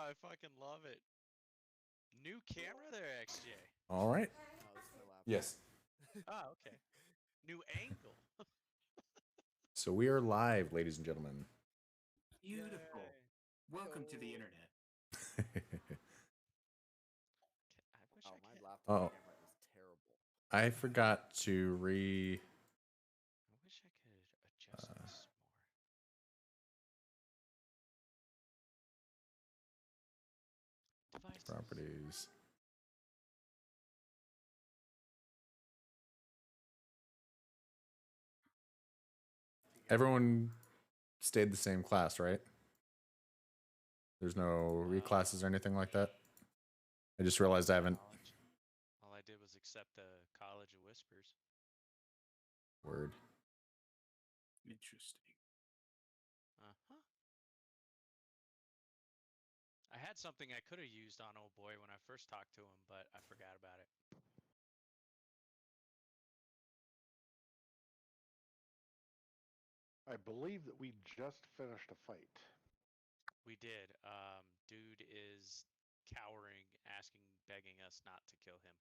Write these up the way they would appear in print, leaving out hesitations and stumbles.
I fucking love it. New camera there, XJ. All right. No, this is my laptop. Yes. Oh, okay. New angle. So we are live, ladies and gentlemen. Beautiful. Yay. Welcome to the Yo. internet. I wish Oh, I my could. laptop Oh, camera is terrible. I forgot to I wish I could adjust this more. Devices. properties. Everyone stayed the same class, right? There's no reclasses or anything like that. I just realized I haven't. College. All I did was accept the College of Whispers. Word. Interesting. Uh-huh. I had something I could have used on old boy when I first talked to him, but I forgot about it. I believe that we just finished a fight. We did. Dude is cowering, asking, begging us not to kill him.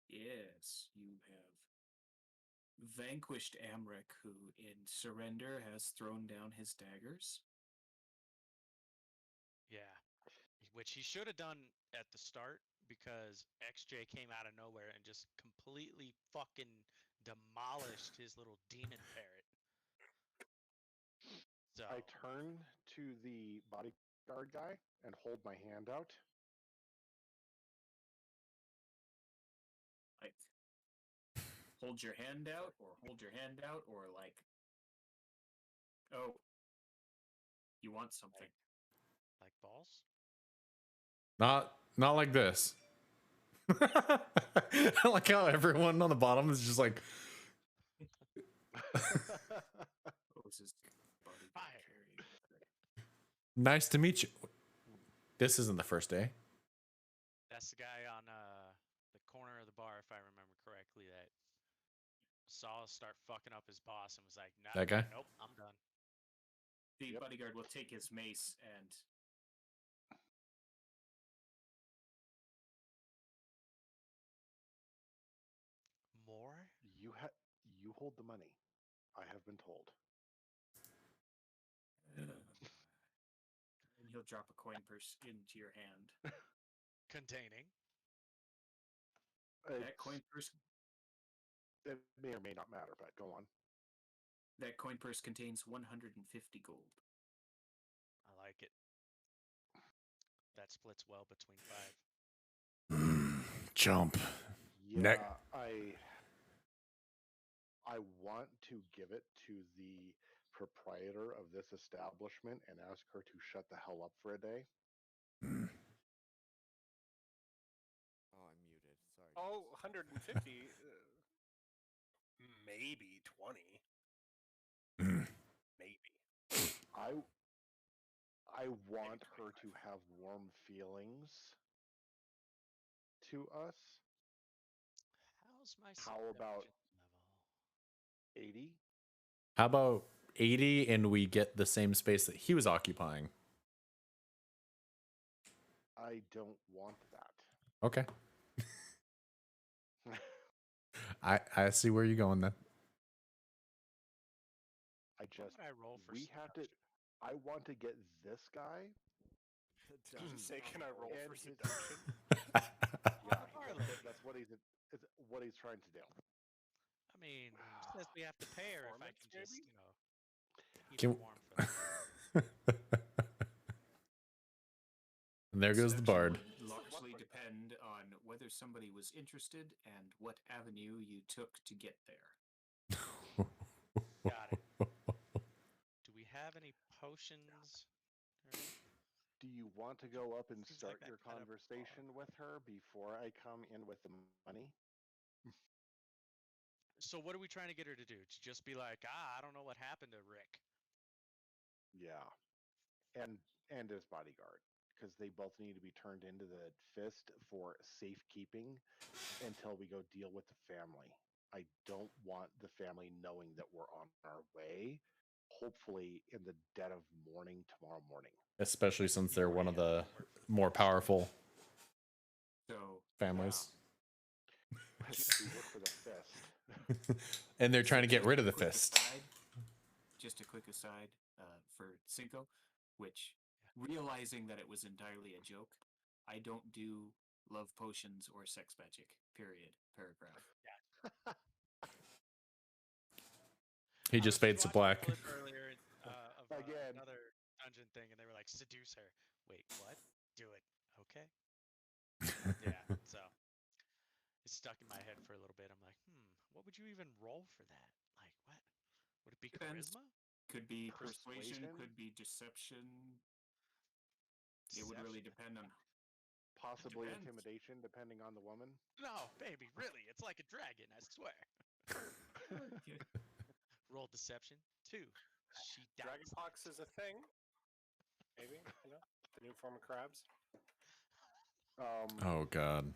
Yes, you have vanquished Amric, who in surrender has thrown down his daggers. Yeah. Which he should have done at the start because XJ came out of nowhere and just completely fucking demolished his little demon parrot. So I turn to the bodyguard guy and hold my hand out. Like, hold your hand out, or like, oh, you want something. like balls? Not like this. I like how everyone on the bottom is just like. Oh, this is bodyguard Fire. carrying. Nice to meet you. This isn't the first day. That's the guy on the corner of the bar, if I remember correctly, that saw us start fucking up his boss and was like, nah, That guy? nope, I'm done. The Yep. bodyguard will take his mace and More? You hold the money. I have been told. and he'll drop a coin purse into your hand. Containing. That coin purse It may or may not matter, but go on. That coin purse contains 150 gold. I like it. That splits well between 5. Jump. Yeah, Neck. I want to give it to the proprietor of this establishment and ask her to shut the hell up for a day. Oh, I'm muted. Sorry. Oh, guys. 150. Maybe 20. Maybe. I want her to have warm feelings to us. How's my How about seduction level? 80? How about 80 and we get the same space that he was occupying? I don't want that. Okay. I see where you're going then. What would I roll for we have to. seduction? I want to get this guy. Did you say, can I roll And for his- seduction? Yeah, Harley. that's what he's trying to do. I mean, says we have to pay her if I Performance, can just, maybe? keep Can- her warm for that. And there goes the Seduction bard. would largely depend on whether somebody was interested and what avenue you took to get there. Got it. Do we have any potions? Do you want to go up and Seems start like your that kind of conversation with her before I come in with the money? So what are we trying to get her to do? To just be like, I don't know what happened to Rick. Yeah, and his bodyguard, because they both need to be turned into the fist for safekeeping until we go deal with the family. I don't want the family knowing that we're on our way, hopefully in the dead of morning tomorrow morning. Especially since they're one of Yeah, the more powerful So families. We work for the fist. And they're trying to get just rid a of the quick fist. aside- just a quick aside for Sinko, which realizing that it was entirely a joke, I don't do love potions or sex magic. Period. Paragraph. He I just was fades to watching a black. clip earlier of Again. another dungeon thing, and they were like, "Seduce her." Wait, what? Do it. Okay. Yeah. So it's stuck in my head for a little bit. I'm like, what would you even roll for that? Like, what? Would it be Depends. charisma? Could be persuasion, Persuasion? could be deception. It would really Deception? depend on. Possibly Depends. intimidation, depending on the woman. No, baby, really. It's like a dragon, I swear. Roll deception. 2. She doubts Dragonpox is a thing. Maybe, the new form of crabs. Oh god.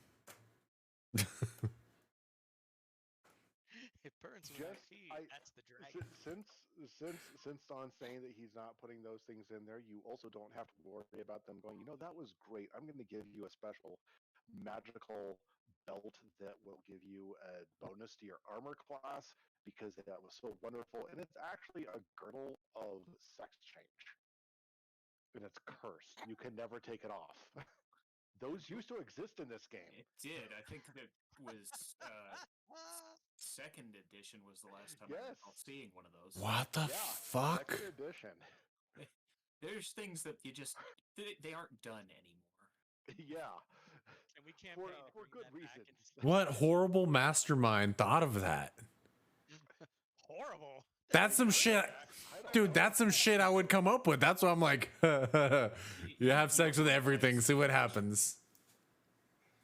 It burns when I Just feed. That's the dragon. since Don's saying that he's not putting those things in there, you also don't have to worry about them going, that was great. I'm going to give you a special magical belt that will give you a bonus to your armor class because that was so wonderful. And it's actually a girdle of sex change. And it's cursed. You can never take it off. Those used to exist in this game. It did. I think that was second edition was the last time I Yes. recall seeing one of those. What the fuck? Second edition. There's things that you just they aren't done anymore. Yeah. And we can't For good reasons. What horrible mastermind thought of that? Horrible. That's some shit. Dude, that's some shit I would come up with. That's why I'm like, you have sex with everything, see what happens.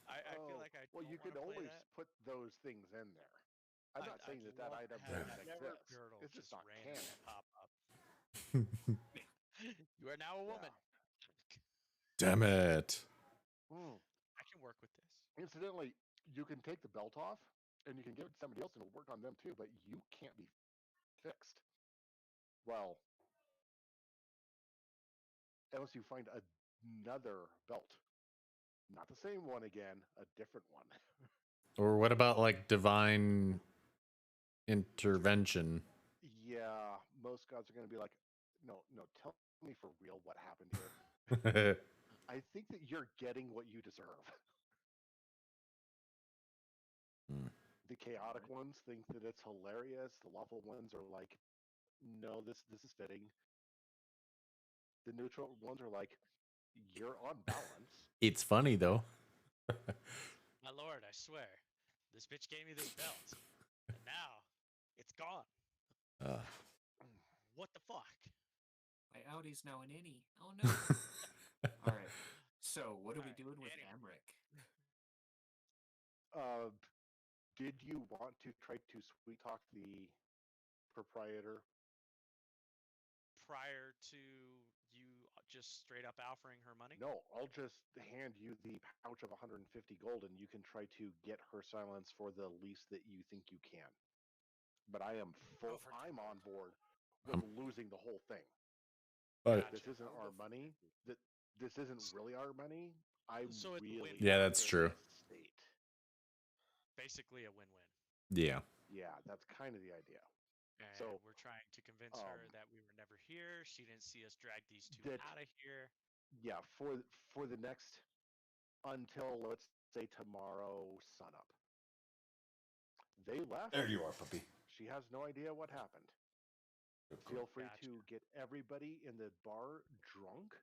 I feel like I well, you don't can wanna play always that. put those things in there. I'm not saying I'd that love item to have doesn't that exist. girdle It's just not randomly canon. pop up. You are now a woman. Damn it. I can work with this. Incidentally, you can take the belt off and you can give it to somebody else and it'll work on them too, but you can't be fixed. Well, unless you find another belt. Not the same one again, a different one. Or what about like divine intervention? Yeah, most gods are going to be like, no, tell me for real what happened here. I think that you're getting what you deserve. The chaotic ones think that it's hilarious. The lawful ones are like, no, this is fitting. The neutral ones are like, you're on balance. It's funny though. My lord, I swear, this bitch gave me this belt, and now it's gone. What the fuck? My Audi's now an innie. Oh no. All right. So what are we doing with Amric? Did you want to try to sweet talk the proprietor? Prior to you just straight up offering her money? No, I'll just hand you the pouch of 150 gold and you can try to get her silence for the least that you think you can. But I'm on board with losing the whole thing. This isn't our money. This isn't really our money. So it's really Yeah, that's true. State. Basically a win-win. Yeah. Yeah, that's kind of the idea. And So we're trying to convince her that we were never here. She didn't see us drag these two out of here. Yeah, for the next until let's say tomorrow sunup. They left. There you are, puppy. She has no idea what happened. Feel free to get everybody in the bar drunk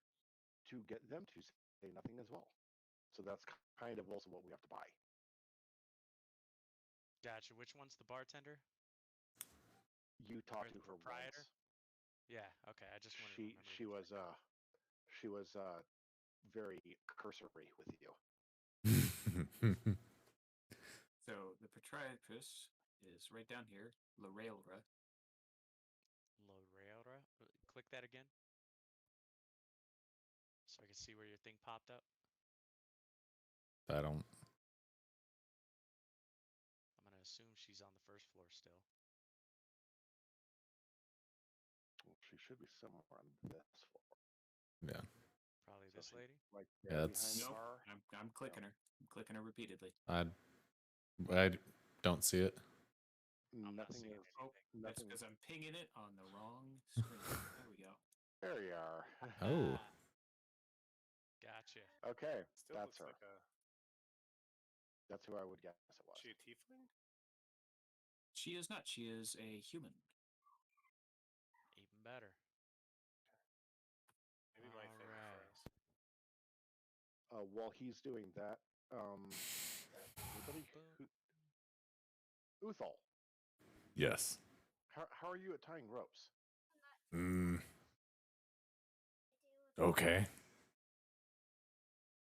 to get them to say nothing as well. So that's kind of also what we have to buy. Gotcha. Which one's the bartender? You talked to the her proprietor? once. Yeah. Okay. I just wanted to remember. She was very cursory with you. So the Petriacus is right down here, Lorelra. Lorelra? Click that again. So I can see where your thing popped up. I don't. I'm going to assume she's on the first floor still. somewhere on this floor. Yeah. Probably So this she's, lady. like Yeah, there that's- behind the Nope. bar. I'm clicking her. I'm clicking her repeatedly. I don't see it. I'm not Nothing seeing is. Oh, that's Nothing. because I'm pinging it on the wrong screen. There we go. There you are. Oh. Gotcha. Okay, Still that's looks her. like a. That's who I would guess it was. She a tiefling? She is not. She is a human. Even better. Maybe my thing Alright. froze. While he's doing that, anybody Boom. who Uthal, Yes. how are you at tying ropes? Okay.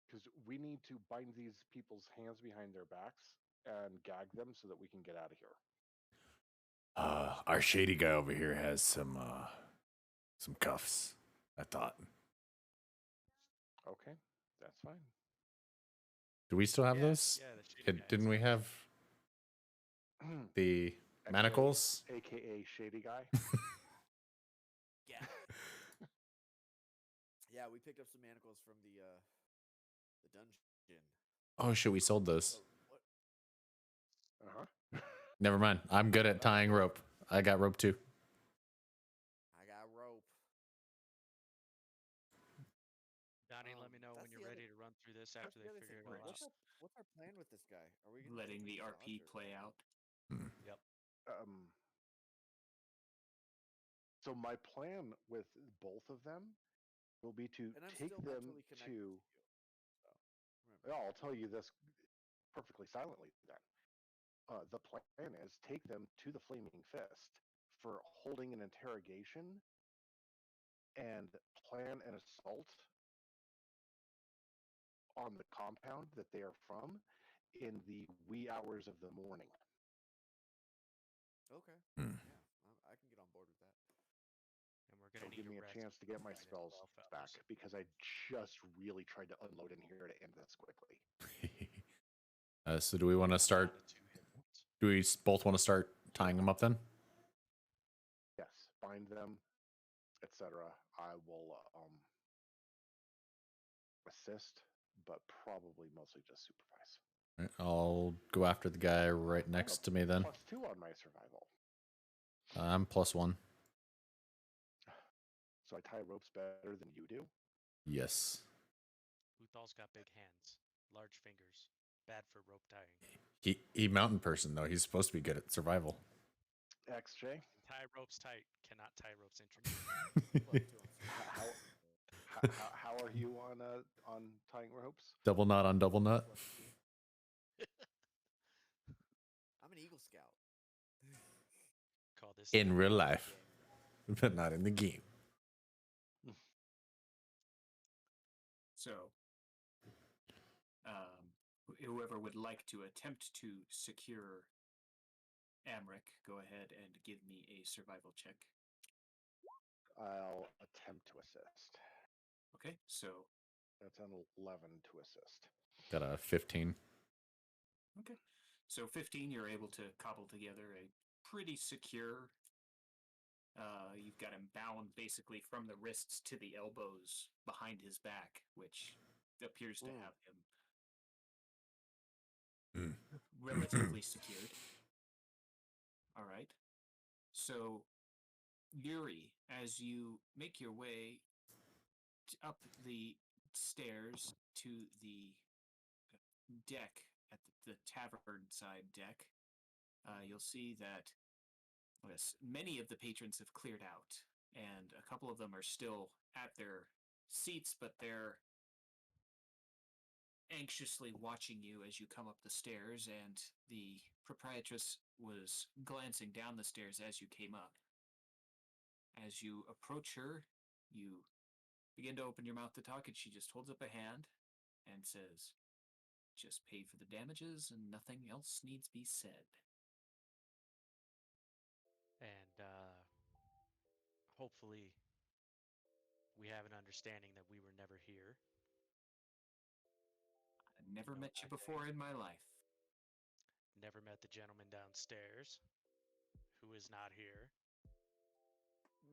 Because we need to bind these people's hands behind their backs and gag them so that we can get out of here. Our shady guy over here has some cuffs. I thought. Okay, that's fine. Do we still have Yeah, those? yeah, the shady guy Didn't has we those. have the manacles? AKA Shady Guy. Yeah. Yeah, we picked up some manacles from the dungeon. Oh shit, we sold those. So what? Never mind. I'm good at tying rope. I got rope too. I got rope. Donnie, let me know when That's you're the other- ready to run through this That's after the they other figure thing. it all out. What's our plan with this guy? Are we gonna Letting take the him to RP Dodge, or- play out. Yep. So my plan with both of them will be to And I'm take still not them totally connected to. you. So remember. Well, I'll tell you this perfectly silently then. The plan is take them to the Flaming Fist for holding an interrogation and plan an assault on the compound that they are from in the wee hours of the morning. Okay. Hmm. Yeah, I can get on board with that. And we're So gonna need give me a rest chance to get my between spells 12 fellas. back because I just really tried to unload in here to end this quickly. So do we want to I'm start? down to 2 hit points. Do we both want to start tying them up then? Yes, bind them, etc. I will assist, but probably mostly just supervise. Right, I'll go after the guy right I'm next a to me then. +2 on my survival. I'm +1. So I tie ropes better than you do. Yes. Uthal's got big hands, large fingers, bad for rope tying. He mountain person though. He's supposed to be good at survival. XJ, Tie ropes tight, cannot tie ropes intricate. +2 on how are you on tying ropes? Double knot on double nut. +2. I'm an Eagle Scout. Call this In the real Eagle life, game. but not in the game. So, whoever would like to attempt to secure Amric, go ahead and give me a survival check. I'll attempt to assist. Okay, so That's an 11 to assist. Got a 15. okay, so 15, you're able to cobble together a pretty secure. You've got him bound basically from the wrists to the elbows behind his back, which appears to have him relatively secured. All right. So, Yuri, as you make your way up the stairs to the deck at the tavern side deck, you'll see that yes, many of the patrons have cleared out, and a couple of them are still at their seats, but they're anxiously watching you as you come up the stairs, and the proprietress was glancing down the stairs as you came up. As you approach her, you begin to open your mouth to talk, and she just holds up a hand and says, "Just pay for the damages, and nothing else needs be said." And hopefully we have an understanding that we were never here. I've never know met you that before in my life. Never met the gentleman downstairs who is not here.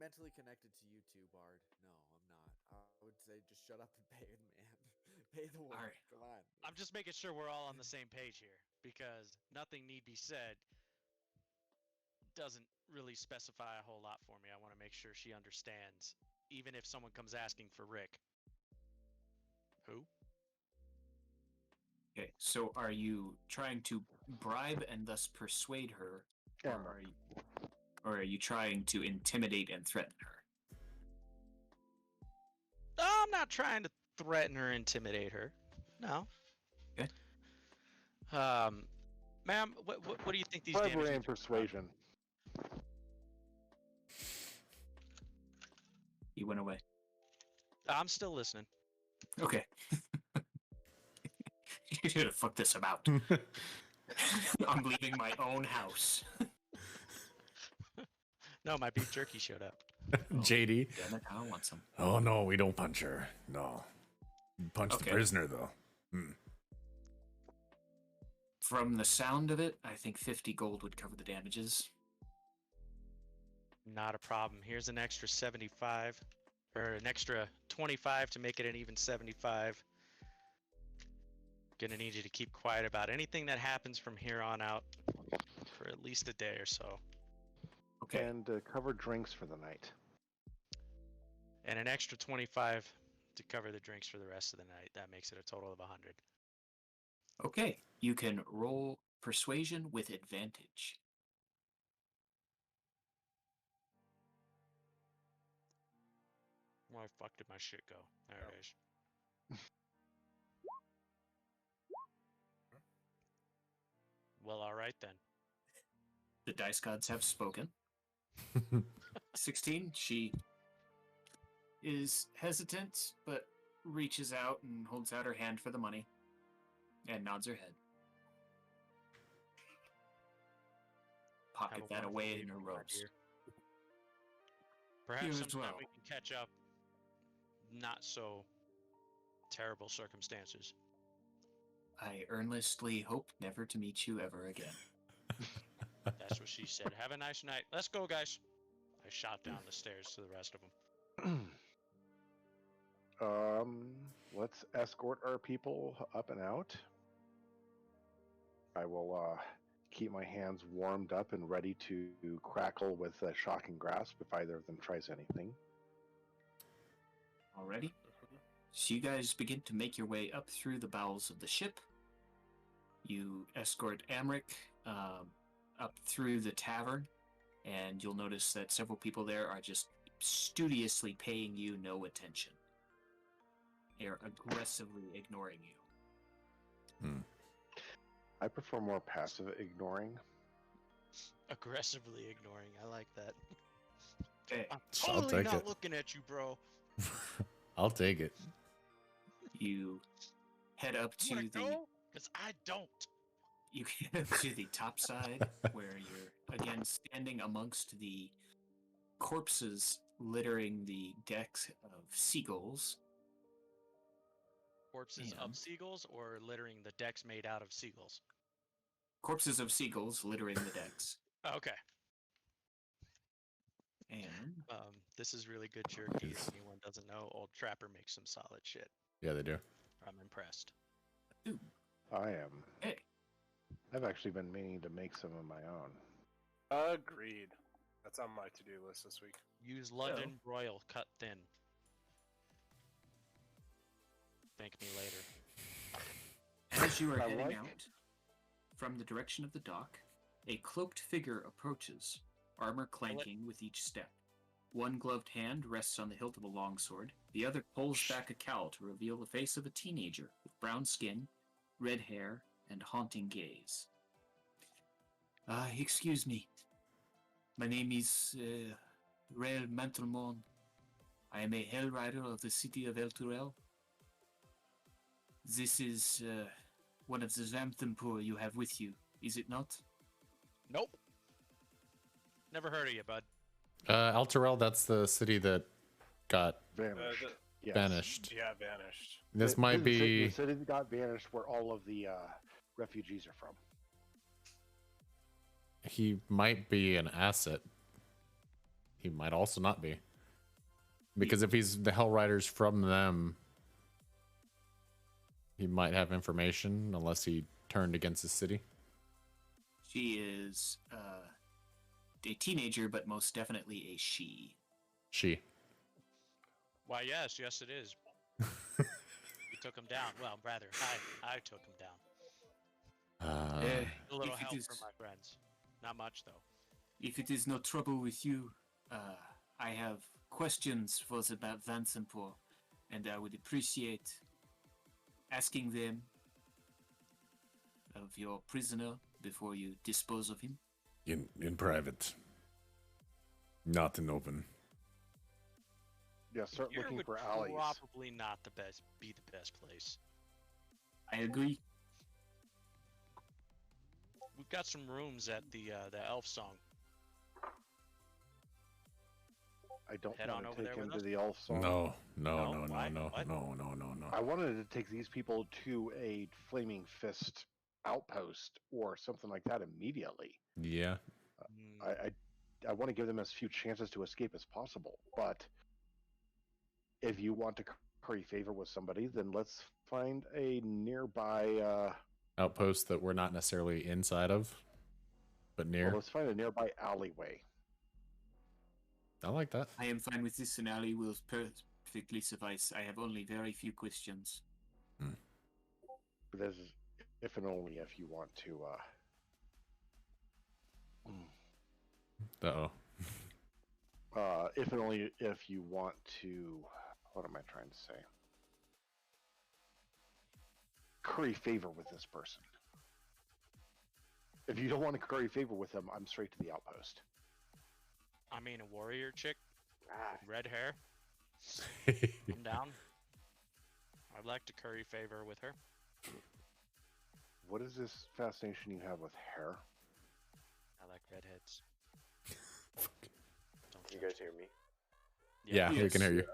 mentally connected to you too, Bard. No, I'm not. I would say just shut up and pay the man. Pay the woman. Alright. Come on. I'm just making sure we're all on the same page here because nothing need be said doesn't really specify a whole lot for me. I want to make sure she understands, even if someone comes asking for Rick. Who? Okay, so are you trying to bribe and thus persuade her, or Amber. are you trying to intimidate and threaten her? I'm not trying to threaten or intimidate her. No. Okay. Ma'am, what do you think these Bribery damages and persuasion. He went away. I'm still listening. Okay. You should have fucked this about. I'm leaving my own house. No, my beef jerky showed up. JD. Damn it, I want some. Oh no, we don't punch her. No. Punch Okay. the prisoner though. Hmm. From the sound of it, I think 50 gold would cover the damages. Not a problem. Here's an extra 75, or an extra 25 to make it an even 75. Gonna need you to keep quiet about anything that happens from here on out for at least a day or so. Okay. And cover drinks for the night. And an extra 25 to cover the drinks for the rest of the night. That makes it a total of 100. Okay. You can roll persuasion with advantage. Where the fuck did my shit go? There it is. Well, all right then. The dice gods have spoken. 16, she is hesitant, but reaches out and holds out her hand for the money and nods her head. Have Pocket a that wonderful away in evening, her my robes. dear. Perhaps You as sometime well. we can catch up. Not so terrible circumstances. I earnestly hope never to meet you ever again. That's what she said. Have a nice night. Let's go, guys. I shot down the stairs to the rest of them. Let's escort our people up and out. I will keep my hands warmed up and ready to crackle with shocking grasp if either of them tries anything. Alrighty? So you guys begin to make your way up through the bowels of the ship. You escort Amric up through the tavern, and you'll notice that several people there are just studiously paying you no attention. They are aggressively ignoring you. I prefer more passive ignoring. Aggressively ignoring. I like that. Okay. I'm I'll totally take not it. looking at you, bro. I'll take it. You head up You wanna to the go? Because I don't. you get up to the top side where you're again standing amongst the corpses littering the decks of seagulls. Corpses Man. of seagulls or littering the decks made out of seagulls? Corpses of seagulls littering the decks. Okay. And This is really good jerky. If anyone doesn't know, Old Trapper makes some solid shit. Yeah, they do. I'm impressed. I am. hey, I've actually been meaning to make some of my own. Agreed. That's on my to-do list this week. Use London broil cut thin. Thank me later. as you are I heading like- out from the direction of the dock, a cloaked figure approaches, armor clanking with each step. One gloved hand rests on the hilt of a longsword. The other pulls back a cowl to reveal the face of a teenager with brown skin, red hair, and haunting gaze. Excuse me. My name is Rael Mantelmon. I am a Hell Rider of the city of Elturel. This is one of the Zamthampur you have with you, is it not? Nope. Never heard of you, bud. Alterel, that's the city that got Vanished. Yes. banished. Yeah, vanished. This The- might be. the city that got vanished where all of the refugees are from. He might be an asset. he might also not be. Because if he's the Hell Riders from them, he might have information unless he turned against the city. She is a teenager, but most definitely a she. She. Why, yes, it is. You took him down. Well, rather, I took him down. A little if it help is- from my friends. Not much, though. If it is no trouble with you, I have questions for the Vansenpoor, and I would appreciate asking them of your prisoner before you dispose of him. In private. Not in open. Yeah, start Here looking would for alleys. probably not be the best place. I agree. We've got some rooms at the elf song. I don't Head on want over to take there him with to us? the elf song. No. Why? What? I wanted to take these people to a flaming fist outpost or something like that immediately. Yeah. I want to give them as few chances to escape as possible. But if you want to curry favor with somebody, then let's find a nearby. Outpost that we're not necessarily inside of, but near. Well, let's find a nearby alleyway. I like that. I am fine with this, and Ali will perfectly suffice. I have only very few questions. This is if and only if you want to. Uh-oh. If and only if you want to. What am I trying to say? Curry favor with this person. If you don't want to curry favor with them, I'm straight to the outpost. I mean, a warrior chick Ah, with red hair. I'm down. I'd like to curry favor with her. what is this fascination you have with hair? I like redheads. Don't Can you judge guys hear me? Yeah, we can hear you.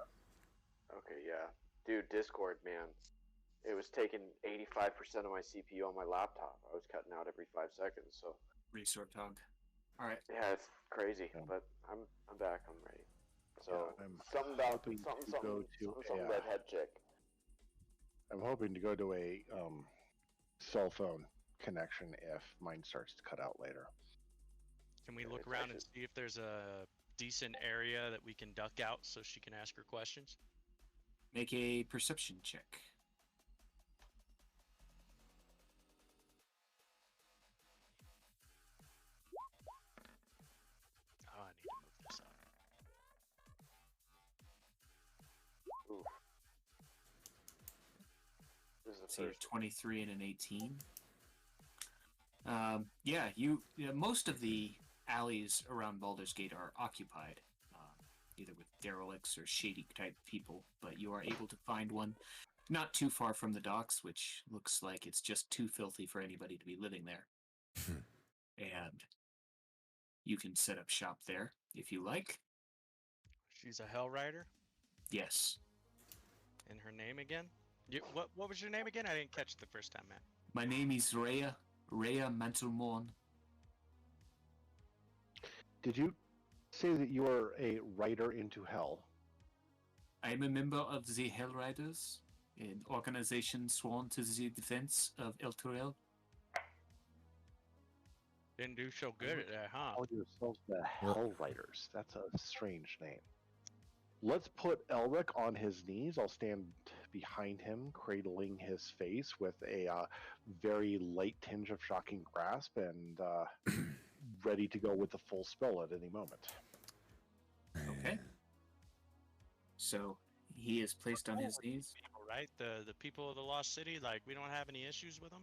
Okay, yeah. Dude, Discord, man. It was taking 85% of my CPU on my laptop. I was cutting out every 5 seconds, so Resort dog. All right. yeah, it's crazy. Yeah. But I'm back. I'm ready. So Yeah, I'm something about hoping to go to some a, redhead chick. I'm hoping to go to a cell phone connection if mine starts to cut out later. Can we Yeah, look it's around and actually- see if there's a decent area that we can duck out so she can ask her questions? Make a perception check. Oh, I need to move this up. Oof. This is the So you're first. 23 and an 18. Most of the alleys around Baldur's Gate are occupied, either with derelicts or shady type people. But you are able to find one not too far from the docks, which looks like it's just too filthy for anybody to be living there. And you can set up shop there if you like. She's a hell rider. Yes, And her name again? What was your name again? I didn't catch it the first time, man. my name is Rhea Mantelmorn. Did you say that you are a rider into hell? I am a member of the Hell Riders, an organization sworn to the defense of El Turel. Didn't do so good at that, huh? Call yourselves the Hell Riders. That's a strange name. Let's put Elric on his knees. I'll stand behind him, cradling his face with a very light tinge of shocking grasp and ready to go with the full spell at any moment. Okay. So he is placed on his knees. People, right? The people of the Lost City, like, we don't have any issues with them?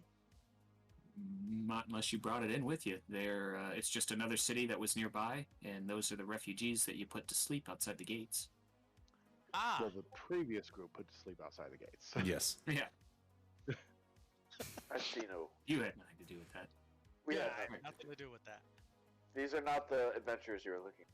Not unless you brought it in with you. It's just another city that was nearby, and those are the refugees that you put to sleep outside the gates. Ah! Well, the previous group put to sleep outside the gates. Yes. Yeah, I see no. you had nothing to do with that. We Yeah, had I nothing. have nothing to do with that. These are not the adventures you were looking.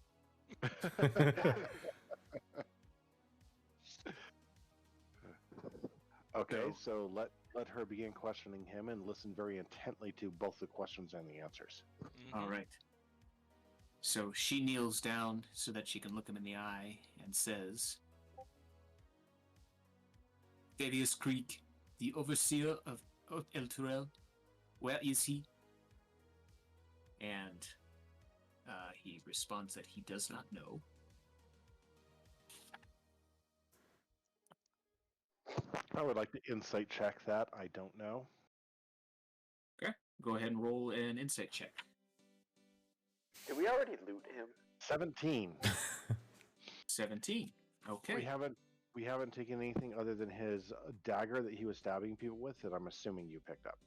Okay, Go. so let her begin questioning him and listen very intently to both the questions and the answers. Mhm. All right. So she kneels down so that she can look him in the eye and says, Thaddeus Creek, the overseer of El Turel, where is he? And he responds that he does not know. I would like to insight check that. I don't know. Okay, go ahead and roll an insight check. Did we already loot him? 17. 17. Okay. We haven't taken anything other than his dagger that he was stabbing people with that I'm assuming you picked up.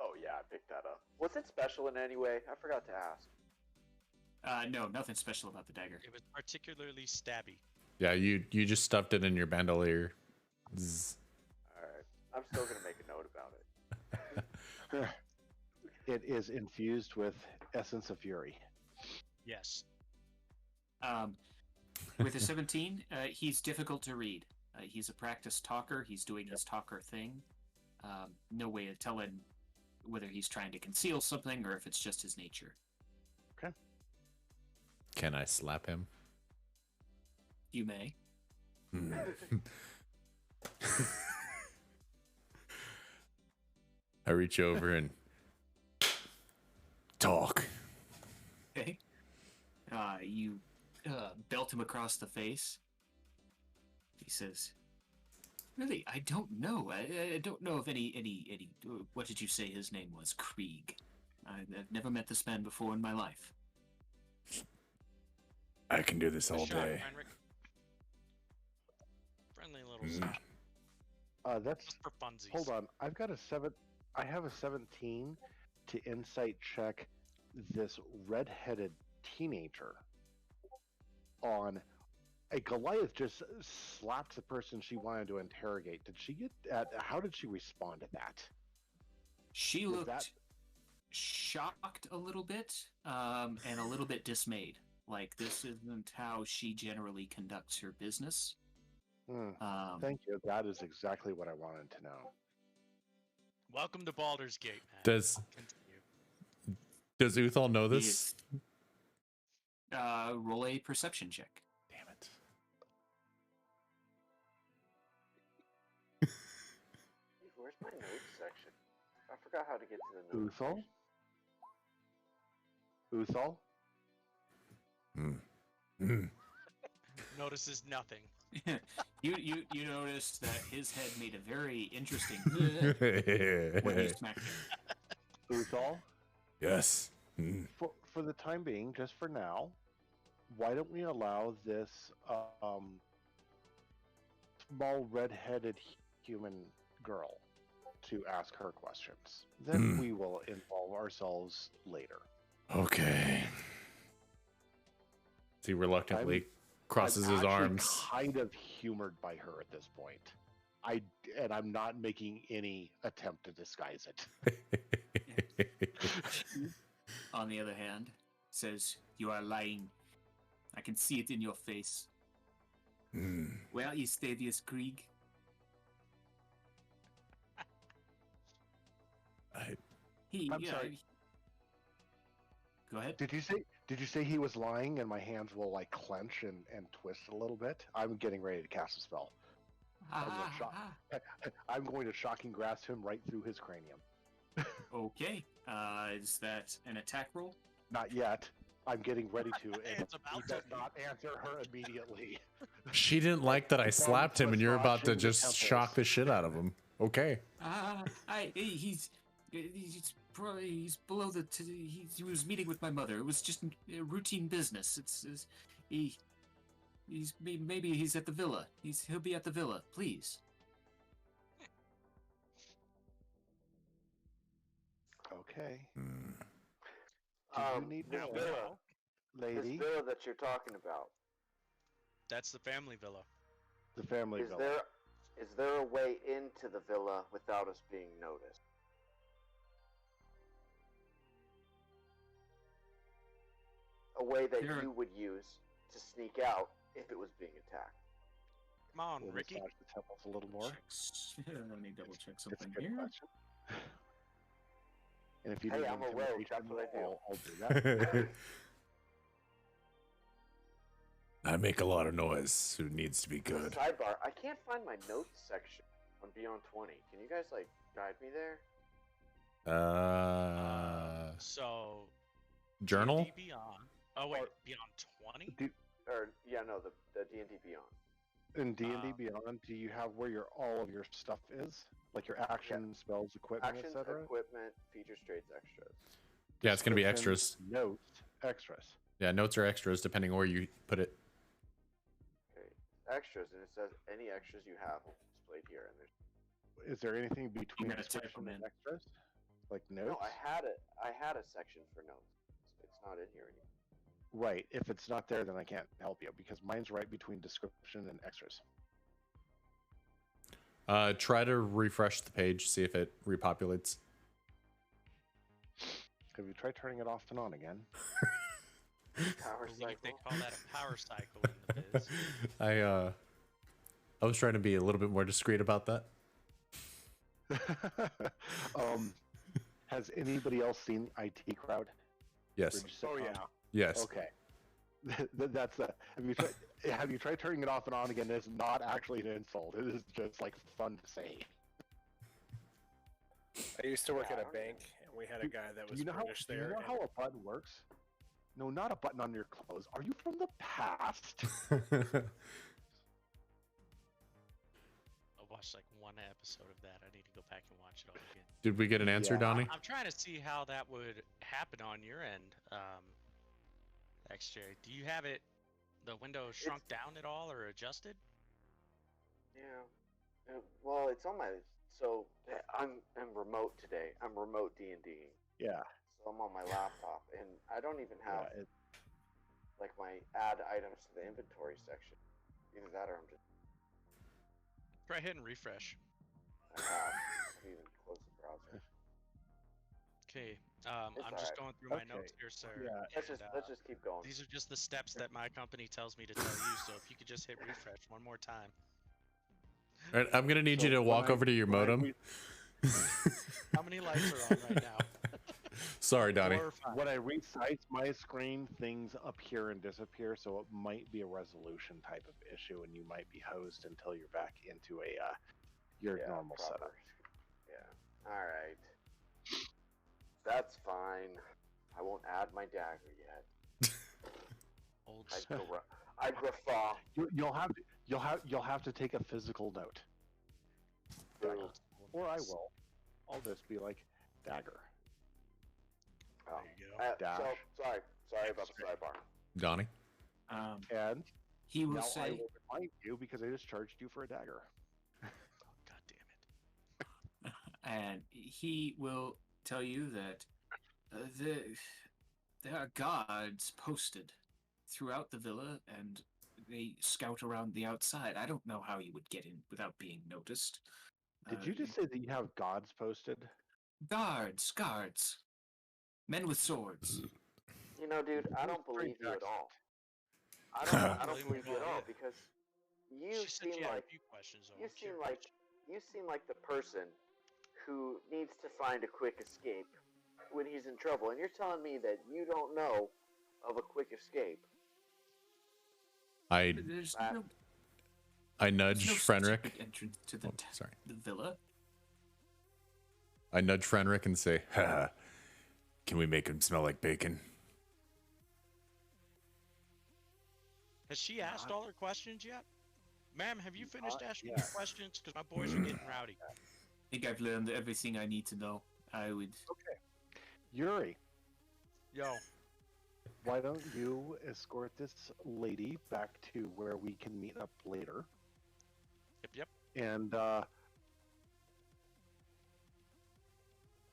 Oh yeah, I picked that up. Was it special in any way? I forgot to ask. No, nothing special about the dagger. It was particularly stabby. Yeah, you just stuffed it in your bandolier. Zzz. Alright. I'm still gonna make a note about it. It is infused with essence of fury. Yes. With a 17, he's difficult to read. He's a practiced talker. He's doing his talker thing. No way of telling whether he's trying to conceal something or if it's just his nature. Okay. Can I slap him? You may. I reach over and talk. Okay. You belt him across the face. He says, "Really, I don't know. I don't know if any. What did you say his name was? Krieg. I've never met this man before in my life." I can do this all Nice shot, day. Heinrich. Friendly little shot. That's Just for funsies. hold on. I have a 17 to insight check this red-headed teenager on a Goliath just slapped the person she wanted to interrogate. Did she get at how did she respond to that? She Was looked that- shocked a little bit, and a little bit dismayed. Like, this isn't how she generally conducts her business. Thank you. That is exactly what I wanted to know. Welcome to Baldur's Gate, man. Does Continue. Uthal know He this? Roll a perception check. Damn it. Where's my notes section? I forgot how to get to the notes. Uthal? Uthal? Notices nothing. You noticed that his head made a very interesting when he smacked him. Uthal? Yes. For the time being, just for now, why don't we allow this small red-headed human girl to ask her questions? Then we will involve ourselves later. Okay. He reluctantly crosses I'm his actually arms. kind of humored by her at this point. I'm not making any attempt to disguise it. On the other hand, says, "You are lying. I can see it in your face. Where is Thaddeus Krieg?" I'm sorry. Go ahead. Did you say he was lying and my hands will like clench and twist a little bit? I'm getting ready to cast a spell. I'm going to shocking grasp him right through his cranium. Okay. Is that an attack roll? Not yet. I'm getting ready to. And It's about he does to. not answer her immediately. She didn't like that I slapped him, and you're about to just shock the shit out of him. Okay. He's below the. He was meeting with my mother. It was just routine business. Maybe he's at the villa. He'll be at the villa. Please. Okay. Um, Do you need this help, villa, lady? this villa that you're talking about. That's the family villa. The family Is villa. there a way into the villa without us being noticed? A way that There- you would use to sneak out if it was being attacked. Come on, We'll Ricky. massage the temples a little more. Checks. Let me double check It's a something good here. question. And if you Hey, need I'm a rogue, intimidation, that's what I do. I'll do that. I make a lot of noise. Who needs to be good? Sidebar, I can't find my notes section on Beyond 20. Can you guys, like, guide me there? So Journal. D&D Beyond. Oh wait, Or- Beyond 20. Or, yeah, no, the D&D Beyond. In D&D Beyond, do you have where all of your stuff is? Like your actions, spells, equipment, Actions, etc.? equipment, features, traits, extras. Yeah, it's gonna be Descriptions, extras. Notes, extras. Yeah, notes are extras depending on where you put it. Okay. Extras, and it says any extras you have will be displayed here. And there's Is there anything between gotta type description them and in. extras? Like notes? no, I had a section for notes. It's not in here anymore. Right. If it's not there, then I can't help you because mine's right between description and extras. Try to refresh the page, see if it repopulates. Have you tried turning it off and on again? Power I believe they cycle. call that a power cycle in the biz. I was trying to be a little bit more discreet about that. Has anybody else seen IT Crowd? Yes. Bridge Oh sitcom? yeah. Yes. Okay. That's have you tried turning it off and on again? It's not actually an insult. It is just like fun to say. I used to work Yeah, at I a don't bank, and we had a guy that Do was you know British do you there. know and- how a button works? No, not a button on your clothes. Are you from the past? I watched like one episode of that. I need to go back and watch it all again. Did we get an answer, Yeah. Donnie? I'm trying to see how that would happen on your end, XJ. Do you have it, the window shrunk down at all or adjusted? Yeah. Well, it's on my. So I'm remote today. I'm remote D&D. Yeah. So I'm on my laptop, and I don't even have Yeah, like my add items to the inventory section. Either that or I'm just. Try hitting refresh. I have. I've even closed the browser. Okay, It's I'm just alright. going through my Okay, notes here, sir. yeah. Let's just keep going. These are just the steps that my company tells me to tell you. So if you could just hit refresh one more time. All right, I'm gonna need you So to walk when over to your when modem. How many lights are on right now? Sorry, Donnie. 4 or 5? When I resize my screen, things appear and disappear, so it might be a resolution type of issue, and you might be hosed until you're back into a your Yeah, normal proper. setup. Yeah. All right. That's fine. I won't add my dagger yet. Old I school. I grapha. You'll have to take a physical note, Boo. Old school or I notes. will. I'll just be like dagger. Oh. There you go. Dash. So sorry about the sidebar. Donnie. And He will now I say, will remind you because I just charged you for a dagger. God damn it. and he will tell you that there are guards posted throughout the villa, and they scout around the outside. I don't know how you would get in without being noticed. Did you just say that you have gods posted? Guards, men with swords? You know, dude, I don't Pretty believe you at accent. all. I don't Believe believe me you at at all all. because you She said seem she had like a few questions. Though. you I'm seem curious. like the person who needs to find a quick escape when he's in trouble, and you're telling me that you don't know of a quick escape. There's Uh, no, I nudge there's no Fenric. secret entrance to the, Oh, sorry. the villa. I nudge Fenric and say, "Ha, can we make him smell like bacon?" Has she asked all her questions yet? Ma'am, have you finished asking yet. your questions? Because my boys are getting rowdy. I think I've learned everything I need to know. I would. Yuri, Yo, why don't you escort this lady back to where we can meet up later? yep. And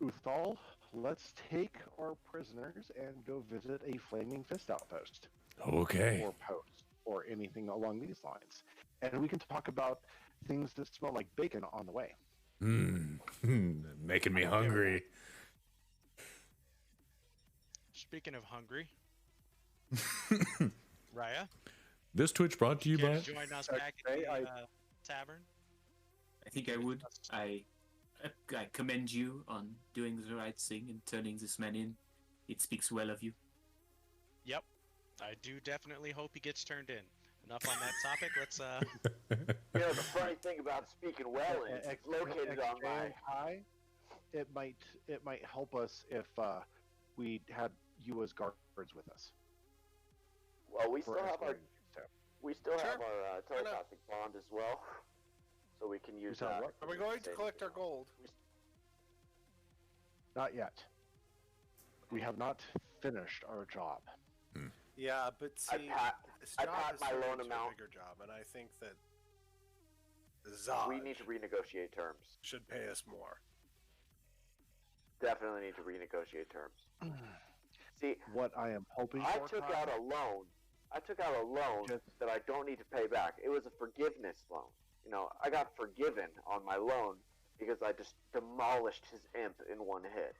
Uthal, let's take our prisoners and go visit a flaming fist outpost Okay. or post or anything along these lines. And we can talk about things that smell like bacon on the way. Making me hungry. Speaking of hungry, Raya, This Twitch brought to you care by. to join us back at Okay, the tavern? I think I would. I commend you on doing the right thing and turning this man in. It speaks well of you. Yep. I do definitely hope he gets turned in. enough on that topic. Let's You know, the funny thing about speaking well is it's located on my. High, it might help us if we had you as guards with us. Well, we for still have our escorting stuff. telepathic bond as well, so we can use said that. what? Are we going to collect our gold? Not yet. We have not finished our job. Yeah, but see, this I job pat is my turning loan into amount. a bigger job, and I think that Zod We need to renegotiate terms. should pay us more. Definitely need to renegotiate terms. See, What I am hoping I for, took Kyle, out a loan. That I don't need to pay back. It was a forgiveness loan. You know, I got forgiven on my loan because I just demolished his imp in one hit.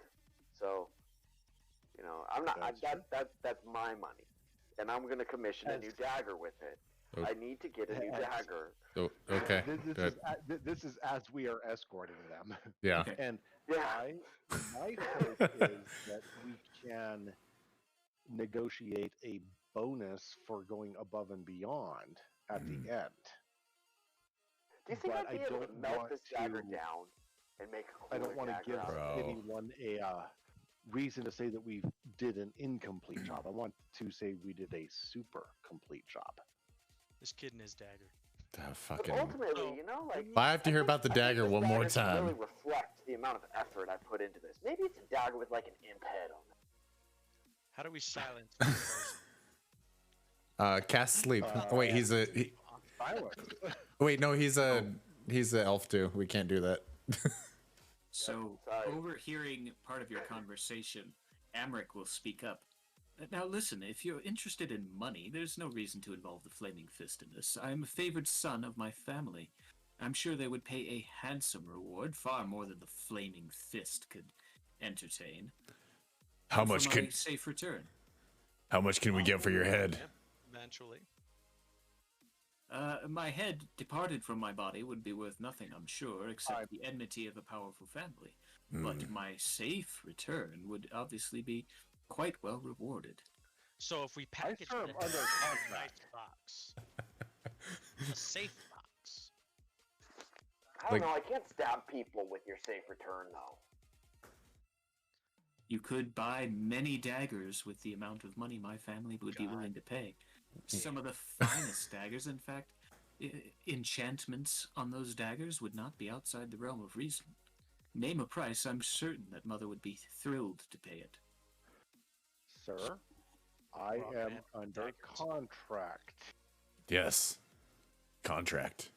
So, you know, I'm not. That's my money, and I'm going to commission a new dagger with it. Oh. I need to get a new dagger. Oh, okay. Good. This is as we are escorting them. Yeah. Okay. And Yeah. my hope is that we can negotiate a bonus for going above and beyond at the end. Do you think But I'd be I able to don't melt want this dagger to- down and make a I cooler don't want to dagger give out of it? Bro. anyone a reason to say that we did an incomplete job. I want to say we did a super complete job. this kid and his dagger. Ah, But fucking. ultimately, you know, like I have to hear think- about the I think dagger this one more dagger should time. Really reflect the amount of effort I put into this. Maybe it's a dagger with like an imp head on it. How do we silence one person? Cast sleep. Oh, wait, he's a. Silence. Wait, no, he's a elf too. We can't do that. So, Sorry. overhearing part of your conversation, Amric will speak up. Now, listen, if you're interested in money, there's no reason to involve the Flaming Fist in this. I'm a favored son of my family. I'm sure they would pay a handsome reward, far more than the Flaming Fist could entertain. How for much my can safe return? we get for your head? Eventually. My head departed from my body would be worth nothing, I'm sure, except the enmity of a powerful family. But my safe return would obviously be quite well rewarded. So if we package serve it under in a contract. nice box, a safe box. I Like- don't know. I can't stab people with your safe return though. You could buy many daggers with the amount of money my family would be willing to pay. Some of the finest daggers, in fact, enchantments on those daggers would not be outside the realm of reason. Name a price, I'm certain that Mother would be thrilled to pay it. Sir, I Rock am band under daggers. contract. Yes. Contract.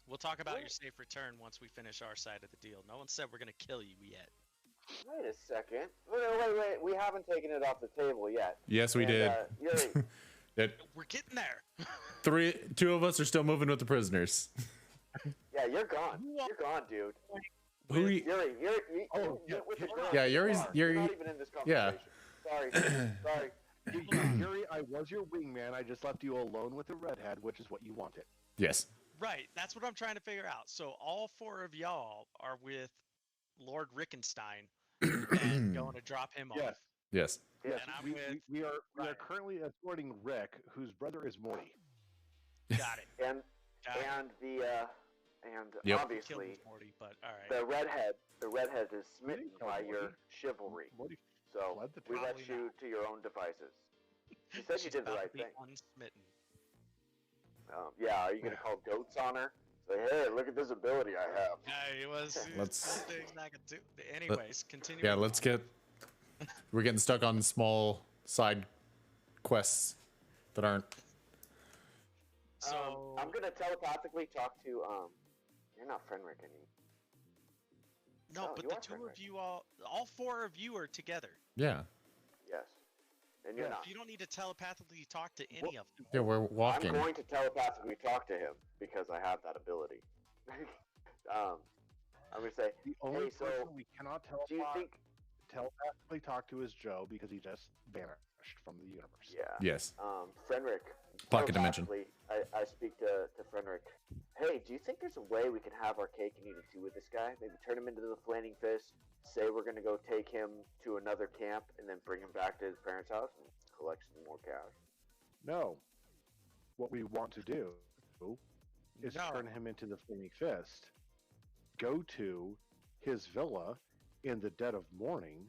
We'll talk about your safe return once we finish our side of the deal. No one said we're gonna kill you yet. Wait a second. Wait. We haven't taken it off the table yet. Yes, we And, did. Yuri, We're getting there. Two of us are still moving with the prisoners. yeah, you're gone. You're gone, dude. Who? Yuri, Oh, yeah, with the yeah. girl. Yeah, Yuri's- You're Yuri- not even in this yeah. conversation. Sorry. Yuri, I was your wingman. I just left you alone with the redhead, which is what you wanted. Yes. Right. That's what I'm trying to figure out. So all four of y'all are with Lord Rickenstein and going to drop him Yes. off. Yes. Yes, And I'm we, with we are Ryan. currently escorting Rick, whose brother is Morty. Got it. And Got it. and Yep. Killed obviously Morty, but all right. the redhead is smitten kill by Morty. your chivalry. Morty So fled the we let Probably you not. to your own devices. You said you She's did the about right to be thing. unsmitten. Yeah, are you gonna call goats on her? Say, hey, look at this ability I have. Yeah, it was. Let's- some things I could do. Anyways, continue. Yeah, let's get. We're getting stuck on small side quests that aren't. So I'm gonna telepathically talk to You're not Fenric anymore. no, Oh, but you the are two Fenric. of you all four of you are together. Yeah. Yes. And you're Yes. not. You don't need to telepathically talk to any of them. Yeah, we're walking. I'm going to telepathically talk to him because I have that ability. I'm gonna say, The only Hey, so, person we cannot do you think? telepathically talk to is Joe because he just vanished from the universe. Yeah. Yes. Fenric. Pocket dimension. telepathically, I speak to Fenric. Hey, do you think there's a way we can have our cake and eat it too with this guy? Maybe turn him into the Flaming Fist. Say we're gonna go take him to another camp and then bring him back to his parents' house and collect some more cash. No. what we want to do is No. turn him into the Flaming Fist, go to his villa in the dead of morning,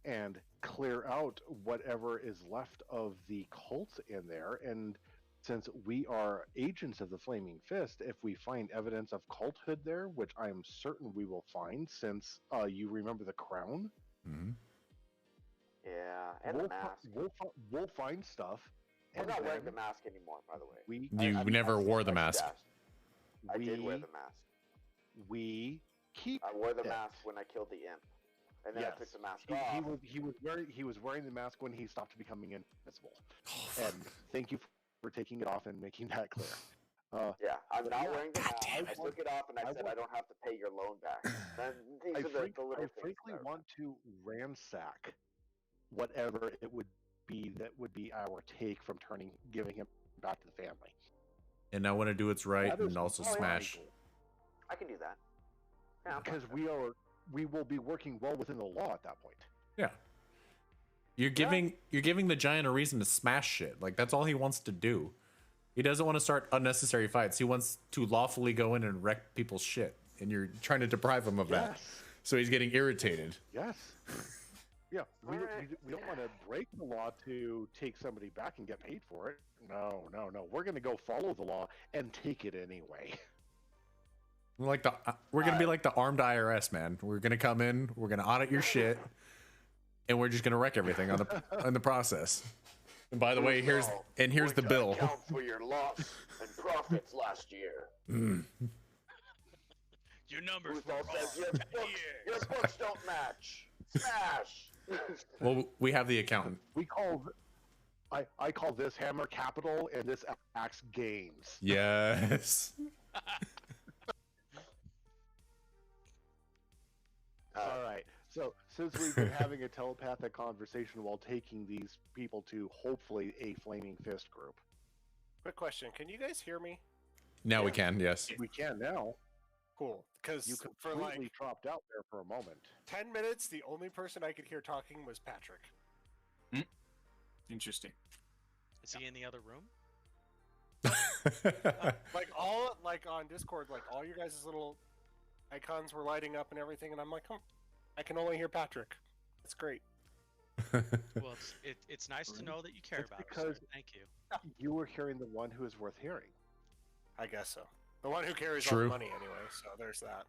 and clear out whatever is left of the cult in there. And since we are agents of the Flaming Fist, if we find evidence of culthood there, which I am certain we will find, since you remember the crown, Mm-hmm. Yeah, and the mask. we'll find stuff. I'm and not wearing the then mask anymore, by the way. You never wore the mask. I did wear the mask. We keep. I wore the it. mask when I killed the imp, and then Yes. I took the mask He off. was wearing the mask when he stopped becoming invisible. And thank you for taking it off and making that clear. Yeah, I'm not wearing the mask. damn I took it off and I said I don't have to pay your loan back. And these are the little I things. frankly that are- want to ransack whatever it would be that would be our take from giving him back to the family. And I want to do what's right That is and also my smash. goal. I can do that. Yeah, I'm Because fine. we will be working well within the law at that point. Yeah. You're giving the giant a reason to smash shit. Like that's all he wants to do. He doesn't want to start unnecessary fights. He wants to lawfully go in and wreck people's shit. And you're trying to deprive him of that. Yes. So he's getting irritated. Yes. Yeah, we Alright. don't want to break the law to take somebody back and get paid for it. No. We're going to go follow the law and take it anyway. We're gonna be like the armed IRS, man. We're gonna come in, we're gonna audit your shit, and we're just gonna wreck everything in the process. And by the way, here's the bill. Account for your loss and profits last year. Your numbers Ruth were all wrong. says your 10 books, years. your books don't match. Smash. Well, we have the accountant. I call this Hammer Capital and this Axe Games. Yes. All right. So since we've been having a telepathic conversation while taking these people to hopefully a Flaming Fist group, Quick question: can you guys hear me? Now we can. Yes. we can now. Cool, because You for completely like dropped out there for a moment. 10 minutes, the only person I could hear talking was Patrick. Interesting. Is he in the other room? Like on Discord, like all your guys' little icons were lighting up and everything, and I'm like, I can only hear Patrick. That's great. Well, it's nice to know that you care It's about us. because- Sir. Thank you. You were hearing the one who is worth hearing. I guess so. The one who carries all True. the money anyway, so there's that.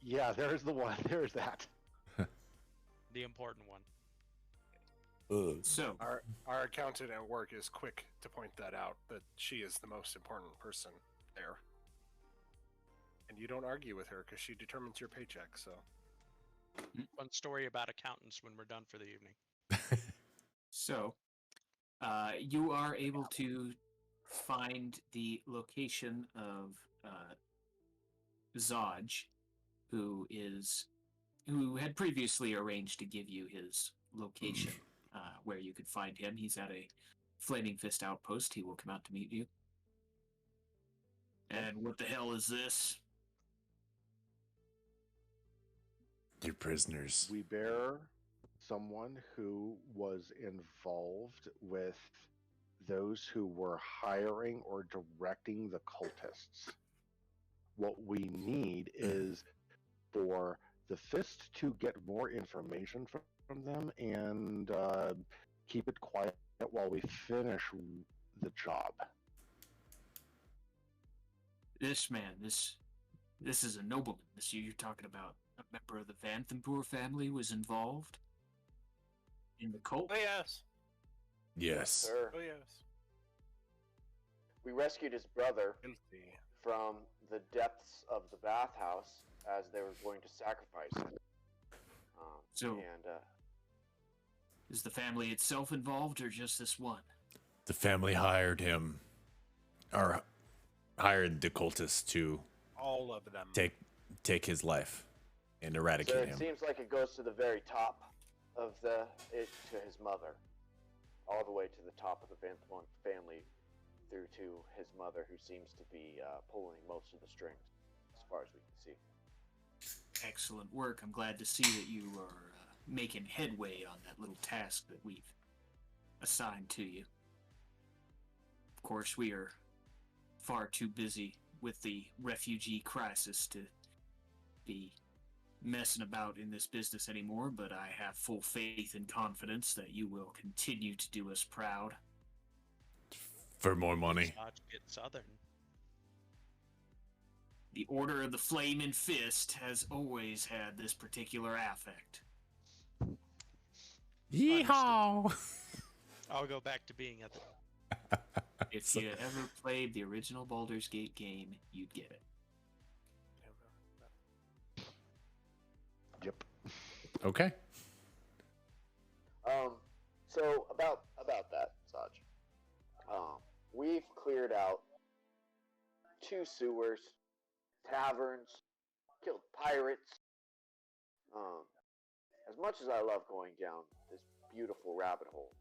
Yeah, there's the one. There's that. The important one. So, Our accountant at work is quick to point that out, that she is the most important person there. And you don't argue with her because she determines your paycheck, so. Fun story about accountants when we're done for the evening. you are able to find the location of Zodge, who had previously arranged to give you his location where you could find him. He's at a Flaming Fist outpost. He will come out to meet you. And what the hell is this? You're prisoners. We bear someone who was involved with those who were hiring or directing the cultists. What we need is for the Fist to get more information from them and keep it quiet while we finish the job. This man, this is a nobleman. This you're talking about a member of the Vanthampur family was involved in the cult? Oh, yes. Yes. Sir, Oh, yes. we rescued his brother Guilty. from the depths of the bathhouse as they were going to sacrifice him. So- and Is the family itself involved or just this one? The family hired him, or hired the cultists to All of them. take his life and so eradicate it him. seems like it goes to the very top of to his mother, all the way to the top of the Vanthmont family, through to his mother, who seems to be pulling most of the strings, as far as we can see. Excellent work. I'm glad to see that you are making headway on that little task that we've assigned to you. Of course, we are far too busy with the refugee crisis to be messing about in this business anymore, but I have full faith and confidence that you will continue to do us proud. For more money. Dodge get southern. The Order of the Flaming Fist has always had this particular affect. Yeehaw! I'll go back to being at the. If you ever played the original Baldur's Gate game, you'd get it. Yep. Okay. So about that, Saj. We've cleared out 2 sewers, taverns, killed pirates. As much as I love going down this beautiful rabbit hole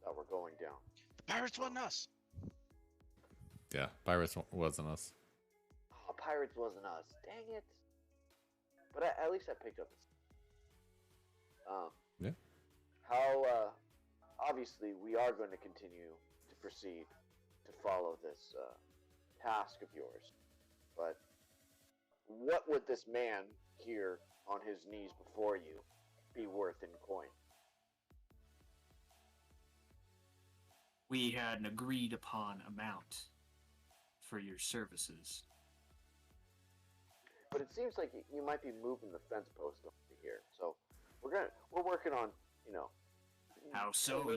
that we're going down. The pirates wasn't us. Yeah, Pirates wasn't us. Oh, pirates wasn't us. Dang it. But at least I picked up. Yeah. How, obviously, we are going to continue to proceed to follow this task of yours. But what would this man here on his knees before you be worth in coin? We had an agreed upon amount for your services. But it seems like you might be moving the fence post over here. So we're working on, How so?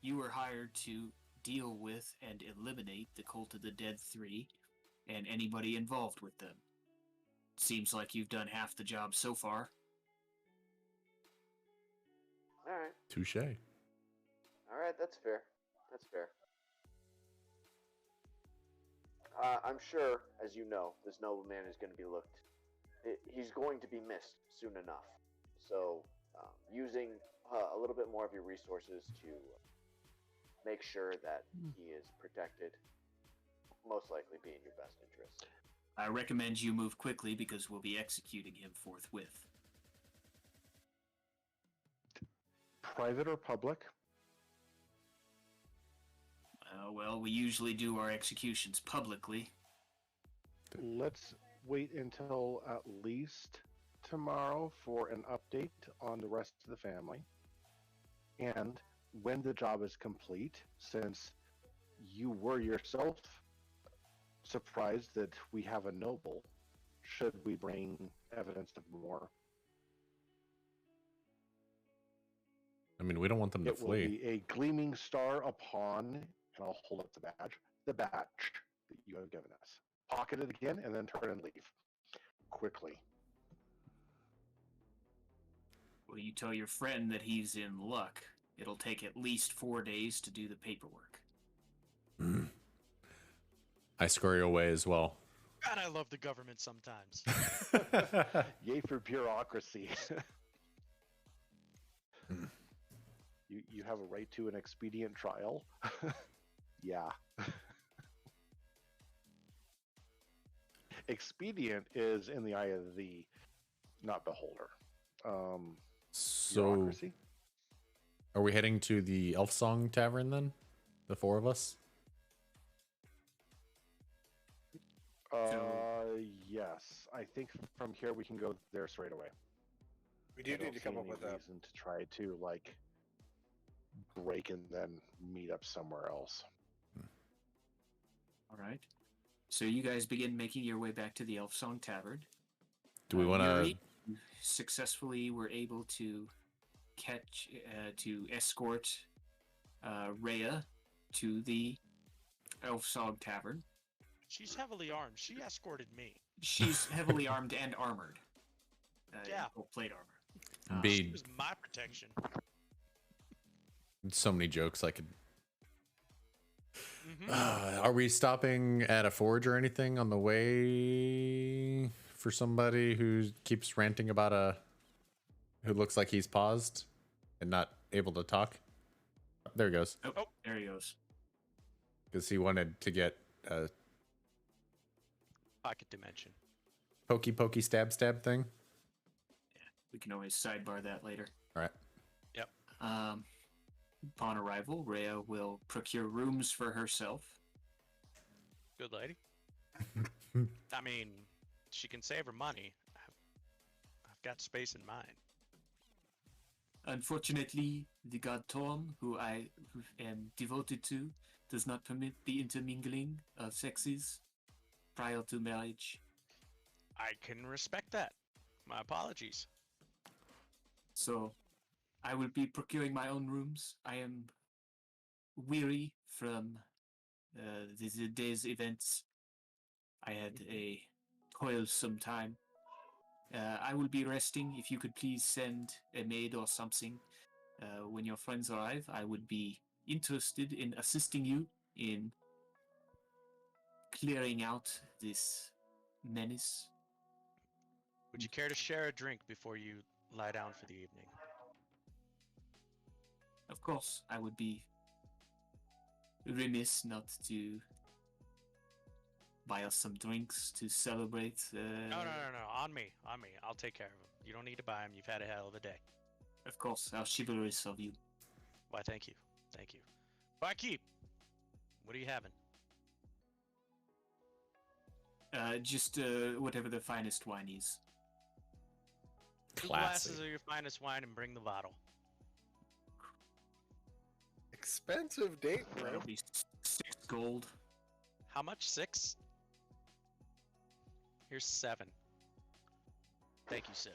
You were hired to deal with and eliminate the Cult of the Dead 3 and anybody involved with them. Seems like you've done half the job so far. All right. Touche. All right, that's fair. That's fair. I'm sure, as you know, this nobleman is going to be he's going to be missed soon enough. So, using a little bit more of your resources to make sure that he is protected, most likely be in your best interest. I recommend you move quickly because we'll be executing him forthwith. Private or public? Well, we usually do our executions publicly. Let's wait until at least tomorrow for an update on the rest of the family. And when the job is complete, since you were yourself surprised that we have a noble, should we bring evidence of more? I mean, we don't want them to It will flee. be a gleaming star upon, and I'll hold up the badge that you have given us. Pocket it again, and then turn and leave. Quickly. Well, you tell your friend that he's in luck. It'll take at least 4 days to do the paperwork. I scurry away as well. God, I love the government sometimes. Yay for bureaucracy. You have a right to an expedient trial? Yeah. Expedient is in the eye of the not beholder. So, Bureaucracy? are we heading to the Elf Song Tavern then? The 4 of us? Yes. I think from here we can go there straight away. We do need to come up with a reason to try to break and then meet up somewhere else. All right. So you guys begin making your way back to the Elf Song Tavern. Do we want to... Yuri successfully were able to escort Rhea to the Elf Song Tavern. She's heavily armed. She escorted me. She's heavily armed and armored. Yeah. Plate armor. She was my protection. So many jokes I could... Mm-hmm. Are we stopping at a forge or anything on the way for somebody who keeps ranting about who looks like he's paused and not able to talk? There he goes. Oh, there he goes. Because he wanted to get a Pocket dimension. pokey stab thing. Yeah, we can always sidebar that later. All right. Upon arrival, Rhea will procure rooms for herself Good lady. I mean, she can save her money. I've got space in mind. Unfortunately, the god Torm, who I am devoted to, does not permit the intermingling of sexes prior to marriage. I can respect that. My apologies. So, I will be procuring my own rooms. I am weary from the day's events. I had a toilsome time. I will be resting. If you could please send a maid or something when your friends arrive, I would be interested in assisting you in clearing out this menace. Would you care to share a drink before you lie down for the evening? Of course, I would be remiss not to buy us some drinks to celebrate. No. On me. I'll take care of them. You don't need to buy them. You've had a hell of a day. Of course, how chivalrous of you. Why, thank you. Barkeep, what are you having? Just whatever the finest wine is. 2 Classy. glasses of your finest wine and bring the bottle. Expensive date, That'll bro. be 6 gold. How much? 6? Here's 7. Thank you, sir.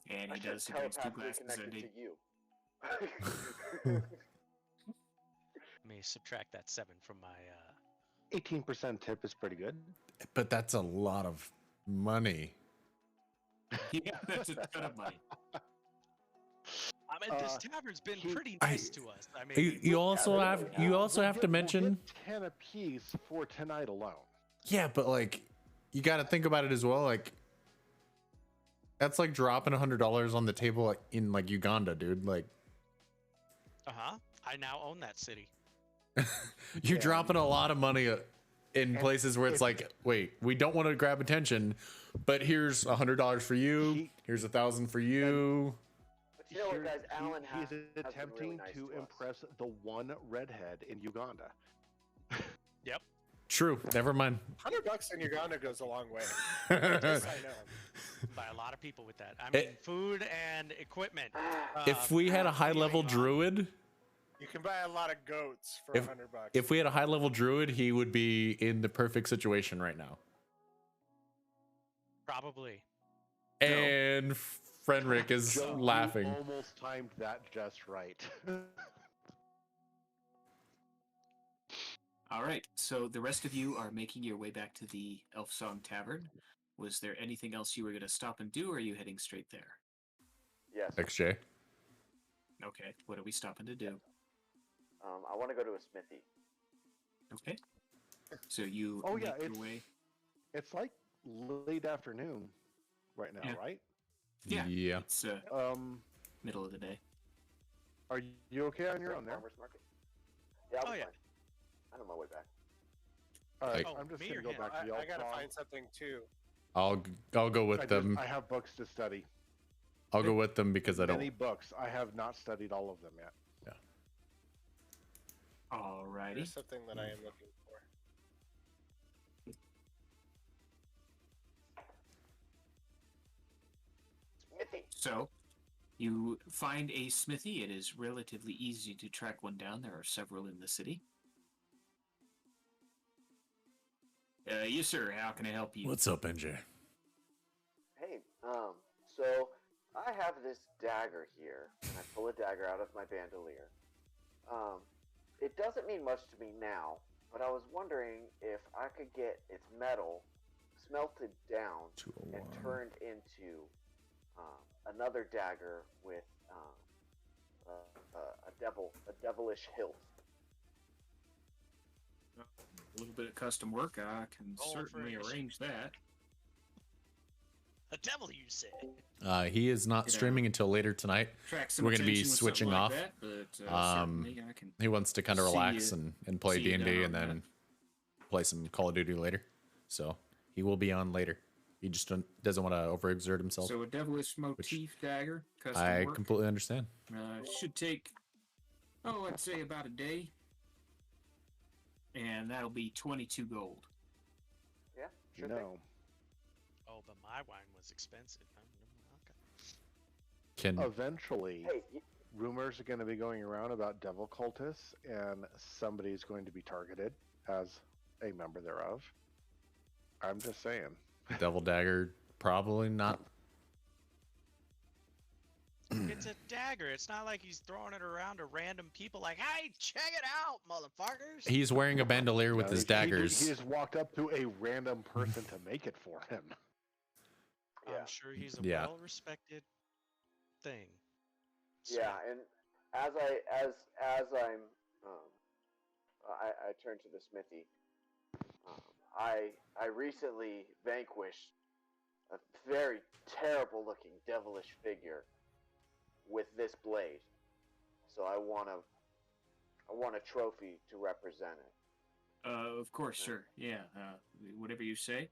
And I he should does. He drinks 2 telepathically glasses a connected day. to you. Let me subtract that 7 from my. 18% tip is pretty good. But that's a lot of money. Yeah, that's a ton of money. I mean, this tavern's been he- pretty nice to us. I mean, You also have you also have to mention. We'll get 10 apiece for tonight alone. Yeah, but like, you got to think about it as well. Like, that's like dropping $100 on the table like, in like Uganda, dude. Like, I now own that city. you're Yeah. dropping a lot of money in And places where it's if- like, wait, we don't want to grab attention, but here's $100 for you. He- Here's 1,000 for you. But you know what, guys? Alan he's has been attempting really nice to to us. impress the one redhead in Uganda. Yep. True. Never mind. $100 in Uganda goes a long way. if Yes, I know. By a lot of people with that. I mean, food and equipment. we had a high level healing up. druid, You can buy a lot of goats for If- $100. if we had a high level druid, he would be in the perfect situation right now. Probably. And Frederick is Joe, you laughing. almost timed that just right. All right, so the rest of you are making your way back to the Elf Song Tavern. Was there anything else you were going to stop and do, or are you heading straight there? Yes. XJ. Okay, what are we stopping to do? I want to go to a smithy. Okay. So you Oh, make yeah, your it's- way. It's like late afternoon right now, Yeah. right? Yeah. Yeah. It's middle of the day. Are you okay on your own there? Farmers market. Yeah, I'll Oh, be yeah. fine. I'm on my way back. All right, Oh, I'm just me gonna or go him? back to the I elf gotta song. find something too. I'll go with them. I have books to study. I'll go with them because I Many don't. books. I have not studied all of them yet. Alrighty. There's something that I am looking for. Smithy. So, you find a smithy. It is relatively easy to track one down. There are several in the city. Yes, sir. How can I help you? What's up, NJ? Hey, so I have this dagger here, and I pull a dagger out of my bandolier. It doesn't mean much to me now, but I was wondering if I could get its metal smelted down and 201. turned into another dagger with a devilish hilt. A little bit of custom work. I can Roll for certainly initiative. arrange that. The devil, you say? He is not You know. streaming until later tonight. Track some We're gonna be attention with something switching like off. that, but certainly I can. He wants to kind of See relax you- and play see you D&D down and on then play some Call of Duty later. So he will be on later. He just doesn't want to overexert himself. So a devilish motif dagger, custom I work. completely understand. Should take, I'd say about a day. and that'll be 22 gold. Yeah, sure thing. No. Oh, but my wine was expensive. Okay. Can Eventually, Hey, rumors are going to be going around about devil cultists, and somebody's going to be targeted as a member thereof. I'm just saying. Devil Dagger probably not? It's a dagger. It's not like he's throwing it around to random people like, hey, check it out, motherfuckers. He's wearing a bandolier with No, his daggers. He just walked up to a random person to make it for him. Yeah. I'm sure he's a Yeah. well-respected thing. yeah, and as I'm, I turn to the smithy. I recently vanquished a very terrible-looking devilish figure with this blade, so I want a trophy to represent it. Of course, sir. Yeah, whatever you say.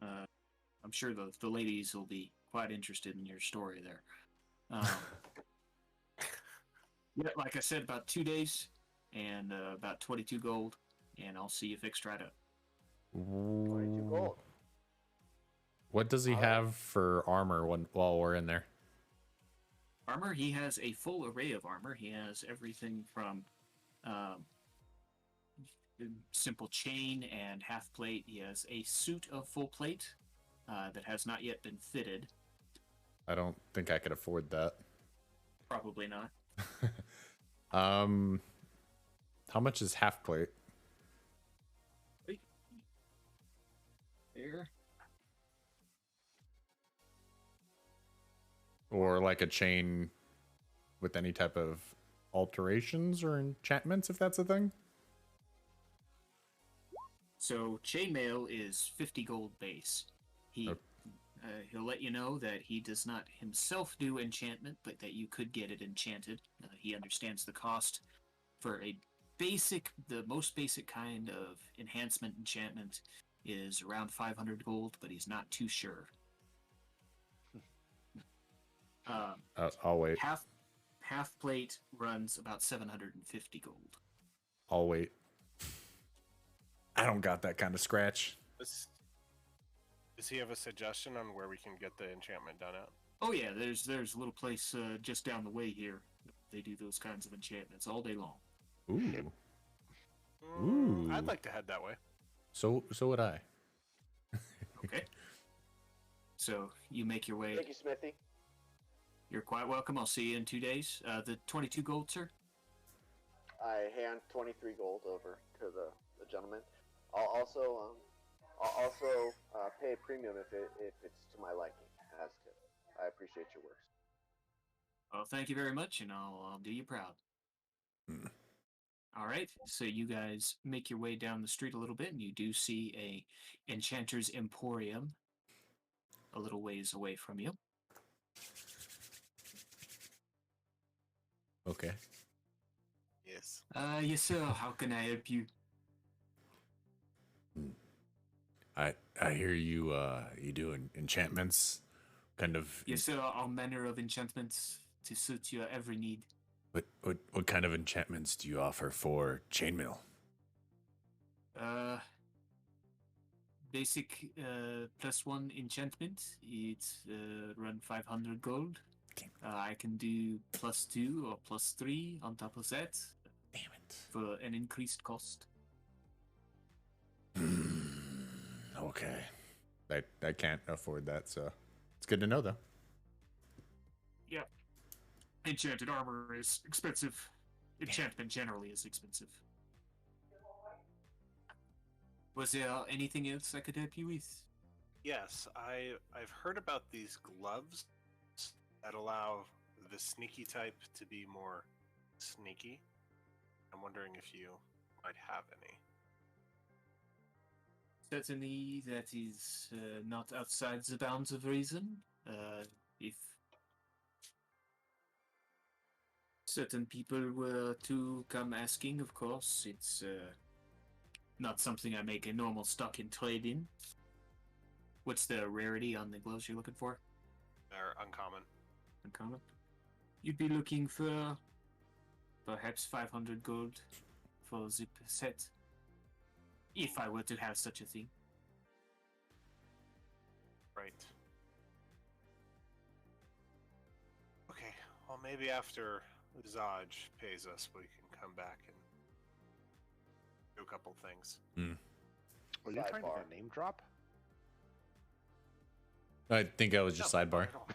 I'm sure the ladies will be quite interested in your story there. Yeah, like I said, about 2 days and about 22 gold, and I'll see you fixed right up. 22 gold. What does he All have for armor while we're in there? Armor, he has a full array of armor. He has everything from simple chain and half plate. He has a suit of full plate that has not yet been fitted. I don't think I could afford that. Probably not. How much is half plate? There. Or like a chain with any type of alterations or enchantments, if that's a thing? So chainmail is 50 gold base. He'll let you know that he does not himself do enchantment, but that you could get it enchanted. He understands the cost for the most basic kind of enhancement enchantment is around 500 gold, but he's not too sure. I'll wait. Half plate runs about 750 gold. I'll wait. I don't got that kind of scratch. Does he have a suggestion on where we can get the enchantment done at? Oh yeah, there's a little place just down the way here. They do those kinds of enchantments all day long. Ooh. I'd like to head that way. So would I. Okay. So you make your way. Thank you, Smithy. You're quite welcome. I'll see you in 2 days. The 22 gold, sir. I hand 23 gold over to the gentleman. I'll also pay a premium if it's to my liking. As to, I appreciate your works. Well, thank you very much, and I'll do you proud. All right, so you guys make your way down the street a little bit, and you do see a Enchanter's Emporium a little ways away from you. Okay. Yes. Yes, sir. How can I help you? I hear you do enchantments, kind of. Yes, sir. All manner of enchantments to suit your every need. What kind of enchantments do you offer for chainmail? Basic +1 enchantment. It's run 500 gold. I can do +2 or +3 on top of that. Damn it. For an increased cost. Okay. I can't afford that, so it's good to know though. Yep. Enchanted armor is expensive. Enchantment generally is expensive. Was there anything else I could help you with? Yes, I've heard about these gloves that allow the sneaky type to be more sneaky. I'm wondering if you might have any. Certainly, that is not outside the bounds of reason. If certain people were to come asking, of course, it's not something I make a normal stock in trade in. What's the rarity on the gloves you're looking for? They're uncommon. Uncommon? You'd be looking for perhaps 500 gold for zip set. If I were to have such a thing. Right. Okay. Well, maybe after Zaj pays us, we can come back and do a couple things. Are you trying to Sidebar. get a name drop? I think I was just No, sidebar. not at all.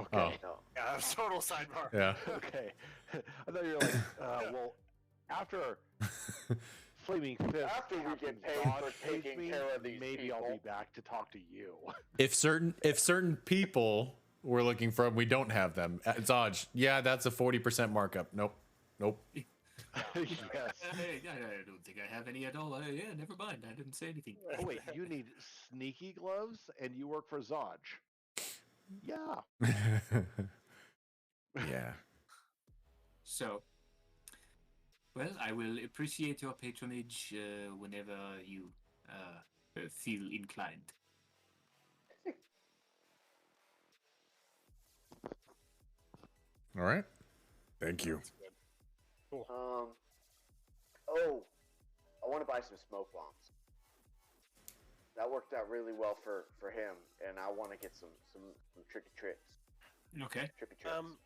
Okay. No. Yeah, that's total sidebar. Yeah. Okay. I thought you were like, well, after Flaming Fist, After we Captain get paid Zod for pays taking me, care of these maybe I'll be people. back to talk to you. If certain people we're looking for, we don't have them. Zaj, yeah, that's a 40% markup. Nope. Yes. I don't think I have any at all. Yeah, never mind. I didn't say anything. Oh wait, you need sneaky gloves, and you work for Zaj. Yeah. Yeah. So, well, I will appreciate your patronage whenever you feel inclined. All right. Thank you. Oh, I want to buy some smoke bombs. That worked out really well for him, and I want to get some tricky tricks. Okay. Trippy tricks.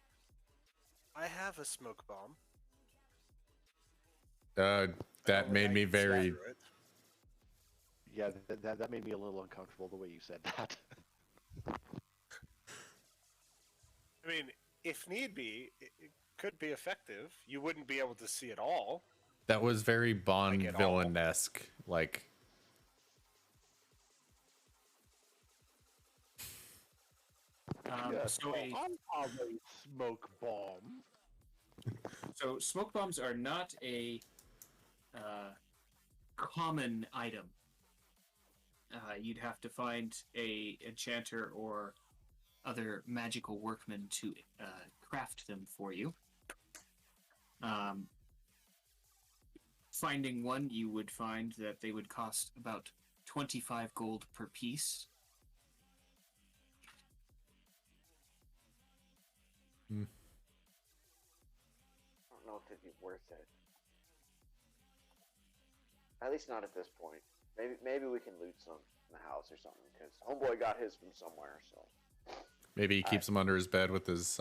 I have a smoke bomb. That Only made I me can very. scatter it. Yeah, that made me a little uncomfortable the way you said that. I mean, if need be, it could be effective. You wouldn't be able to see it all. That was very Bond Like at all. villain-esque. Like, Yes, So, I have a smoke bomb. so smoke bombs are not a common item. You'd have to find a enchanter or other magical workman to craft them for you. Finding one, you would find that they would cost about 25 gold per piece. I don't know if it'd be worth it. At least not at this point. Maybe we can loot some in the house or something, because homeboy got his from somewhere. So maybe he keeps them under his bed with his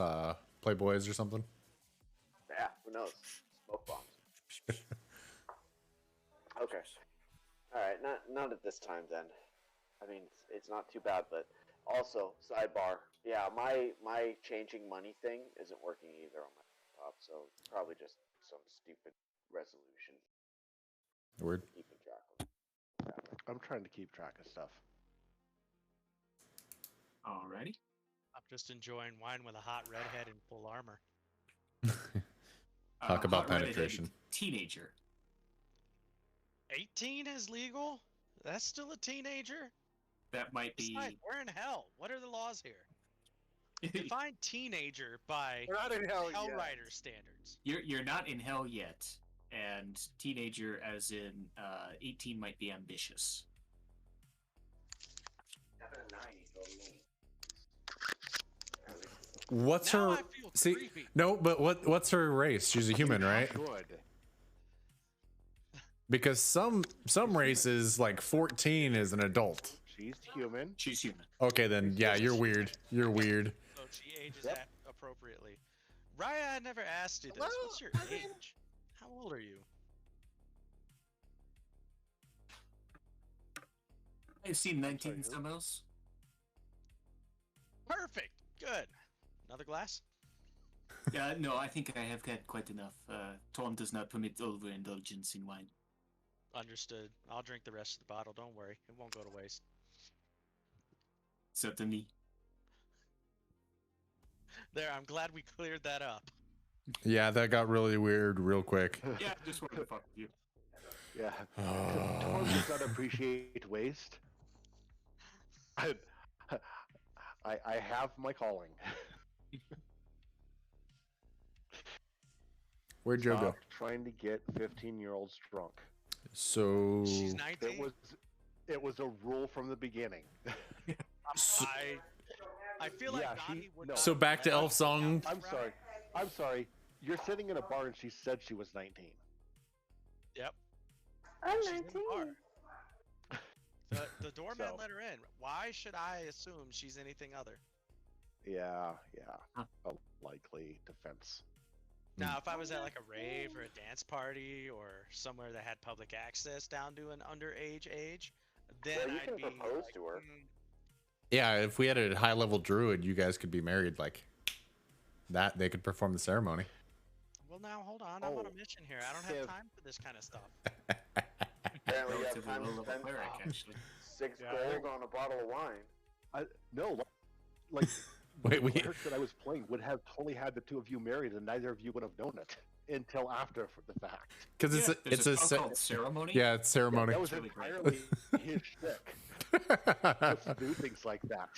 Playboys or something. yeah, who knows? Smoke bombs. Okay. All right. Not at this time then. I mean, it's not too bad, but also sidebar. Yeah, my changing money thing isn't working either on my laptop, so probably just some stupid resolution. Word. Keeping track of. I'm trying to keep track of stuff. Alrighty. I'm just enjoying wine with a hot redhead in full armor. Talk about Hot redheaded penetration. Teenager. 18 is legal? That's still a teenager? That might be. Besides, we're in hell. What are the laws here? Define teenager by We're not in hell Hell yet. Rider standards. You're not in hell yet, and teenager, as in 18, might be ambitious. What's Now her? I feel See, creepy. no, but what's her race? She's a human, right? Good. Because some races, like 14, is an adult. She's human. She's human. Okay, then yeah, you're weird. You're weird. So she ages Yep. that appropriately. Raya, I never asked you this. Well, What's your I mean- age? How old are you? I've seen 19 Sorry, summers. Perfect. Good. Another glass? Yeah, no, I think I have had quite enough. Tom does not permit overindulgence in wine. Understood. I'll drink the rest of the bottle. Don't worry. It won't go to waste. Certainly. There, I'm glad we cleared that up. Yeah, that got really weird real quick. Yeah, just wanted to fuck with you. Yeah. Torm does not appreciate waste. I have my calling. Where'd Joe go? Stop trying to get 15-year-olds drunk. So She's 19. It was a rule from the beginning. I feel like Yeah, Nani she- would no. not So back to let Elf us Song. down I'm this sorry. route. I'm sorry. You're sitting in a bar and she said she was 19. Yep. I'm She's in the bar. 19. The doorman So- let her in. Why should I assume she's anything other? Yeah. Huh. A likely defense. Now, if I was at like a rave or a dance party or somewhere that had public access down to an underage age, then Well, you I'd can be propose like, to her. Yeah, if we had a high level druid, you guys could be married like that. They could perform the ceremony. Well, now hold on. I'm on a Oh, mission here. I don't have if- time for this kind of stuff. Apparently, you have Relatively time low to level spend cleric, actually. 6 Yeah, gold on a bottle of wine. No, like Wait, the we cleric that I was playing would have totally had the two of you married, and neither of you would have known it until after the fact. because Yeah, it's there's a spell called ceremony. yeah, it's ceremony. That was really great. entirely his shtick. To do things like that.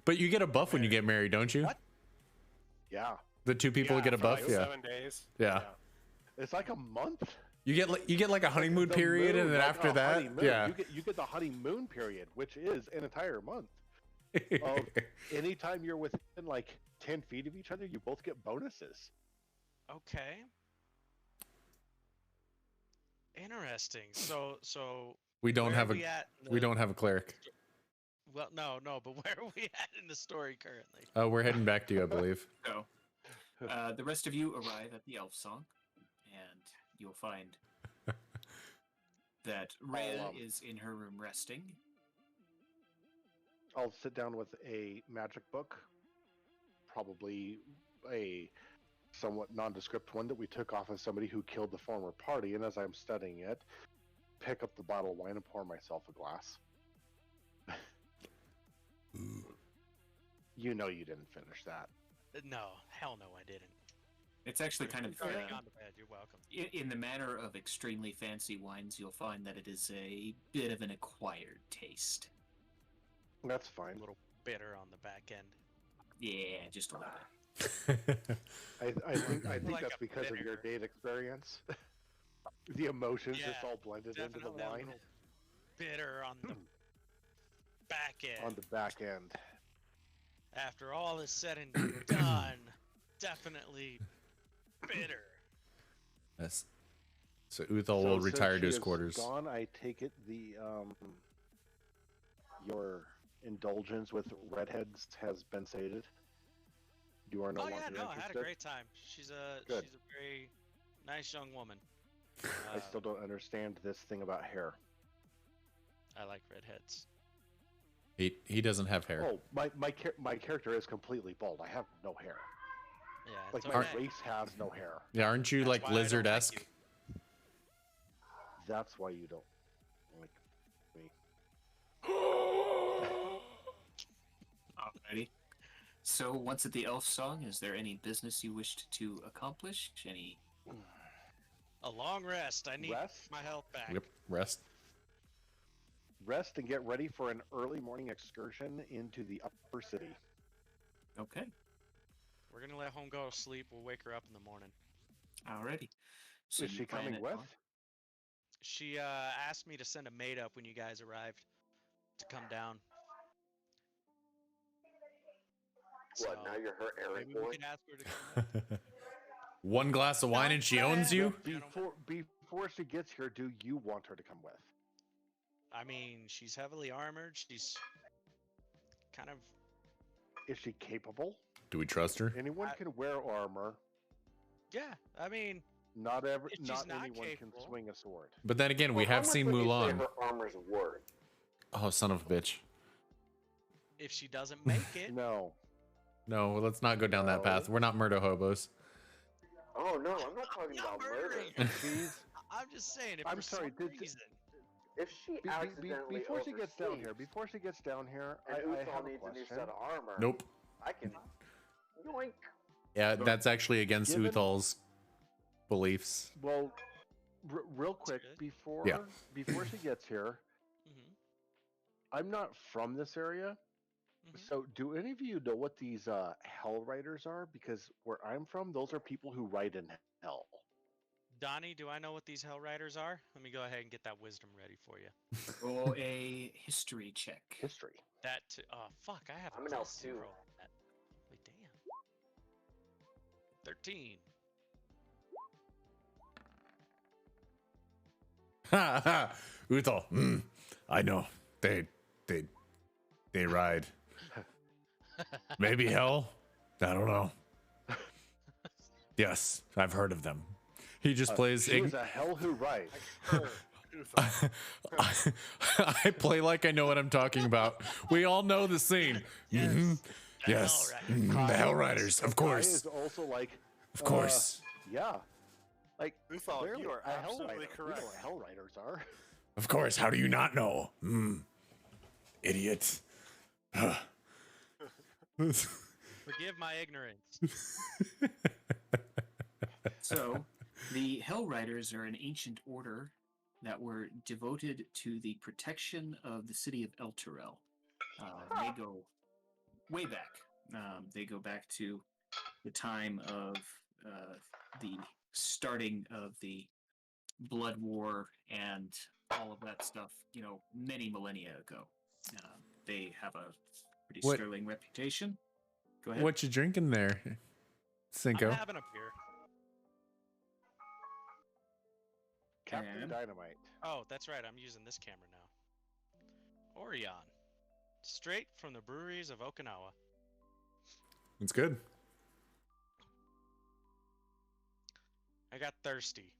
But you get a buff when you get married, don't you? What? Yeah, The two people Yeah, get a for buff. like Yeah, 7 days. yeah. it's like a month. You get like a honeymoon The period, moon, and then like after a that, honeymoon. yeah. you get the honeymoon period, which is an entire month. Of anytime you're within like 10 feet of each other, you both get bonuses. Okay. Interesting. So we don't where have are a we at in we the- don't have a cleric. Well, no, but where are we at in the story currently? We're heading back to you, I believe. So, the rest of you arrive at the elf song, and you'll find that Rhea I'll, is in her room resting. I'll sit down with a magic book, probably a somewhat nondescript one that we took off of somebody who killed the former party, and as I'm studying it, pick up the bottle of wine and pour myself a glass. You know you didn't finish that. No, hell no, I didn't. It's actually kind of Already gone to bed. You're welcome. in the manner of extremely fancy wines. You'll find that it is a bit of an acquired taste. That's A fine. little bitter on the back end. Yeah, just a little bit. I think Like that's a because of your vinegar. date experience. The emotions just Yeah, all blended into the Definitely a wine little bitter on the back end. on the back end. After all is said and done, definitely bitter. Yes. So Uthal will since retire she to his is quarters. Gone. I take it your indulgence with redheads has been sated. You are no Oh longer yeah, no, I interested. had a great time. She's a Good. very nice young woman. I still don't understand this thing about hair. I like redheads. He doesn't have hair. Oh, my character is completely bald. I have no hair. Yeah, Like it's my okay. race has no hair. Yeah, aren't you That's like why I don't like lizard-esque? you. That's why you don't like me. Alrighty. So once at the elf song, is there any business you wished to accomplish? Any? A long rest. I need Rest? my health back. Yep. Rest. Rest and get ready for an early morning excursion into the upper city. Okay. We're gonna let home go to sleep. We'll wake her up in the morning. Alrighty. So Is you she plan coming it with? on- She asked me to send a maid up when you guys arrived to come down. What, now you're her errand maybe we boy? could ask her to come up. One glass of wine and she owns you? Before she gets here, do you want her to come with? I mean, she's heavily armored. She's kind of. Is she capable? Do we trust her? Anyone can wear armor. Yeah, I mean, Not If she's not not anyone capable. can swing a sword. But then again, we Well, how have much seen would you say Mulan. Her armor's worth. Oh, son of a bitch. if she doesn't make it, No. No, let's not go down that path. No. We're not murder hobos. Oh no, I'm not talking not about murder. murdering her. She's I'm just saying, if I'm for sorry, some did- reason, If she accidentally before she gets down here, oversleeps before she gets down here, and I Uthal have a needs a new question. set of armor, Nope. I can yoink. Yeah, that's actually against Given- Uthal's beliefs. Well, real quick good. before she gets here, Mhm, I'm not from this area. mhm. So, do any of you know what these hell riders are? Because where I'm from, those are people who ride in hell. Donnie, do I know what these Hell Riders are? Let me go ahead and get that wisdom ready for you. Roll a history check. History. That fuck, I have I'm a an elf plus too. 0 on that. Holy damn. 13. Ha ha. Uthal. I know. They ride. Maybe hell? I don't know. Yes, I've heard of them. He just plays. She is a hell who rides. I play like I know what I'm talking about. We all know the scene. Yes. The Hell Riders, of Guy course. is also like, Of course. yeah. Like, Uthal, clearly you are a hell absolutely rider. We know correct. what hell riders are. Of course. How do you not know? Idiot. Forgive my ignorance. So, the Hell Riders are an ancient order that were devoted to the protection of the city of Elturel. They go way back. They go back to the time of the starting of the Blood War and all of that stuff, many millennia ago. They have a pretty What- sterling reputation. Go ahead. What you drinking there, I'm Sinko? having a beer. Captain And- Dynamite. Oh, that's right. I'm using this camera now. Orion. Straight from the breweries of Okinawa. It's good. I got thirsty.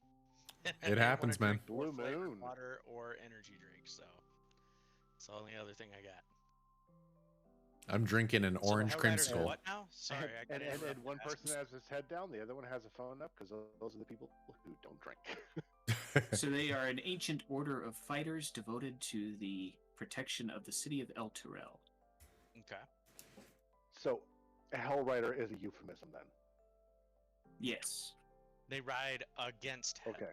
It I didn't happens, wanna man. drink more Blue flavored moon. water or energy drink, so it's the only other thing I got. I'm drinking an So the orange Hell Riders are creamsicle. What now? Sorry, I got And one person has his head down, the other one has a phone up, because those are the people who don't drink. So they are an ancient order of fighters devoted to the protection of the city of Elturel. Okay. So, a hell rider is a euphemism then. Yes. They ride against hell. Okay.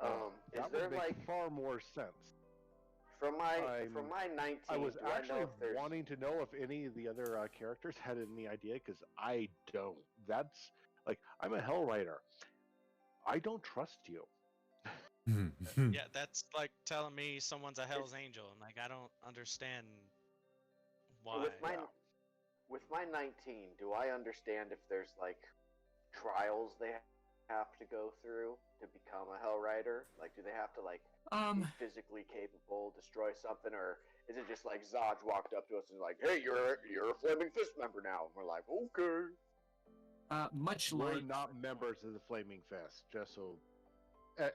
Is That there would make like far more sense. from my 19? I was do I know actually if there's wanting to know if any of the other characters had any idea, because I don't. That's like, I'm a hell rider. I don't trust you. Yeah, that's like telling me someone's a Hell's Angel, and like I don't understand why. with my 19. Do I understand if there's like trials they have to go through to become a hell rider? Like, do they have to like be physically capable, destroy something, or is it just like Zodge walked up to us and like, "Hey, you're a Flaming Fist member now," and we're like, "Okay." Much We're like not members of the Flaming Fist, just so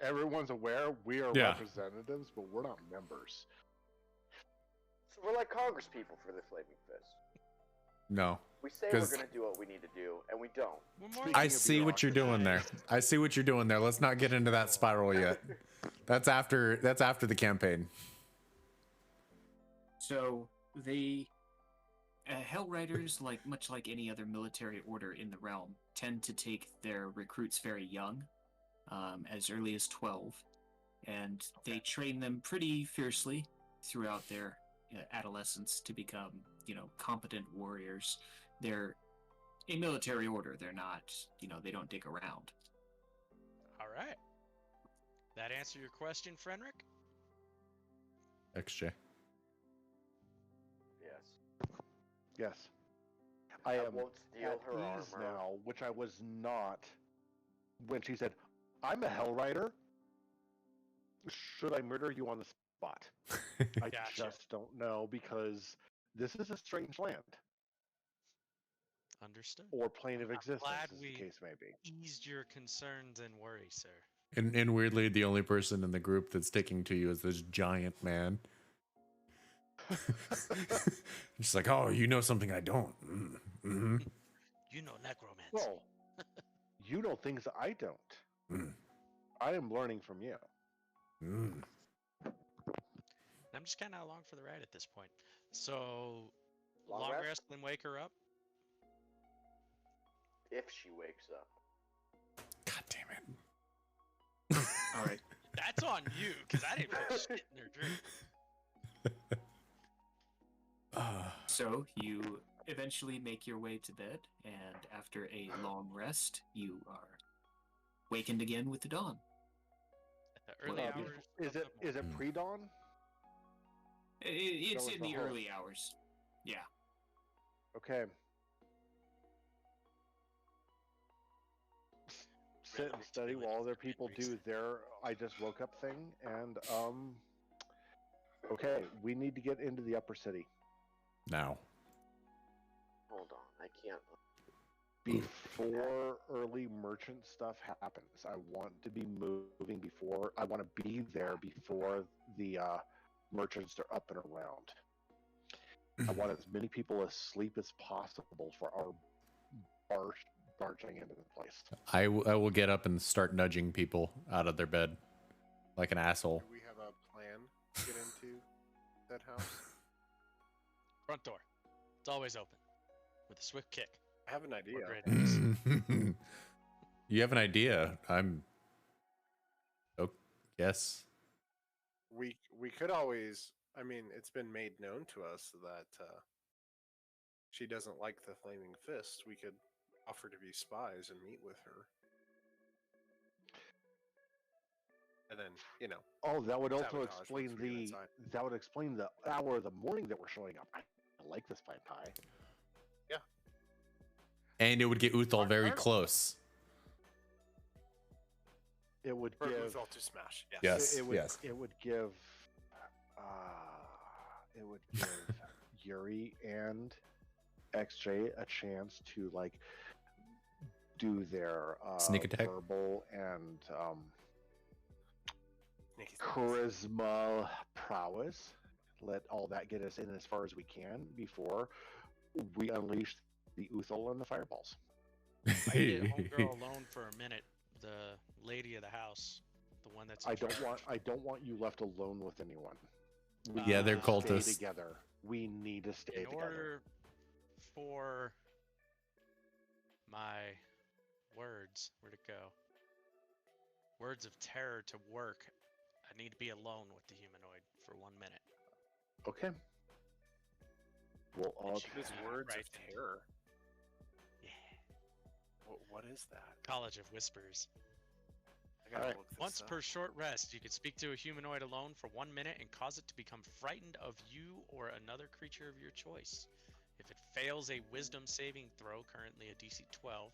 everyone's aware. We are Yeah. representatives, but we're not members. So we're like Congress people for the Flaming Fist. No. We say we're 'Cause- gonna do what we need to do, and we don't. We're more Speaking I of see what you're doing there. I see what you're doing there. Let's not get into that spiral yet. That's after the campaign. So the Hell Riders, much like any other military order in the realm, tend to take their recruits very young, as early as 12, and they train them pretty fiercely throughout their adolescence to become, competent warriors. They're a military order. They're not, they don't dig around. All right. That answer your question, Frenric? XJ. Yes. Yes. I am won't steal at her ease armor. now, which I was not when she said, "I'm a hell rider. Should I murder you on the spot?" I Gotcha. just don't know, because this is a strange land, Understood. or plane of existence, glad as we- the case may be. Eased your concerns and worries, sir. And weirdly, the only person in the group that's sticking to you is this giant man. She's like, oh, you know something I don't. Mm-hmm. You know necromancy. Well, you know things that I don't. Mm. I am learning from you. Mm. I'm just kind of along for the ride at this point. So, Long long rest? rest and wake her up. If she wakes up. God damn it. All right. That's on you, because I didn't put shit in her drink. So you eventually make your way to bed, and after a long rest, you are wakened again with the dawn. At the early Well, hours. Is of it the is it Mm. pre-dawn? It's So in it's the a whole- early hours. Yeah. Okay. sit and study while other people do their I just woke up thing. And okay, we need to get into the upper city Now. Hold on, I can't. before early merchant stuff happens. I want to be moving before. I want to be there before the merchants are up and around. I want as many people asleep as possible for our barging into the place. I will get up and start nudging people out of their bed like an asshole. Do we have a plan to get into that house? Front door. It's always open. With a swift kick. I have an idea. Or great axe. You have an idea. I'm. Oh, yes. We could always. I mean, it's been made known to us that she doesn't like the Flaming Fist. We could offer to be spies and meet with her. And then, you know. Oh, that would also sabotage explain once we get the inside. that would explain the hour of the morning that we're showing up. I like this pie pie. And it would get Uthal very Alright. close. It would Or give Uthal to smash. Yes. Yes. it would yes. it would give Yuri and XJ a chance to like do their Sneak attack? verbal and Sneaky charisma prowess. Let all that get us in as far as we can before we unleash the Uthal and the fireballs. I did homegirl alone for a minute. The lady of the house, the one that's. I don't want you left alone with anyone. We Yeah, they're need to cultists. Stay together. We need to stay In together. order for my words, where'd it go? Words of terror to work, I need to be alone with the humanoid for 1 minute. Okay. We'll all His words Right. of terror. Yeah. What is that? College of Whispers. I gotta Alright. look this Once up. per short rest, you can speak to a humanoid alone for 1 minute and cause it to become frightened of you or another creature of your choice. If it fails a wisdom saving throw, currently a DC 12,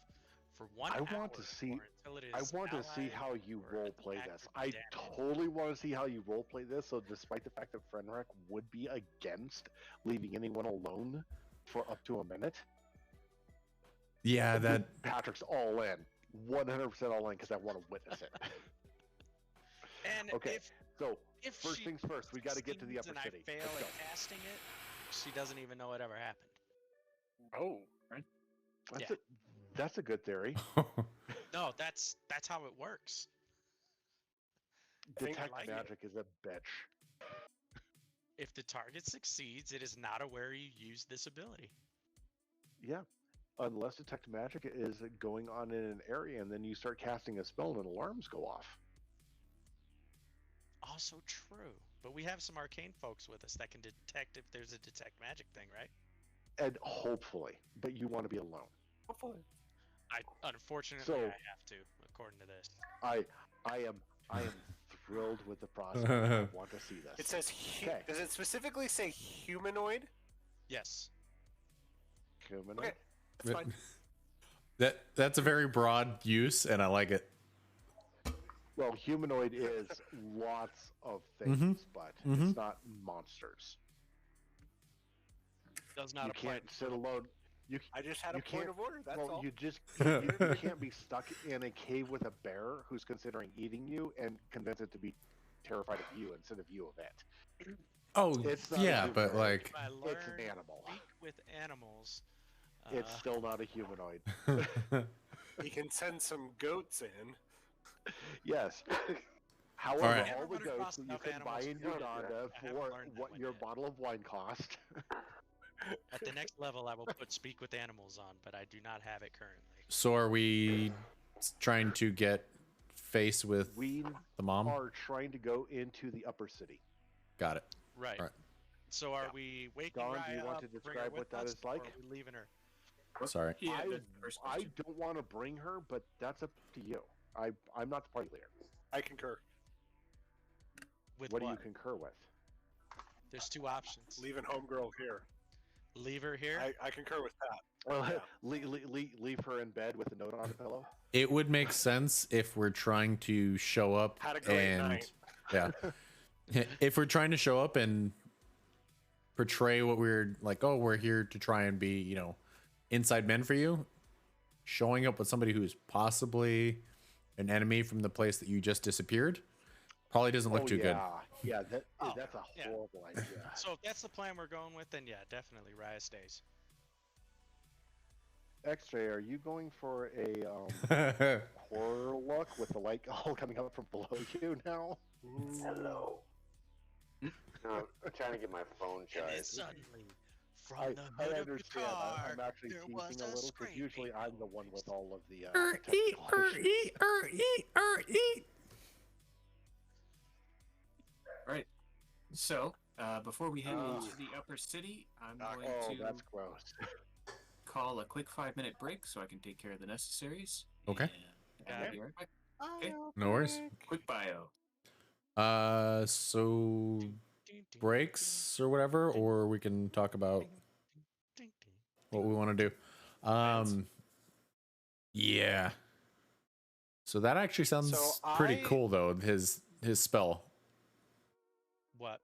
for 1 I hour want to see- or until it I is want to see allied how you or role play attacked this. or I damaged. totally want to see how you role play this. So, despite the fact that Frenrek would be against leaving anyone alone for up to a minute, Yeah, that. Patrick's all in, 100% all in, because I want to witness it. And Okay, so if first she things first, we got to get to the succeeds upper and city. I fail Let's at casting it, she doesn't even know it ever happened. Oh, go. That's a good theory. No, that's how it works. I think I Detect like magic is a bitch. If the target succeeds, it is not aware you use this ability. Yeah. Unless detect magic is going on in an area and then you start casting a spell and alarms go off. Also true. But we have some arcane folks with us that can detect if there's a detect magic thing, right? And hopefully, but you want to be alone. hopefully. Unfortunately, So- I have to, according to this. I am thrilled with the prospect. I want to see this. It says. Okay. Does it specifically say humanoid? Yes. Humanoid? Okay, that's fine. That's a very broad use, and I like it. Well, humanoid is lots of things, but it's not monsters. Does not You apply. can't sit alone. I just had a You point can't- of order. That's Well, all. you just you can't be stuck in a cave with a bear who's considering eating you and convince it to be terrified of you instead of you of it. Oh, It's not a yeah, but humanoid. like, I It's learned an animal. speak with animals. It's still not a humanoid. He can send some goats in. Yes. However, Alright. all the Never run goats across that you enough can buy animals in to know Uganda that. I haven't for learned that what one your yet. bottle of wine cost. At the next level, I will put speak with animals on, but I do not have it currently. so are we trying to get face with We the mom? are trying to go into the upper city. Got it. Right. Alright. So are we waking Don, do Raya you want up, to bring her describe what with that us, is like? Or are we leaving her? Sorry. Yeah, I, that's the first I question. don't want to bring her, but that's up to you. I'm not the party leader. I concur. With What do you concur with? There's two options. Leaving homegirl here. Leave her here. I concur with that. Well, Yeah. leave her in bed with a note on the pillow. It would make sense if we're trying to show up Had a great and night. yeah, if we're trying to show up and portray what we're like, oh, we're here to try and be, you know, inside men for you. Showing up with somebody who's possibly an enemy from the place that you just disappeared probably doesn't look too good. Yeah, Oh, that's a yeah. horrible idea. So if that's the plan we're going with, then yeah, definitely Raya stays. X-Ray, are you going for a horror look with the light all coming up from below you now? Hello. No, I'm trying to get my phone And charged. then suddenly, from I the hood of the understand. car, I'm actually there was teasing a a little because screaming usually I'm the one with all of the Eat, technical issues. eat. Right. So, before we head into the upper city, I'm going Oh, to that's gross. call a quick 5-minute break so I can take care of the necessaries. Okay. And I'll be right back. Okay. No worries. Quick bio. So breaks or whatever, or we can talk about what we want to do. Yeah. So that actually sounds So pretty I- cool, though. His spell. What?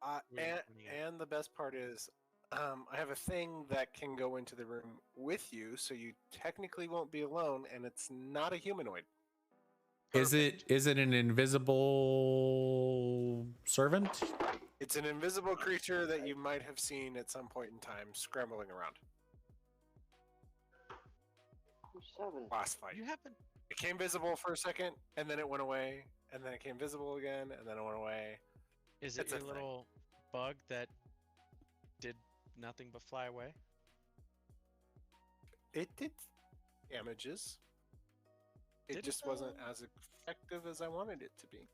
And, What do you got? and the best part is, I have a thing that can go into the room with you, so you technically won't be alone, and it's not a humanoid. Is it an invisible servant? It's an invisible creature that you might have seen at some point in time scrambling around. Boss fight. You haven't. It came visible for a second, and then it went away, and then it came visible again, and then it went away. Is it It's a your thing. little bug that did nothing but fly away? It did damages. It Did it just wasn't though? as effective as I wanted it to be.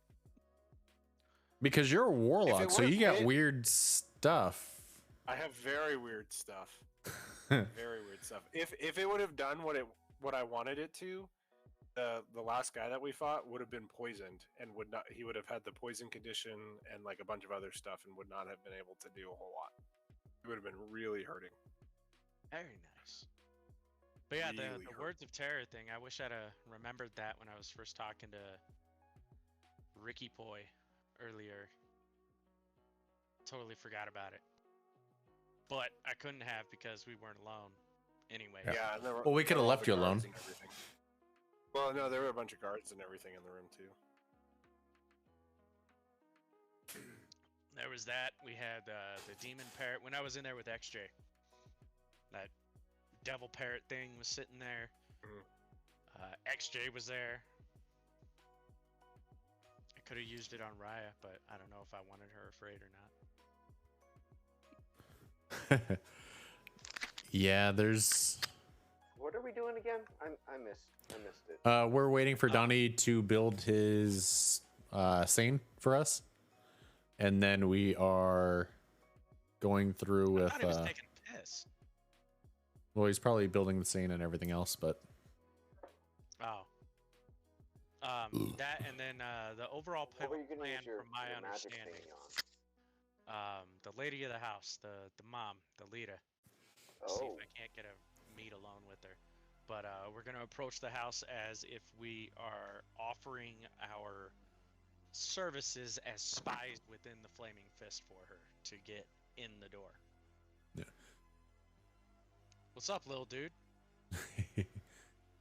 Because you're a warlock, so would've you got hit- weird stuff. I have very weird stuff. Very weird stuff. If it would have done what I wanted it to, the last guy that we fought would have been poisoned and he would have had the poison condition and like a bunch of other stuff and would not have been able to do a whole lot. It would have been really hurting. Very nice. But yeah, Really the hurt. words of terror thing. I wish I'd remembered that when I was first talking to Ricky Poi earlier. Totally forgot about it. But I couldn't have because we weren't alone. Anyway. Yeah. And there were, Well, we there coulda were all left the you alone. guards and everything. Well, no, there were a bunch of guards and everything in the room too. There was that. We had the demon parrot. When I was in there with XJ, that devil parrot thing was sitting there. XJ was there. I could have used it on Raya, but I don't know if I wanted her afraid or not. Yeah, there's. What are we doing again? I missed it. We're waiting for Donnie to build his scene for us, and then we are going through I with. thought he was taking a piss. Well, he's probably building the scene and everything else, but Oh. That and then the overall What were you gonna plan, use your, from my your magic understanding, thing on? the lady of the house, the mom, the leader. See Oh, if I can't get a meet alone with her. But we're gonna approach the house as if we are offering our services as spies within the Flaming Fist for her to get in the door. Yeah. What's up, little dude?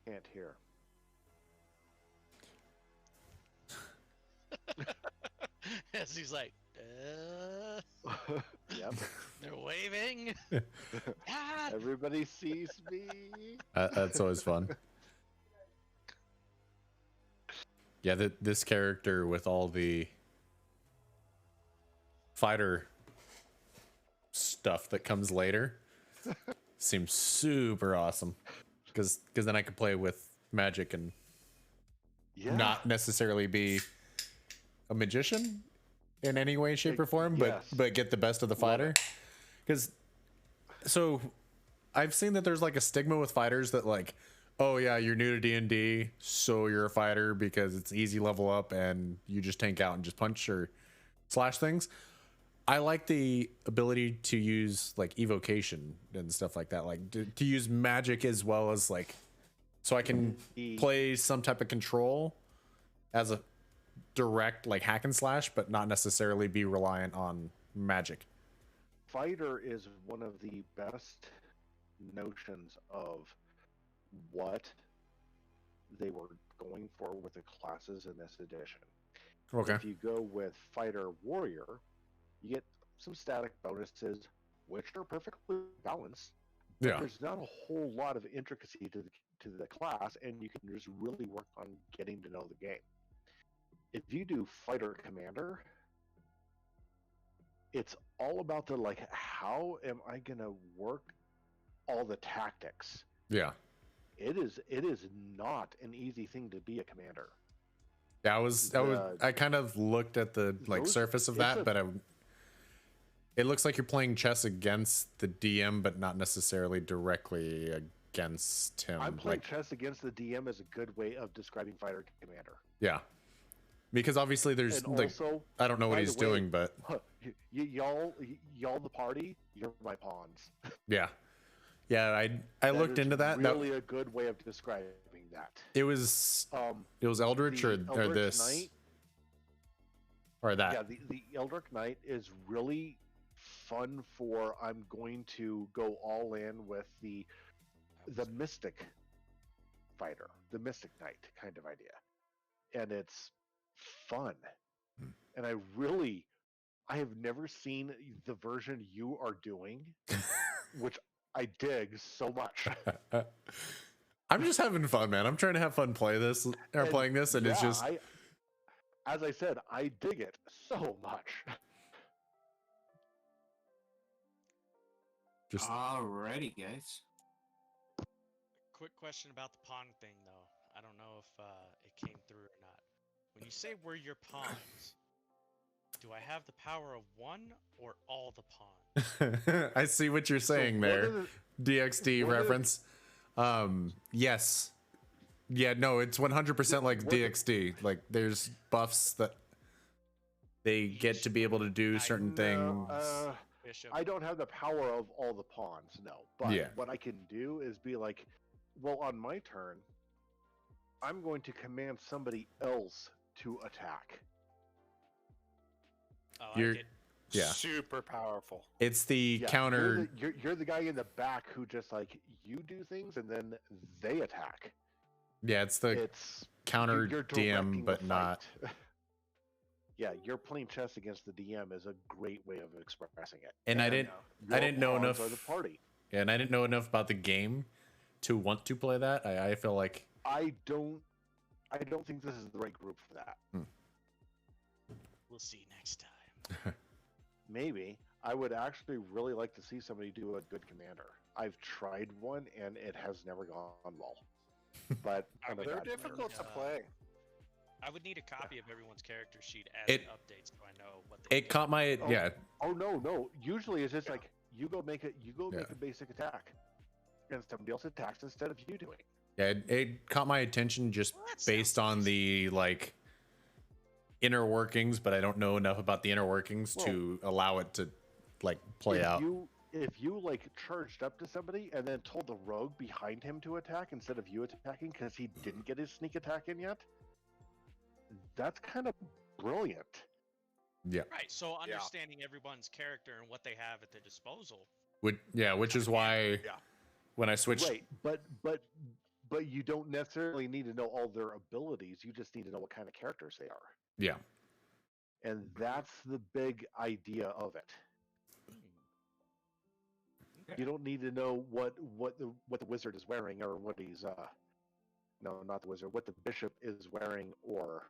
Can't hear. As he's like, Yep. they're waving. Ah! Everybody sees me. that's always fun. Yeah, this character with all the fighter stuff that comes later seems super awesome. Because then I could play with magic and Yeah. not necessarily be a magician in any way, shape, or form, Yes. but get the best of the fighter. Because so I've seen that there's like a stigma with fighters that like, oh yeah, you're new to D&D, so you're a fighter because it's easy level up and you just tank out and just punch or slash things. I like the ability to use like evocation and stuff like that, like to use magic as well as like, so I can play some type of control as a direct like hack and slash, but not necessarily be reliant on magic. Fighter is one of the best notions of what they were going for with the classes in this edition. Okay. If you go with Fighter Warrior, you get some static bonuses, which are perfectly balanced. But Yeah. there's not a whole lot of intricacy to the class, and you can just really work on getting to know the game. If you do Fighter Commander, it's all about the like, how am I gonna work all the tactics? Yeah. It is not an easy thing to be a commander. I kind of looked at the like surface of that, but it looks like you're playing chess against the DM, but not necessarily directly against him. I'm playing chess against the DM is a good way of describing Fighter Commander. Yeah, because obviously there's and like also, I don't know what he's doing, but y'all the party, you're my pawns. Yeah, I looked into that. Really a good way of describing that. It was Eldritch or this Knight, or that. Yeah, the Eldritch Knight is really fun for I'm going to go all in with the Mystic fighter, the Mystic Knight kind of idea. And it's fun. And I have never seen the version you are doing, which I dig so much. I'm just having fun, man. I'm trying to have fun playing this, and it's just as I said, I dig it so much. Just alrighty, guys. Quick question about the pawn thing, though. I don't know if it came through or not. When you say we're your pawns, do I have the power of one or all the pawns? I see what you're saying there. DXD reference. Yes. Yeah, no, it's 100% like DXD. Like there's buffs that they get to be able to do certain things. I don't have the power of all the pawns, no. But what I can do is be like, well, on my turn, I'm going to command somebody else to attack. Super powerful. It's the counter. You're the guy in the back who just like you do things and then they attack. Yeah, it's counter you're DM, but not. Yeah, you're playing chess against the DM is a great way of expressing it. And I didn't know enough. The party. Yeah, and I didn't know enough about the game to want to play that. I feel like I don't think this is the right group for that. We'll see next time. Maybe. I would actually really like to see somebody do a good commander. I've tried one and it has never gone well. But they're difficult to play. I would need a copy of everyone's character sheet as it updates so I know what they do. Caught my Oh no. Usually it's just like you go make a basic attack. And somebody else attacks instead of you doing. Yeah, it caught my attention just based on the like inner workings, but I don't know enough about the inner workings to allow it to like play out. If you like charged up to somebody and then told the rogue behind him to attack instead of you attacking because he didn't get his sneak attack in yet, that's kind of brilliant. Yeah. Right. So understanding everyone's character and what they have at their disposal. Which is why when I switched. Right, but you don't necessarily need to know all their abilities. You just need to know what kind of characters they are. Yeah. And that's the big idea of it. You don't need to know what the wizard is wearing or what he's no, not the wizard, what the bishop is wearing or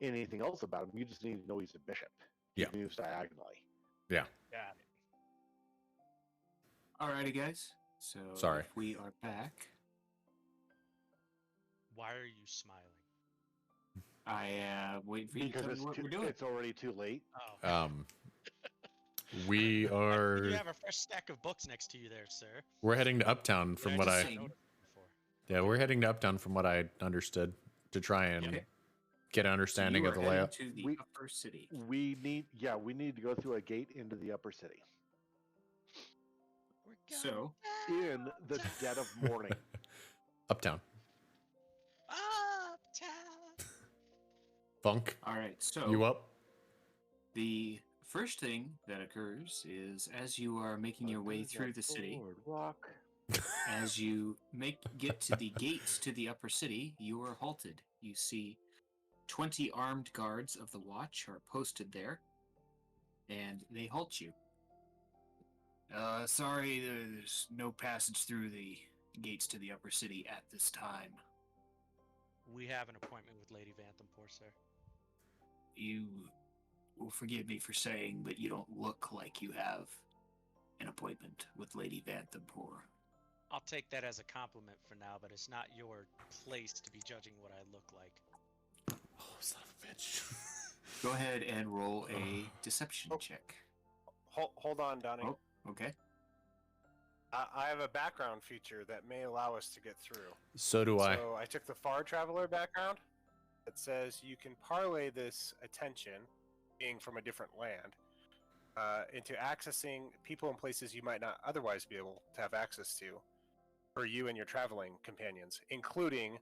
anything else about him. You just need to know he's a bishop. Yeah. He moves diagonally. Yeah. Got it. Alrighty, guys. So Sorry. We are back. Why are you smiling? I wait for you to tell me what we're doing. It's already too late. Oh. We are. You have a fresh stack of books next to you there, sir. We're heading to Uptown from what I. Saying. Yeah, we're heading to Uptown from what I understood to try and get an So understanding you of are the heading layout. to the We- upper city. We need to go through a gate into the upper city We're So in the dead of morning. Uptown. uptown. Funk. all right. So You up? the first thing that occurs is as you are making your way through the city, Walk. as you get to the gates to the upper city, you are halted. You see 20 armed guards of the watch are posted there, and they halt you. Sorry, there's no passage through the gates to the upper city at this time. We have an appointment with Lady Vantham, sir. You will forgive me for saying, but you don't look like you have an appointment with Lady Vantham. I'll take that as a compliment for now, but it's not your place to be judging what I look like. Oh, son of a bitch. Go ahead and roll a deception check. Hold on, Donnie. Oh, okay. I have a background feature that may allow us to get through. So do I. So I took the Far Traveler background that says you can parlay this attention, being from a different land, into accessing people and places you might not otherwise be able to have access to for you and your traveling companions, including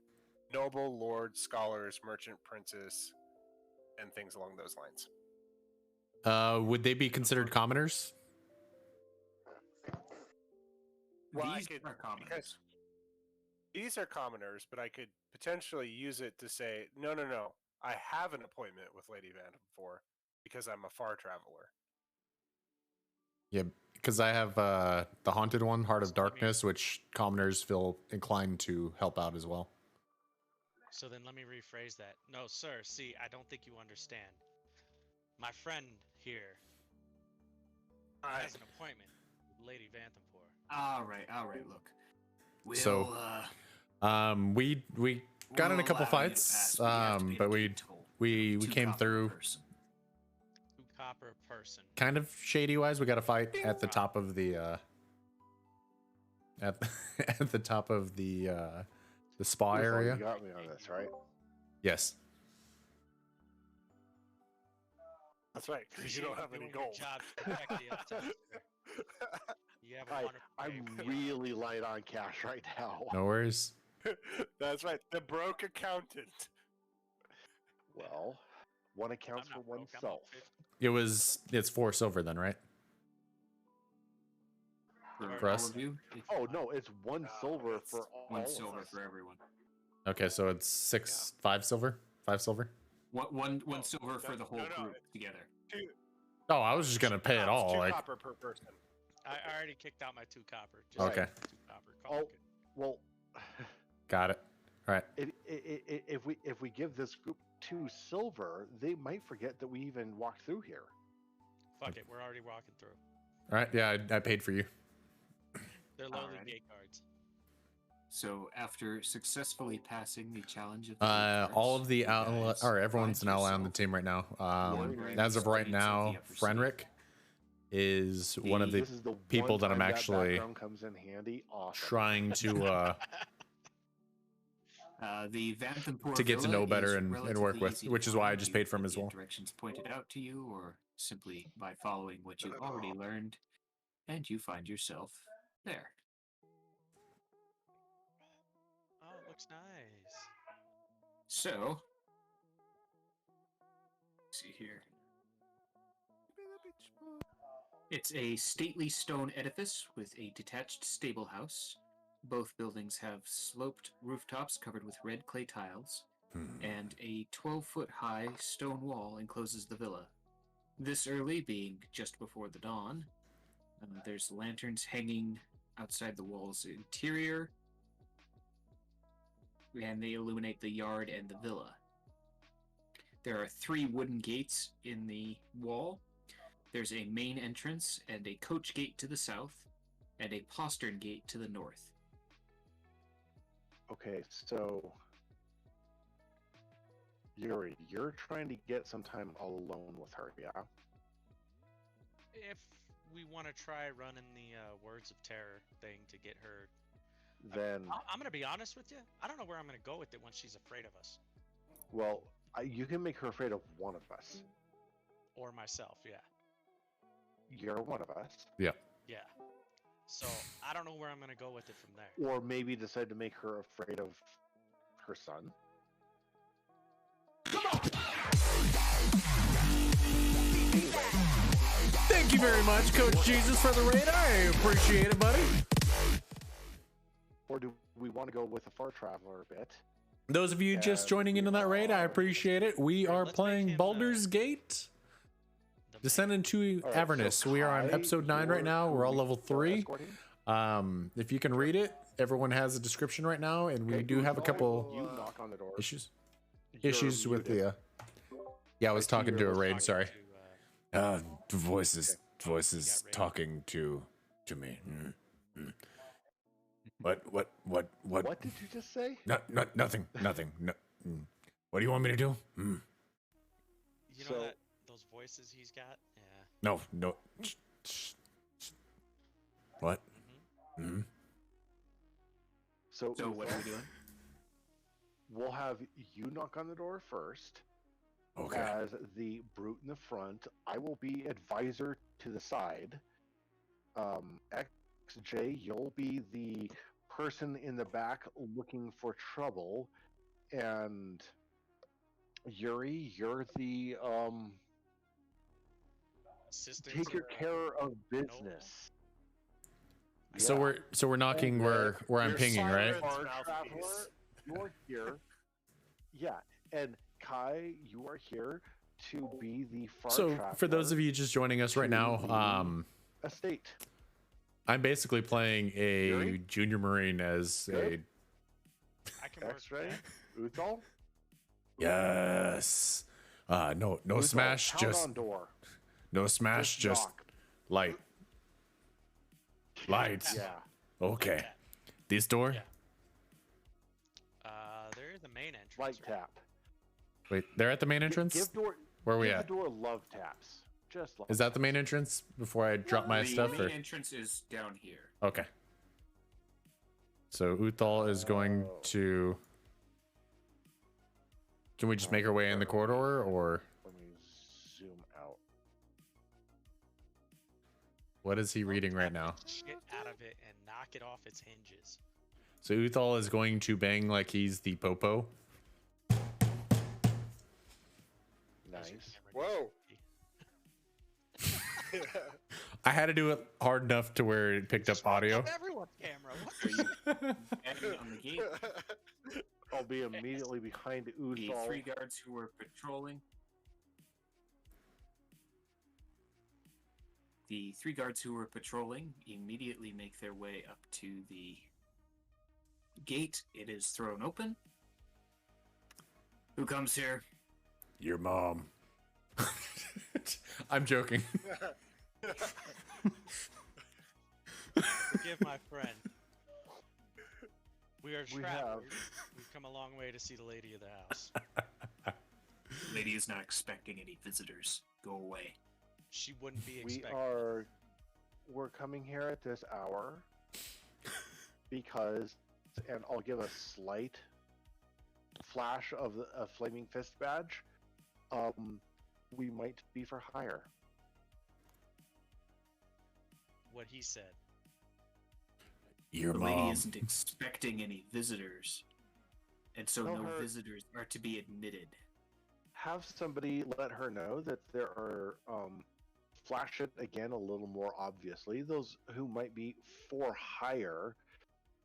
noble, lords, scholars, merchant, princes, and things along those lines. Would they be considered commoners? Well, These are commoners. because these are commoners, but I could potentially use it to say, no, I have an appointment with Lady Vanderpoor because I'm a far traveler. Yeah, because I have the haunted one, Heart of Darkness, which commoners feel inclined to help out as well. So then let me rephrase that. No, sir, see, I don't think you understand. My friend here has an appointment with Lady Vantham. All right, look. We'll, So, we got in a we'll couple allow you to fights, pass, but you have to pay but a we gate toll. we 2 came copper through per person. 2 copper a person. kind of shady wise. We got a fight at the top of the at at the top of the spa Beautiful, area. You got me on this, right? Yes. That's right, because you don't have any doing your gold. job to protect the uptown, sir. You have a wonderful I'm day. really light on cash right now. No worries. That's right, the broke accountant. Well, one I'm accounts for not broke, I'm oneself. up 50. It's 4 silver then, right? For all us? of you, Oh no, it's one silver it's for all 1 of silver us. for everyone. Okay, so it's 5 silver? 5 silver? One No, silver for the whole no, group together. Two, Oh, I was just gonna pay it no, it's all. 2 Like, copper per person. I already kicked out my 2 copper. Okay. 2 copper. Call it Oh, good. well, got it. All right. if we give this group 2 silver, they might forget that we even walked through here. Fuck it, we're already walking through. All right. Yeah, I paid for you. They're lowly Alrighty. gate guards. So after successfully passing the challenge of All of the everyone's an ally on the team right now. As of right now, Frenric is one of the This is the people one that I'm time actually background comes in handy. Awesome. trying to the Vantham to get to Villa know better is and work relatively with, easy to which is why I find. just You paid for him get as the well. Directions pointed out to you, or simply by following what you've already learned, and you find yourself there. Oh, it looks nice. So, let's see here. It's a stately stone edifice with a detached stable house. Both buildings have sloped rooftops covered with red clay tiles, and a 12-foot high stone wall encloses the villa. This early, being just before the dawn, there's lanterns hanging outside the wall's interior, and they illuminate the yard and the villa. There are 3 wooden gates in the wall. There's a main entrance and a coach gate to the south, and a postern gate to the north. Okay, so Yuri, you're trying to get some time all alone with her, yeah? If we want to try running the Words of Terror thing to get her... Then, I'm going to be honest with you. I don't know where I'm going to go with it once she's afraid of us. well, You can make her afraid of one of us. Or myself, yeah. You're one of us. Yeah. So I don't know where I'm gonna go with it from there. Or maybe decide to make her afraid of her son. Thank you very much, Coach Jesus, for the raid. I appreciate it, buddy. Or do we want to go with the Far Traveler bit? Those of you just joining into that raid, I appreciate it. We are Let's make playing him, Baldur's Gate. The Descend into All right, Avernus. so we are on Kai, episode 9 you're right now. who We're all we level are 3. escorting? If you can read it, everyone has a description right now, and we Okay, do have a Uthal, couple You knock on the door. issues. You're Issues with muted. the. Yeah, I was I see talking to you're a raid. talking Sorry. to, Voices got raid. talking to me. What? What did you just say? Nothing. No. What do you want me to do? you know So- that those voices he's got? Yeah. No. What? Mm-hmm. So what are we doing? We'll have you knock on the door first. Okay. As the brute in the front, I will be advisor to the side. XJ, you'll be the person in the back looking for trouble, and Yuri, you're the Assistant. take to, your care of business. So Yeah. we're knocking where I'm You're pinging, right? silent. Far Mouthpiece. Traveler, you're here. Yeah, and Kai, you are here to be the Far So Traveler for those of you just joining us right now, estate. I'm basically playing a Yuri? junior marine as Good. I can work X-ray, with Uthal. yes. No Uthal, smash, pound just on door. no smash, just knock. light. Lights. Yeah. Okay. Tap. This door? Yeah. There is a main entrance. Light right? tap. Wait, they're at the main entrance? Give door. Where are we give at? the door love taps. Just love. Is that the main entrance before I drop my the stuff? main Or? entrance is down here. Okay. So Uthal is going to. Can we just make our way in the corridor, or Let me zoom out. what is he reading right now? Get out of it and knock it off its hinges. So Uthal is going to bang like he's the popo. As your Nice. camera Whoa. needs I had to do it hard enough to where it picked to up be. audio. Of everyone's camera. What? Are you banging on the gate? I'll be immediately behind The Uthal. 3 guards who were patrolling. The 3 guards who were patrolling immediately make their way up to the gate. It is thrown open. Who comes here? Your mom. I'm joking. Forgive my friend. We are We travelers. We've come a long way to see the lady of the house. Lady is not expecting any visitors. Go away. She wouldn't be We expecting. we're coming here at this hour because, and I'll give a slight flash of a flaming fist badge. We might be for hire. What he said. Your The lady mom. isn't expecting any visitors, and so Tell no her- visitors are to be admitted. Have somebody let her know that there are flash it again a little more obviously those who might be for hire,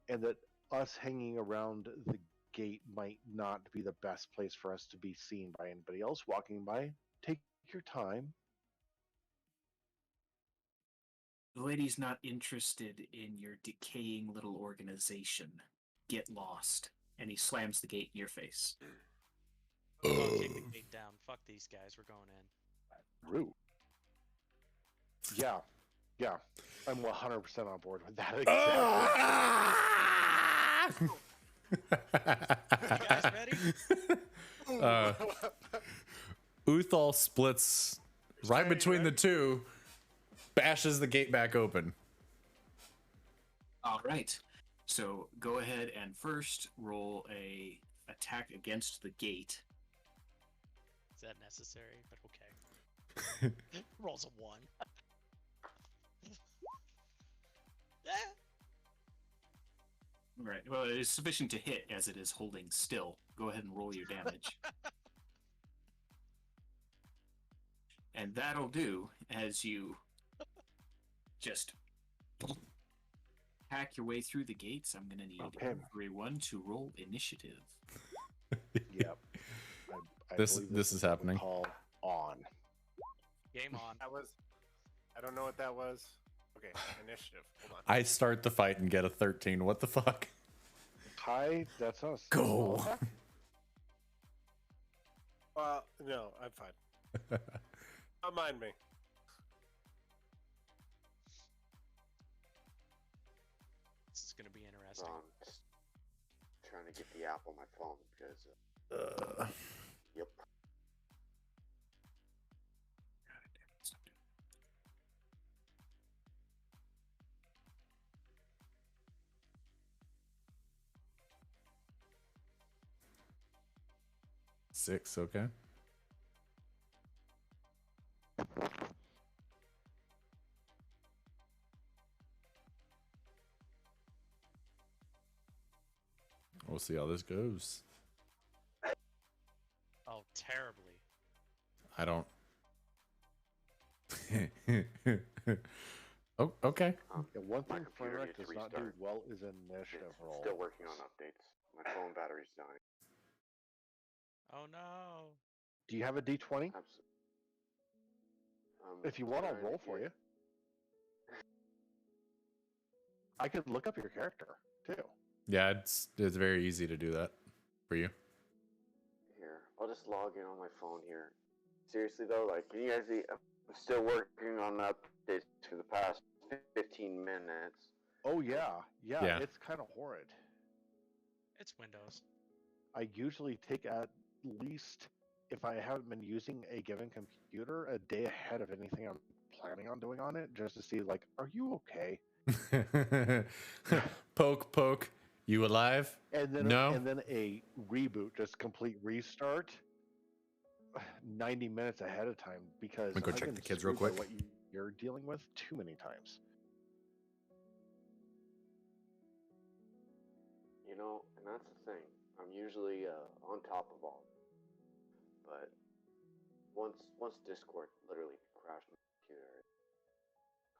and that us hanging around the gate might not be the best place for us to be seen by anybody else walking by. Take your time. The lady's not interested in your decaying little organization. Get lost. And he slams the gate in your face. I'll take the gate down. Fuck these guys. We're going in. Rude. Yeah, I'm 100% on board with that. You guys ready? Uthal splits right between the two, bashes the gate back open. All right. So go ahead and first roll a attack against the gate. Is that necessary? But okay. Rolls a 1. Right. Well, it is sufficient to hit as it is holding still. Go ahead and roll your damage. And that'll do as you just hack your way through the gates. I'm going to need everyone to roll initiative. Yep. I This believe is what we happening. Call on. Game on. That was. I don't know what that was. Okay, initiative. Hold on. I start the fight and get a 13. What the fuck? Hi, that's us. Go. Well, no, I'm fine. Don't mind me. This is gonna be interesting. Just trying to get the app on my phone because. Yep. Six, okay. We'll see how this goes. Oh, terribly. I don't. Oh, okay. Yeah, one My thing computer Frederick needs does to not do restart. well is initiative It's roll. still working on updates. My phone battery's dying. Oh no. Do you have a D20? If you want, I'll trying to roll for get- you. I could look up your character too. Yeah, it's very easy to do that for you. Here, I'll just log in on my phone here. Seriously though, like, can you guys see? I'm still working on updates for the past 15 minutes. Oh yeah, Yeah. it's kind of horrid. It's Windows. I usually take at least, if I haven't been using a given computer, a day ahead of anything I'm planning on doing on it, just to see, like, are you okay? Poke, poke. You alive? And then No. and then a reboot, just complete restart, 90 minutes ahead of time, because Let me go I've check been the kids real screwed by quick. what you're dealing with too many times. You know, and that's the thing. I'm usually on top of all. But once Discord literally crashed my computer.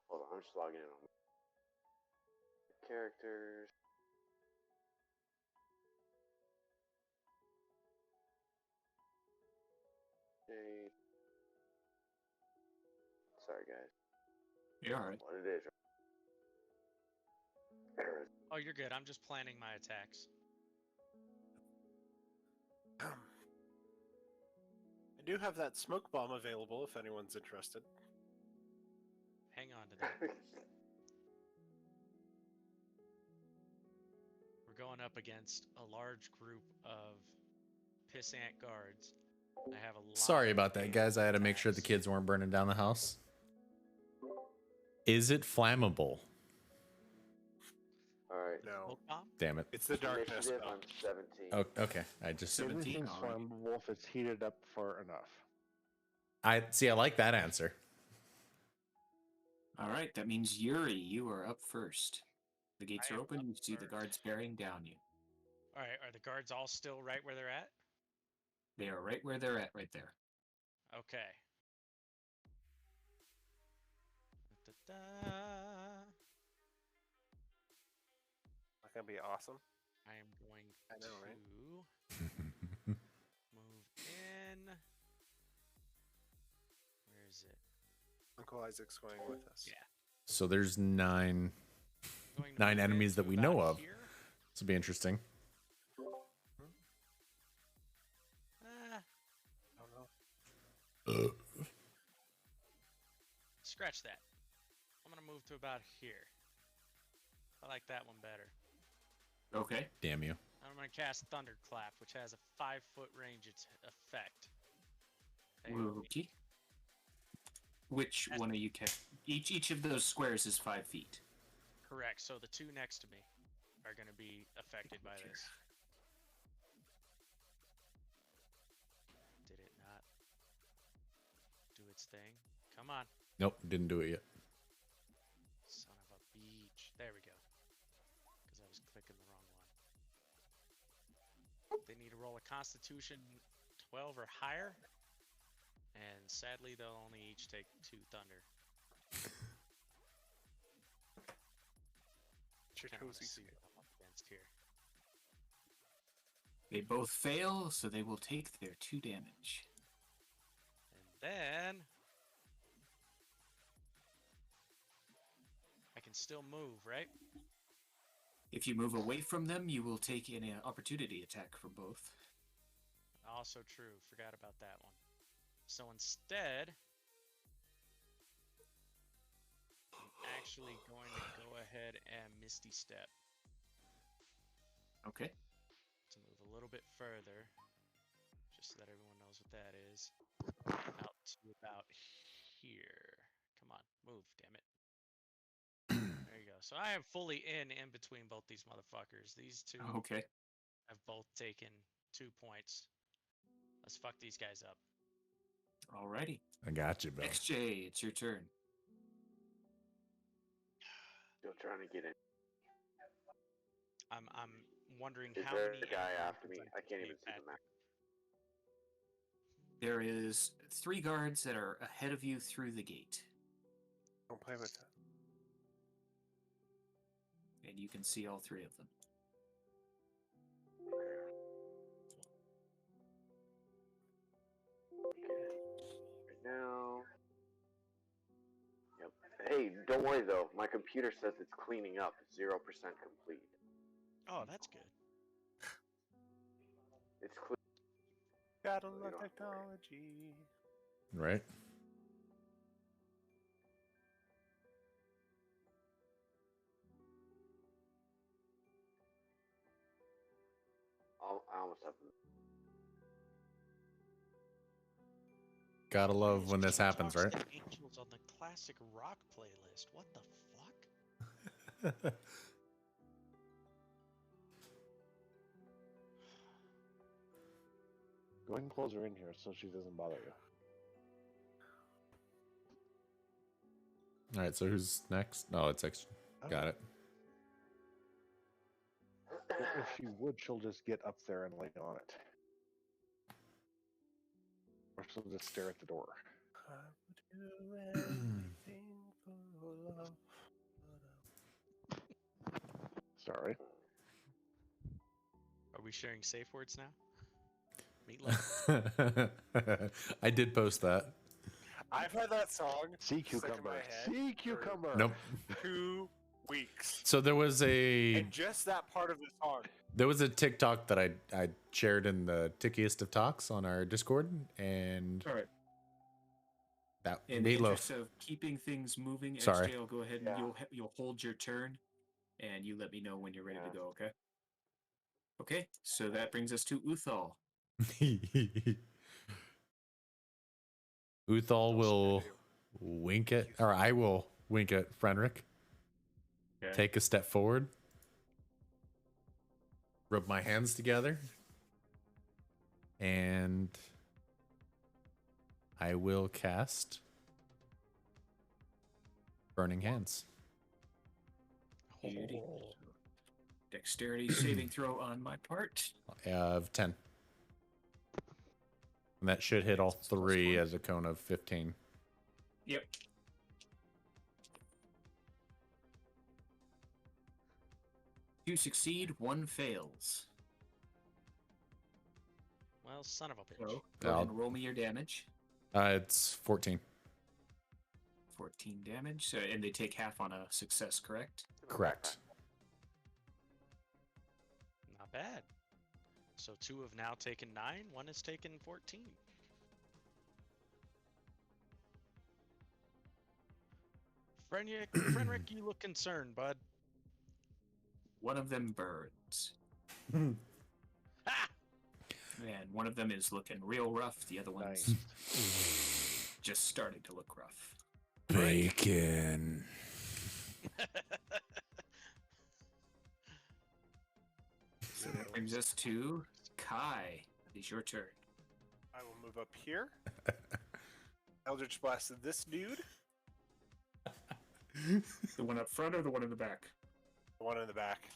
Hold on, I'm just logging in on characters. Hey. Sorry guys. You're all right. What it is. There is. Oh, you're good. I'm just planning my attacks. I do have that smoke bomb available if anyone's interested. Hang on to that. We're going up against a large group of pissant guards. I have a lot. Sorry of about that, guys. I had to make sure the attacks. kids weren't burning down the house. Is it flammable? Alright. No, Smoke bomb? Damn it. it's the darkness. Initiative, Though. I'm 17. Oh, okay. I just 17 Everything's already. flammable if it's heated up for enough. I see. I like that answer. All right, that means Yuri, you are up first. The gates I are am open. up You see the first. guards bearing down you. All right. Are the guards all still right where they're at? They are right where they're at, right there. Okay. Da-da-da. Not gonna be awesome. I am going I know, right? to move in. Where is it? Uncle Isaac's going with us. Yeah. So there's 9. Going to 9 move in enemies that to we about know of. here. This will be interesting. Ah, I don't know. scratch that. I'm gonna move to about here. I like that one better. Okay. Damn you. I'm gonna cast Thunderclap, which has a 5-foot range effect. Okay. Which one are you? Each of those squares is 5 feet. Correct. So the two next to me are gonna be affected by this. Did it not? thing. Come on. Nope, didn't do it yet. Son of a beach. There we go. Because I was clicking the wrong one. They need to roll a Constitution 12 or higher. And sadly, they'll only each take 2 thunder. Your Kinda wanna cozy see skin. what I'm up against here. They both fail, so they will take their 2 damage. And then I can still move, right? If you move away from them, you will take an opportunity attack for both. Also true. Forgot about that one. So instead, I'm actually going to go ahead and Misty Step Okay. to move a little bit further, just so that everyone knows what that is. Out to about here. Come on, move, damn it. There you go. So I am fully in between both these motherfuckers. These two Okay. have both taken 2 points. Let's fuck these guys up. Alrighty. I got you, Bill. XJ, it's your turn. Still trying to get in. I'm wondering Is how there many a guy enemies after me? I I can't can even see the take map. There is 3 guards that are ahead of you through the gate, Don't play with that. and you can see all 3 of them. Right now. Yep. Hey, don't worry though. My computer says it's cleaning up. 0% complete. Oh, that's good. It's clean. Gotta You love don't have to worry. technology. Right? I almost have. Gotta Why love is when this happens, Talks right? to Angels on the classic rock playlist. What the fuck? Go ahead and close her in here so she doesn't bother you. All right, so who's next? No, it's extra. Got it. If she would, she'll just get up there and lay on it. Or she'll just stare at the door. I would do anything for love. Sorry. Are we sharing safe words now? Meatloaf. I did post that. I've had that song Sea stuck in cucumber. my head Sea for cucumber. Nope. 2 weeks. So there was a And just that part of the song. TikTok that I shared in the tickiest of talks on our Discord, and All right. that In the meatloaf. interest of keeping things moving, Sorry. XJ, I'll go ahead and Yeah. you'll hold your turn, and you let me know when you're ready to Yeah. go. Okay. Okay. So that brings us to Uthal. Uthal will wink at, or I will wink at Fenric. Okay. Take a step forward. Rub my hands together. And I will cast Burning Hands. Beauty. Dexterity saving throw on my part. Of 10. And that should hit all Plus 3 one. as a cone of 15. Yep. Two succeed, 1 fails. Well, son of a bitch. So go ahead and roll me your damage. It's 14. 14 damage. So, and they take half on a success, correct? Correct. Not bad. So 2 have now taken 9, 1 has taken 14. Fenric, you look concerned, bud. One of them burns. Ha! And one of them is looking real rough. The other one's just starting to look rough. Bacon. So that brings us to Kai. It is your turn. I will move up here. Eldritch blasted this dude. The one up front or the one in the back? The one in the back.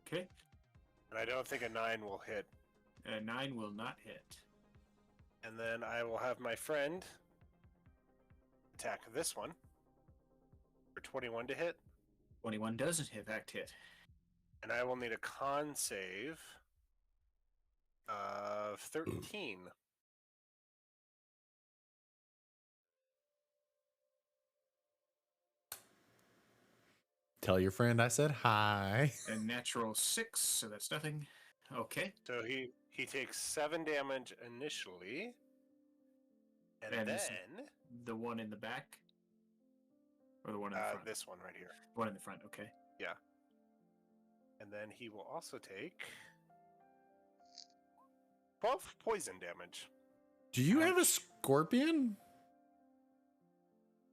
Okay. And I don't think a 9 will hit. A 9 will not hit. And then I will have my friend attack this one for 21 to hit. 21 doesn't hit. Fact hit. And I will need a con save of 13. Tell your friend I said hi. A natural 6, so that's nothing. Okay. So he takes 7 damage initially. And And then this- The one in the back? Or the one in the front? this one right here. One in the front, okay. And then he will also take 12 poison damage. Do you have a Ouch. scorpion?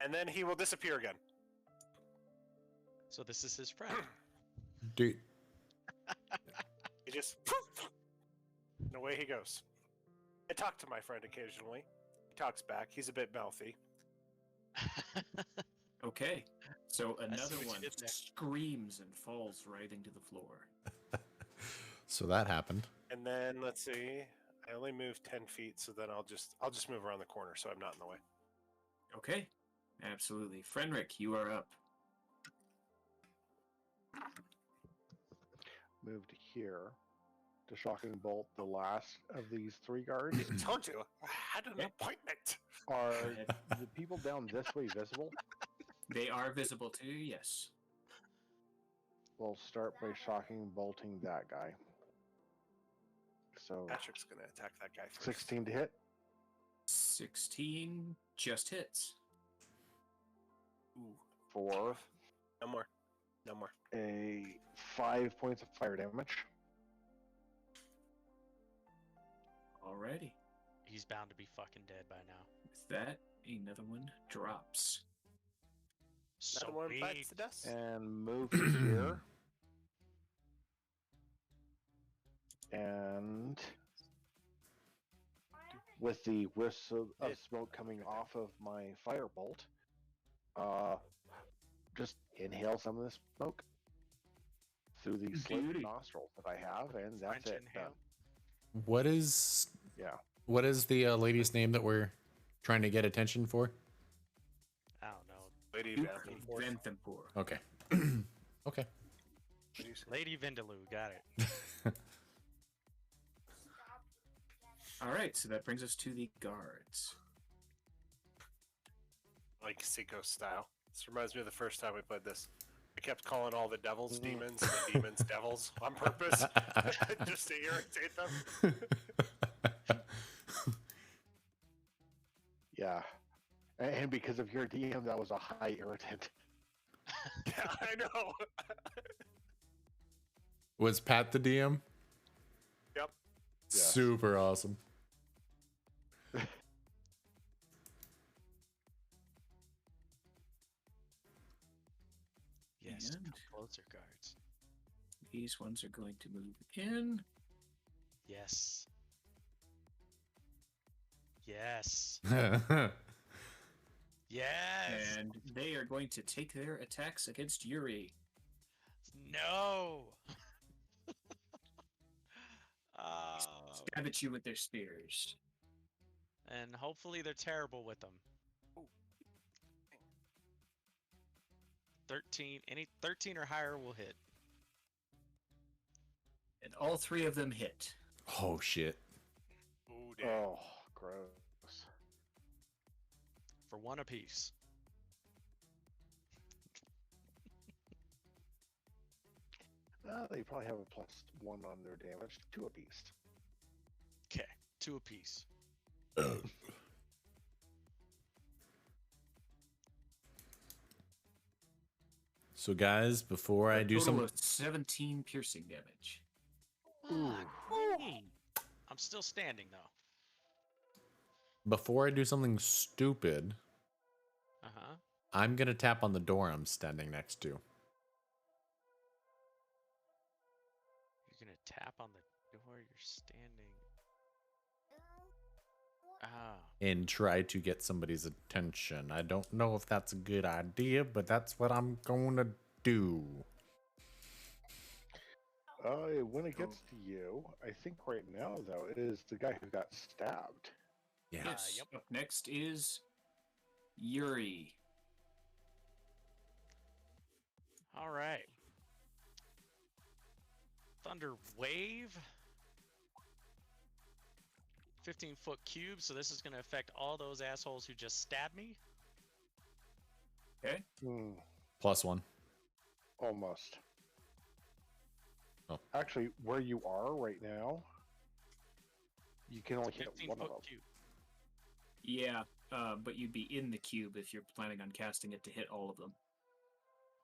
And then he will disappear again. So this is his friend. Dude, He just and away he goes. I talk to my friend occasionally. He talks back. He's a bit mouthy. Okay. So I see another what you one did there. screams and falls writhing to the floor. so that happened. And then let's see. I only moved 10 feet, so then I'll just move around the corner so I'm not in the way. Okay. Absolutely. Frenric, you are up. Moved here to shocking bolt the last of these 3 guards. I told you I had an Yeah. appointment. Are the people down this way visible? They are visible to you, yes. We'll start by shocking bolting that guy. So Patrick's gonna attack that guy first. 16 to hit. 16 just hits. Ooh, For no more. No more. a 5 points of fire damage. Alrighty. He's bound to be fucking dead by now. With that, another one drops. Another one bites Sweet. the dust. And move here. And with the whistle of smoke coming off of my firebolt, just inhale some of the smoke through the slit Beauty. nostrils that I have, and that's French it. inhale. Done. What is Yeah. the lady's name that we're trying to get attention for? I don't know. Lady Duke Vantham. Venthampur. Okay. okay. What do you say? Lady Vindaloo, got it. Alright, so that brings us to the guards. Like Sinko style. This reminds me of the first time we played this. I kept calling all the devils demons and the demons devils on purpose, just to irritate them. Yeah. And because of your DM, that was a high irritant. Yeah, I know. Was Pat the DM? Yep. Yeah. Super awesome. Yes, And- come closer, guards. These ones are going to move in. Yes. Yes. Yes. And they are going to take their attacks against Yuri. No. Oh. Stab at you with their spears. And hopefully they're terrible with them. 13. Any 13 or higher will hit. And all 3 of them hit. oh shit. Ooh, damn. Oh, gross. For 1 apiece. They probably have a +1 on their damage, 2 apiece. Okay. 2 apiece. So guys, before I do Total some of 17 piercing damage. Ooh. Great. I'm still standing though. before I do something stupid, Uh-huh. I'm gonna tap on the door I'm standing next to. You're gonna tap on the door you're standing. and try to get somebody's attention. I don't know if that's a good idea, but that's what I'm going to do. When it gets to you, I think right now, though, it is the guy who got stabbed. Yeah. Yes. Yep. Up next is Yuri. All right. Thunder Wave. 15-foot cube, so this is going to affect all those assholes who just stabbed me. Okay. +1. Almost. Oh. Actually, where you are right now, you can only hit one of 15-foot them. cube. Yeah, but you'd be in the cube if you're planning on casting it to hit all of them.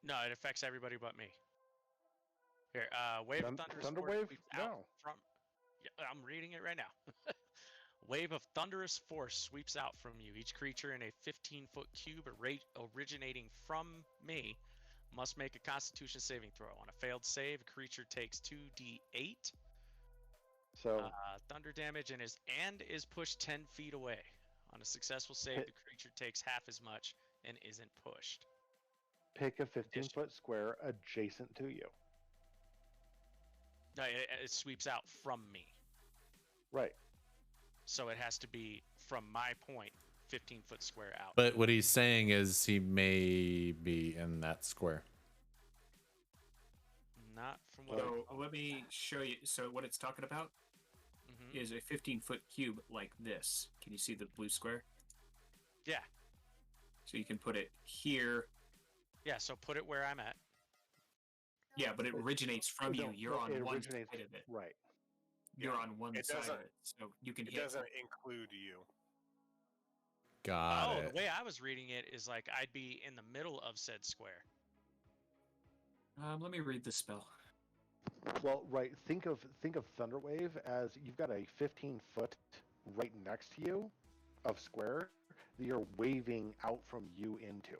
No, it affects everybody but me. Here, Wave of Thunderous Thunder Force Wave? sweeps out No. from... Yeah, I'm reading it right now. Wave of Thunderous Force sweeps out from you. Each creature in a 15-foot cube originating from me must make a Constitution saving throw. On a failed save, a creature takes 2d8 So thunder damage and is pushed 10 feet away. On a successful save, the creature takes half as much and isn't pushed. pick a 15-foot square adjacent to you. No, it sweeps out from me. Right. So it has to be from my point, 15-foot square out. But what he's saying is he may be in that square. Not from what So let me show you. So what it's talking about Mhm. is a 15-foot cube like this. Can you see the blue square? Yeah. So you can put it here. Yeah, so put it where I'm at. Yeah, but it originates from you. No, You're no, on it one originates- side of it. Right. You're Yeah, on one it side of doesn't- it. So you can It hit. doesn't include you. Got Oh, it. the way I was reading it is like I'd be in the middle of said square. Let me read the spell. Well, right. Think of Thunderwave as you've got a 15-foot right next to you of square that you're waving out from you into.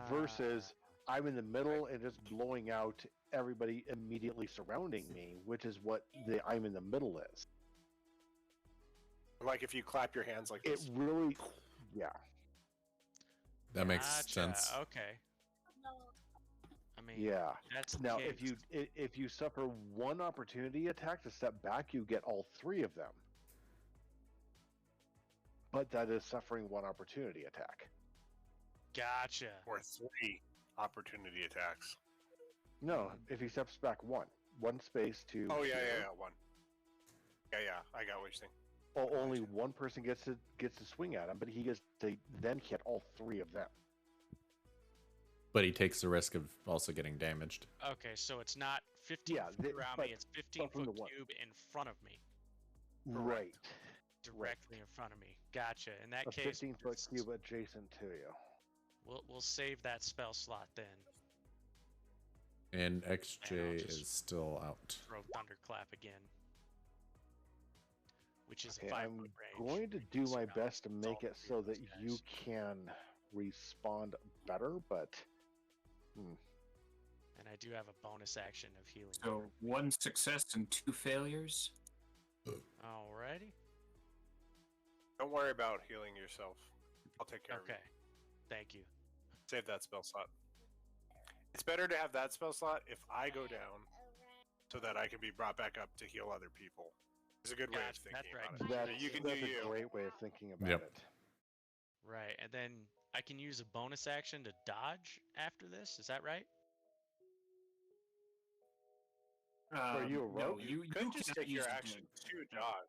Versus I'm in the middle and just blowing out everybody immediately surrounding me, which is what the I'm in the middle is. Like if you clap your hands like It this. really, yeah. That makes Gotcha, sense. Okay. I mean, Yeah. that's the Now, case. if you suffer one opportunity attack to step back, you get all three of them. But that is suffering one opportunity attack. Gotcha. Or 3 opportunity attacks. No, if he steps back one space to. Oh yeah, here, one. Yeah, I got what you're saying. Only one person gets to swing at him, but he gets to then hit all three of them. But he takes the risk of also getting damaged. Okay, so it's not 15 Yeah, feet around but- me, it's from 15-foot the one. cube in front of me. Right. Directly in front of me. Gotcha. In that A case, 15-foot cube adjacent to you. we'll save that spell slot then. And And I'll XJ just- is still out. Throw Thunderclap again. Which is Okay, a 5-foot I'm range. going to do my best to It's all make it three so of those that you guys. can respond better, but And I do have a bonus action of healing. So 1 success and 2 failures. Alrighty. Don't worry about healing yourself. I'll take care of Okay. you. Thank you. Save that spell slot. It's better to have that spell slot if I go down so that I can be brought back up to heal other people. It's a good way of Gotcha, that's thinking right. about it. You can do that's a you. great way of thinking about Yep. it. Right, and then I can use a bonus action to dodge after this. Is that right? Are you a No, rogue? you Could just cannot take your use the- action to dodge.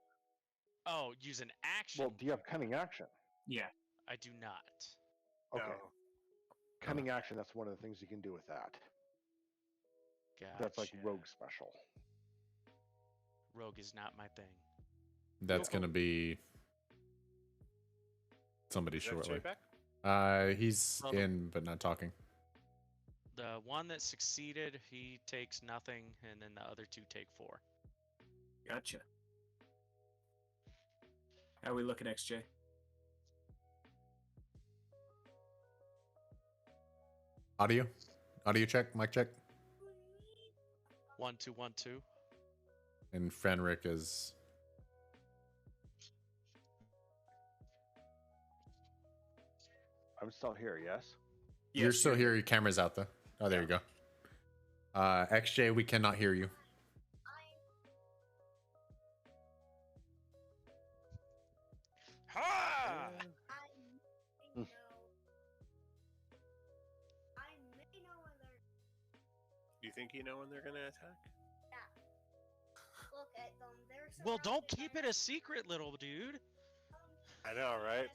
Oh, use an action. Well, do you have cunning action? Yeah. I do not. Okay. No. Cunning action, that's one of the things you can do with that. Gotcha. That's like rogue special. Rogue is not my thing. That's going to be somebody Is that shortly. J-Pack? He's Brother. in, but not talking. The one that succeeded, he takes nothing, and then the other 2 take 4. Gotcha. How are we looking, XJ? Audio check, mic check. 1 2 1 2. And Fenric is I'm still here. Yes. You're still here. Your camera's out though. Oh, there you go. XJ, we cannot hear you. Ha! Hmm. Do you think you know when they're gonna attack? Well, don't keep it a secret, little dude. I know, right?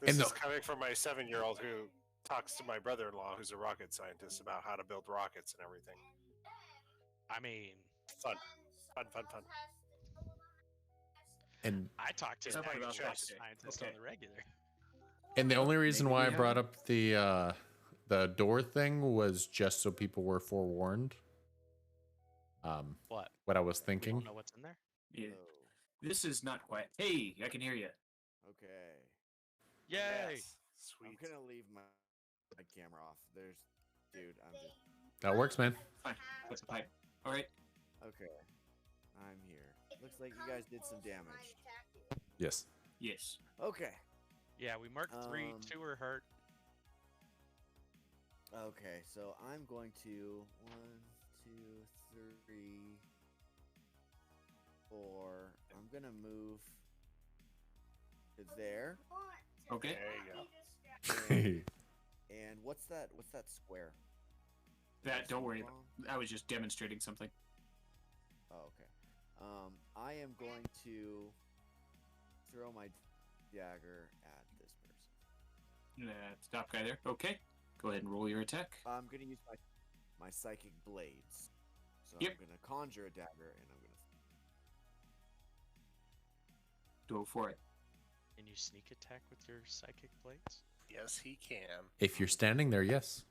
This And is the- coming from my 7-year-old who talks to my brother-in-law, who's a rocket scientist, about how to build rockets and everything. I mean, Fun, fun, fun, fun. And I talk to Just a playing rocket chess. scientist Okay. on the regular. the only reason maybe why I we brought have- up the door thing was just so people were forewarned. What? What I was We thinking. don't know what's in there. Yeah. Oh, This is not quiet. Hey, I can hear you. okay. Yay! Yes. I'm Sweet. gonna leave my camera off. There's, dude. I'm just That works, man. Fine. That's a pipe. All right. okay. I'm here. Looks like you guys did some damage. Yes. Yes. Okay. Yeah, we marked 3. Um, 2 were hurt. Okay. So I'm going to 1, 2, 3, 4. I'm gonna move to there. Okay. There you go. And what's that? What's that square? That. Don't worry. Bomb? I was just demonstrating something. Oh, okay. I am going to throw my dagger at this person. That top guy there. Okay. Go ahead and roll your attack. I'm gonna use my psychic blades. So Yep. I'm gonna conjure a dagger, and I'm gonna. Go for it. Can you sneak attack with your psychic blades? Yes, he can. If you're standing there, yes.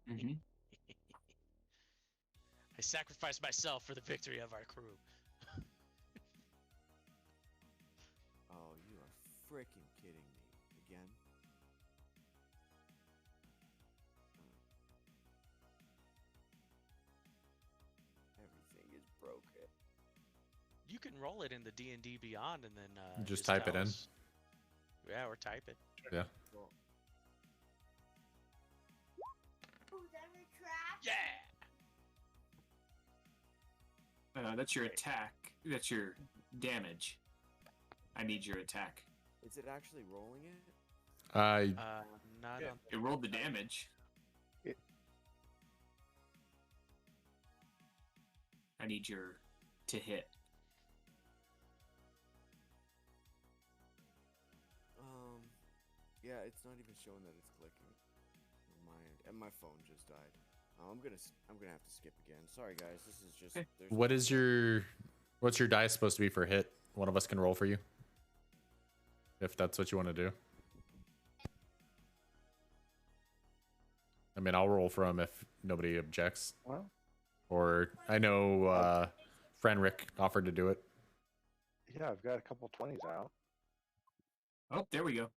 Mm-hmm. I sacrificed myself for the victory of our crew. Oh, you are freaking kidding me again. Everything is broken. You can roll it in the D&D Beyond and then Just type it tell in. us. Yeah, or type it. Yeah. Well, Yeah. That's your attack. That's your damage. I need your attack. is it actually rolling it? Not Yeah. on. It rolled the damage. It- I need your to hit. Yeah, it's not even showing that it's clicking on my end, and my phone just died. I'm gonna have to skip again. Sorry, guys. This is just. Okay. there's What no- is what's your dice supposed to be for hit? One of us can roll for you. If that's what you want to do. I mean, I'll roll for him if nobody objects. Well, Or I know friend Rick offered to do it. yeah, I've got a couple 20s out. Oh, there we go.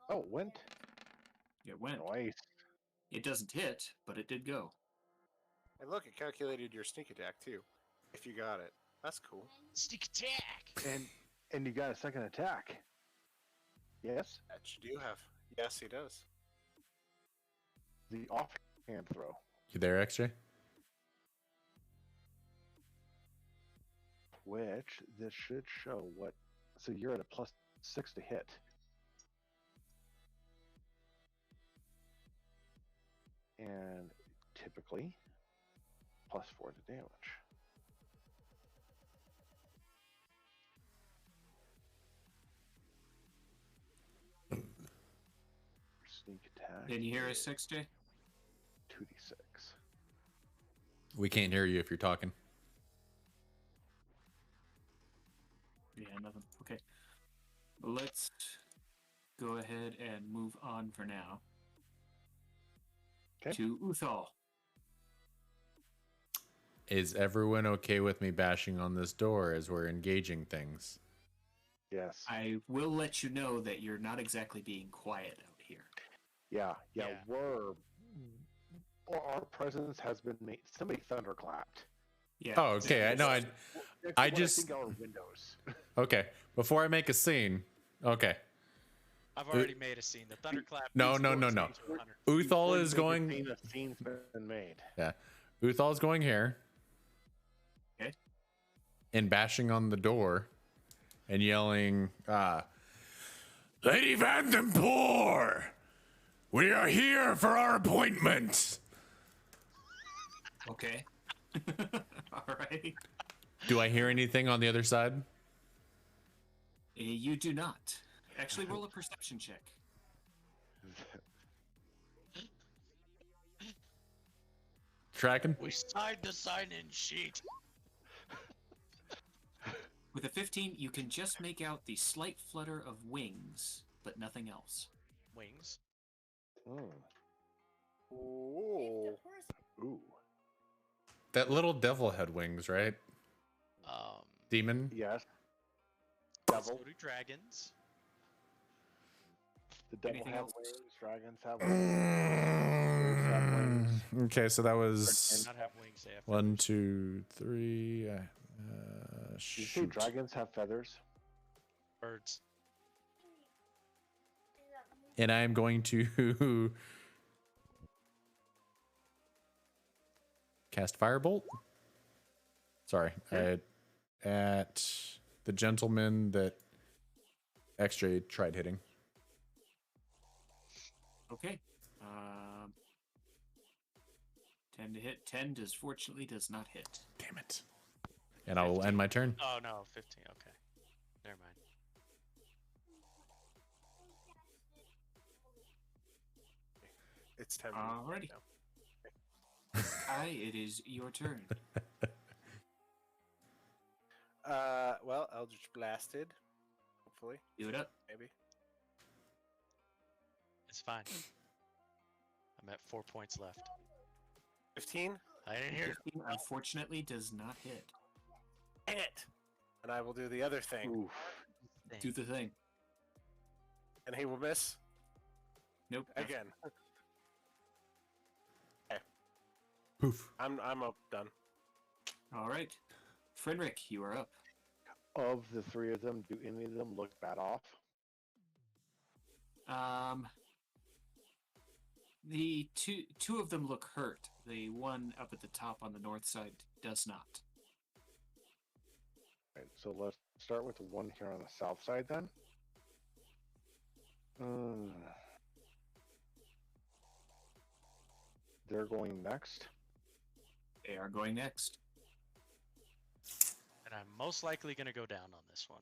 Oh, it went. It went. Nice. It doesn't hit, but it did go. And look, it calculated your sneak attack too. If you got it, that's cool. Sneak attack! And you got a second attack. Yes, That you do have. Yes, he does. the offhand throw. You there, XJ? Which this should show what. So you're at a +6 to hit. And typically +4 to damage. Sneak attack. Can you hear us, is 6J? 2d6. We can't hear you if you're talking. Yeah, nothing. Okay. Let's go ahead and move on for now. 'Kay. To Uthal. Is everyone okay with me bashing on this door as we're engaging things? Yes. I will let you know that you're not exactly being quiet out here. Yeah. Yeah. Our presence has been made. Somebody thunderclapped. Yeah. Oh, okay. I know. Next I to what just- think our windows. Okay. Before I make a scene. Okay. I've already made a scene. The thunderclap. No, beats no, no, force no. me to 100. Uthal Before is you make a going. scene, a scene's been made. Yeah. Uthal's going here. Okay. And bashing on the door and yelling, Lady Vandenpoor, we are here for our appointment. Okay. All right. Do I hear anything on the other side? You do not. Actually, roll a perception check. Tracking? We signed the sign-in sheet. With a 15, you can just make out the slight flutter of wings, but nothing else. Wings. Ooh. Ooh. That little devil had wings, right? Demon? Yes. Let's Devil. go to dragons. The devil Anything have else? wings. Dragons have wings. Have wings. Okay, so that was Not have wings. They have 1, 2, 3. Did you say Shoot. dragons have feathers? birds. And I am going to cast Firebolt. Sorry, at the gentleman that XJ tried hitting. Okay. 10 to hit. 10 fortunately does not hit. Damn it. And I will end my turn. Oh no, 15. Okay, never mind. It's time. Alrighty. It is your turn. Well, Eldritch Blasted. Hopefully, Do it up. maybe. It's fine. I'm at 4 points left. 15. I didn't hear. 15 unfortunately does not hit. Dang it! And I will do the other thing, Oof. Do the thing. and he will miss Nope. again. Poof. I'm up done. All right. Frederick, you are up. Of the three of them, do any of them look bad off? The two of them look hurt. The one up at the top on the north side does not. Right, so let's start with the one here on the south side then. They're going next. They are going next. And I'm most likely going to go down on this one.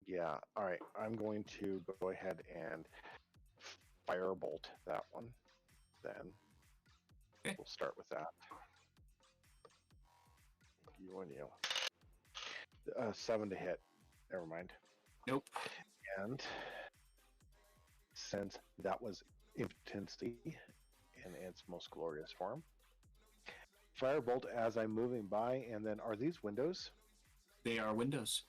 Yeah, alright. I'm going to go ahead and firebolt that one. Then Okay. we'll start with that. You and you. 7 to hit. Never mind. Nope. And since that was impotency in its most glorious form, firebolt as I'm moving by, and then are these windows? They are windows.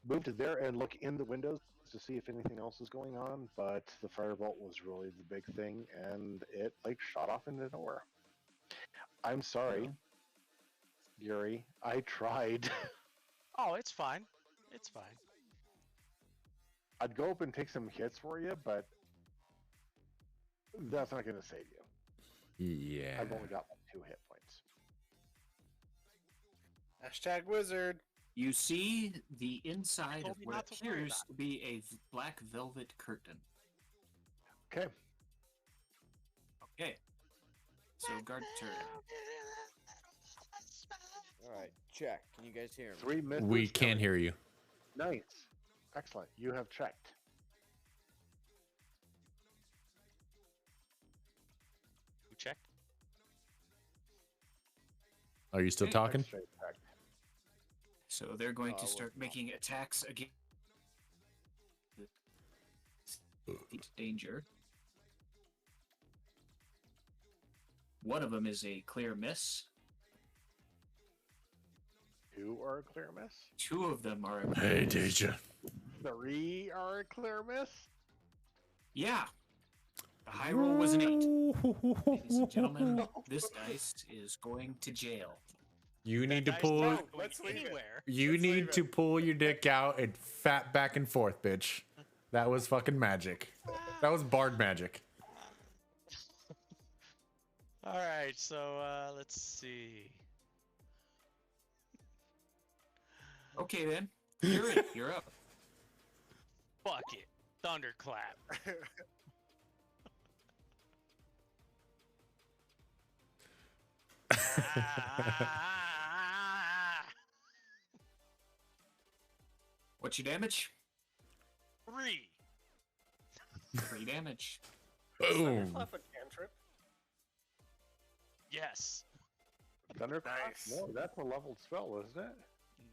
Move to there and look in the windows to see if anything else is going on, but the firebolt was really the big thing, and it like shot off into nowhere. I'm sorry, Yuri. I tried. Oh, it's fine. It's fine. I'd go up and take some hits for you, but that's not going to save you. Yeah. I've only got like 2 hit points. Hashtag wizard. You see the inside of told me what not to worry appears about to be a black velvet curtain. Okay. Okay. So guard turn. All right, check. Can you guys hear me? 3 misses. We can't hear you. Nice. Excellent. You have checked. Who checked? Are you still Okay. talking? X-ray checked. So they're going I to was start not. making attacks again. Danger. One of them is a clear miss. 2 are a clear miss. 2 of them are a clear Hey, miss. teacher. 3 are a clear miss. Yeah. The high roll was an 8. Ladies and gentlemen, this dice is going to jail. You need to Dice pull. not going Let's leave it. anywhere. You Let's need leave to it. pull your dick out and fat back and forth, bitch. That was fucking magic. That was bard magic. All right, so let's see. Okay then. Fury, you're up. Fuck it. Thunderclap. Ah! What's your damage? 3. 3 damage. Boom. Thunderclap a cantrip? Yes. Thunderclap? Nice. No, that's a leveled spell, isn't it?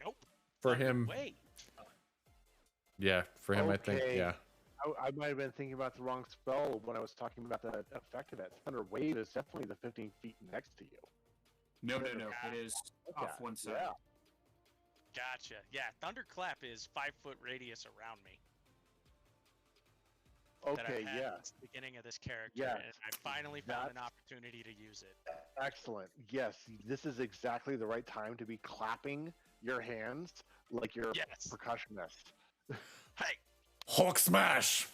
Nope. For him, Wait. yeah. For him, I think, Okay. yeah. I might have been thinking about the wrong spell when I was talking about the effect of it. Thunder Wave is definitely the 15 feet next to you. No. It is Okay, off one side. yeah. Gotcha. Yeah, Thunderclap is 5-foot radius around me. That Okay, I've had yeah. since the beginning of this character, Yes, and I finally found an opportunity to use it. Excellent. Yes, this is exactly the right time to be clapping your hands like you're Yes. a percussionist. Hey. Hulk smash.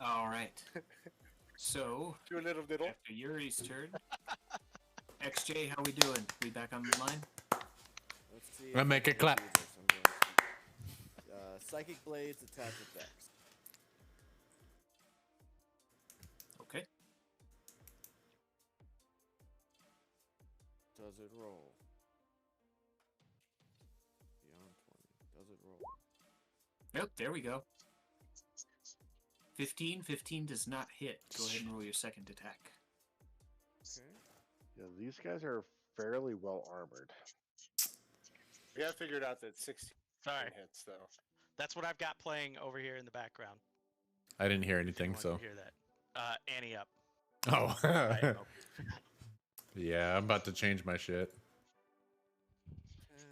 All right. So Do a little diddle. after Yuri's turn, XJ, how we doing? We back on the line? Let's see. I if make can it clap. do this. I'm going to, Psychic Blades attack with Dex. Okay. Does it roll? Beyond 20. Does it roll? Nope, there we go. 15. 15 does not hit. Go ahead and roll your second attack. Okay. Yeah, these guys are fairly well armored. We got figured out that 16 Sorry. hits, though. That's what I've got playing over here in the background. I didn't hear anything, If you so. want to hear that. Annie up. Oh. Right, okay. Yeah, I'm about to change my shit. Attack.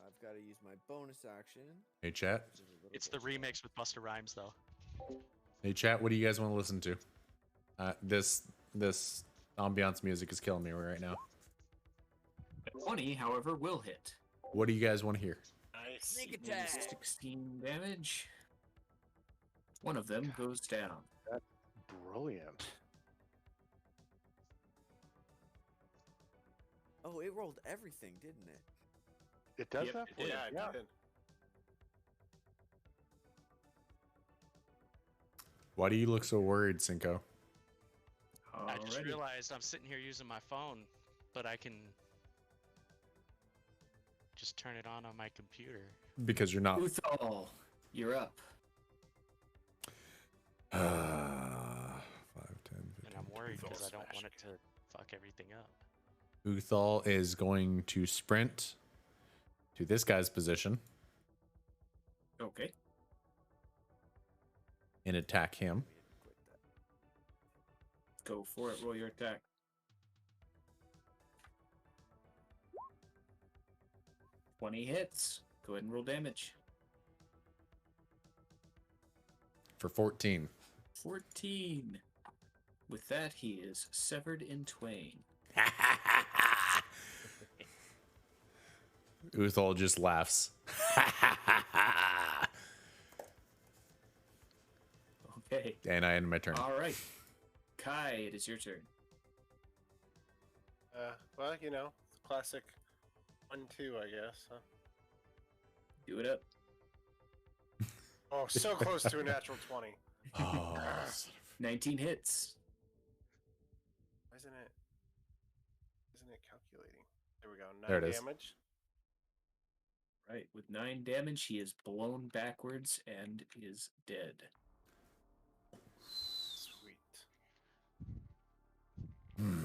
I've got to use my bonus action. Hey, chat. which is a little It's the bit remix with Busta Rhymes, though. Hey, chat. What do you guys want to listen to? This ambiance music is killing me right now. 20, however, will hit. What do you guys want to hear? Nice. Sneak It is attack. 16 damage. One of them goes down. Brilliant. Oh, it rolled everything, didn't it? It does Yep, that it for you? Yeah, Yeah. I did. Why do you look so worried, Sinko? I just Alrighty. realized I'm sitting here using my phone, but I can just turn it on my computer. Because you're not. Uthal, you're up. 5, 10, 15. And I'm worried Uthal because I don't want smashing. it to fuck everything up. Uthal is going to sprint to this guy's position Okay. and attack him. Go for it. Roll your attack. Twenty hits. Go ahead and roll damage. For 14. 14. With that, he is severed in twain. Uthal just laughs. Okay. And I end my turn. All right. Kai, it is your turn. Well, you know, classic 1-2, I guess. Huh? Do it up. Oh, so close to a natural 20. Oh, 19 hits. Why isn't it calculating? There we go. 9 There it is. damage. Right. With 9 damage, he is blown backwards and is dead. Sweet. And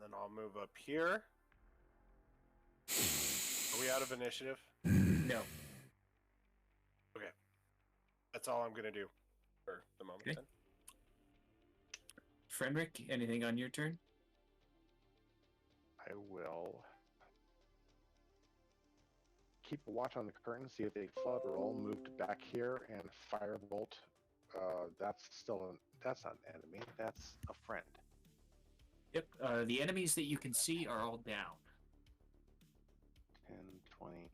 then I'll move up here. Are we out of initiative? No. Okay. That's all I'm going to do for the moment Okay. then. Frederick, anything on your turn? I will keep a watch on the curtain, see if they flood or all moved back here, and firebolt. That's not an enemy. That's a friend. Yep. The enemies that you can see are all down. 10, 20.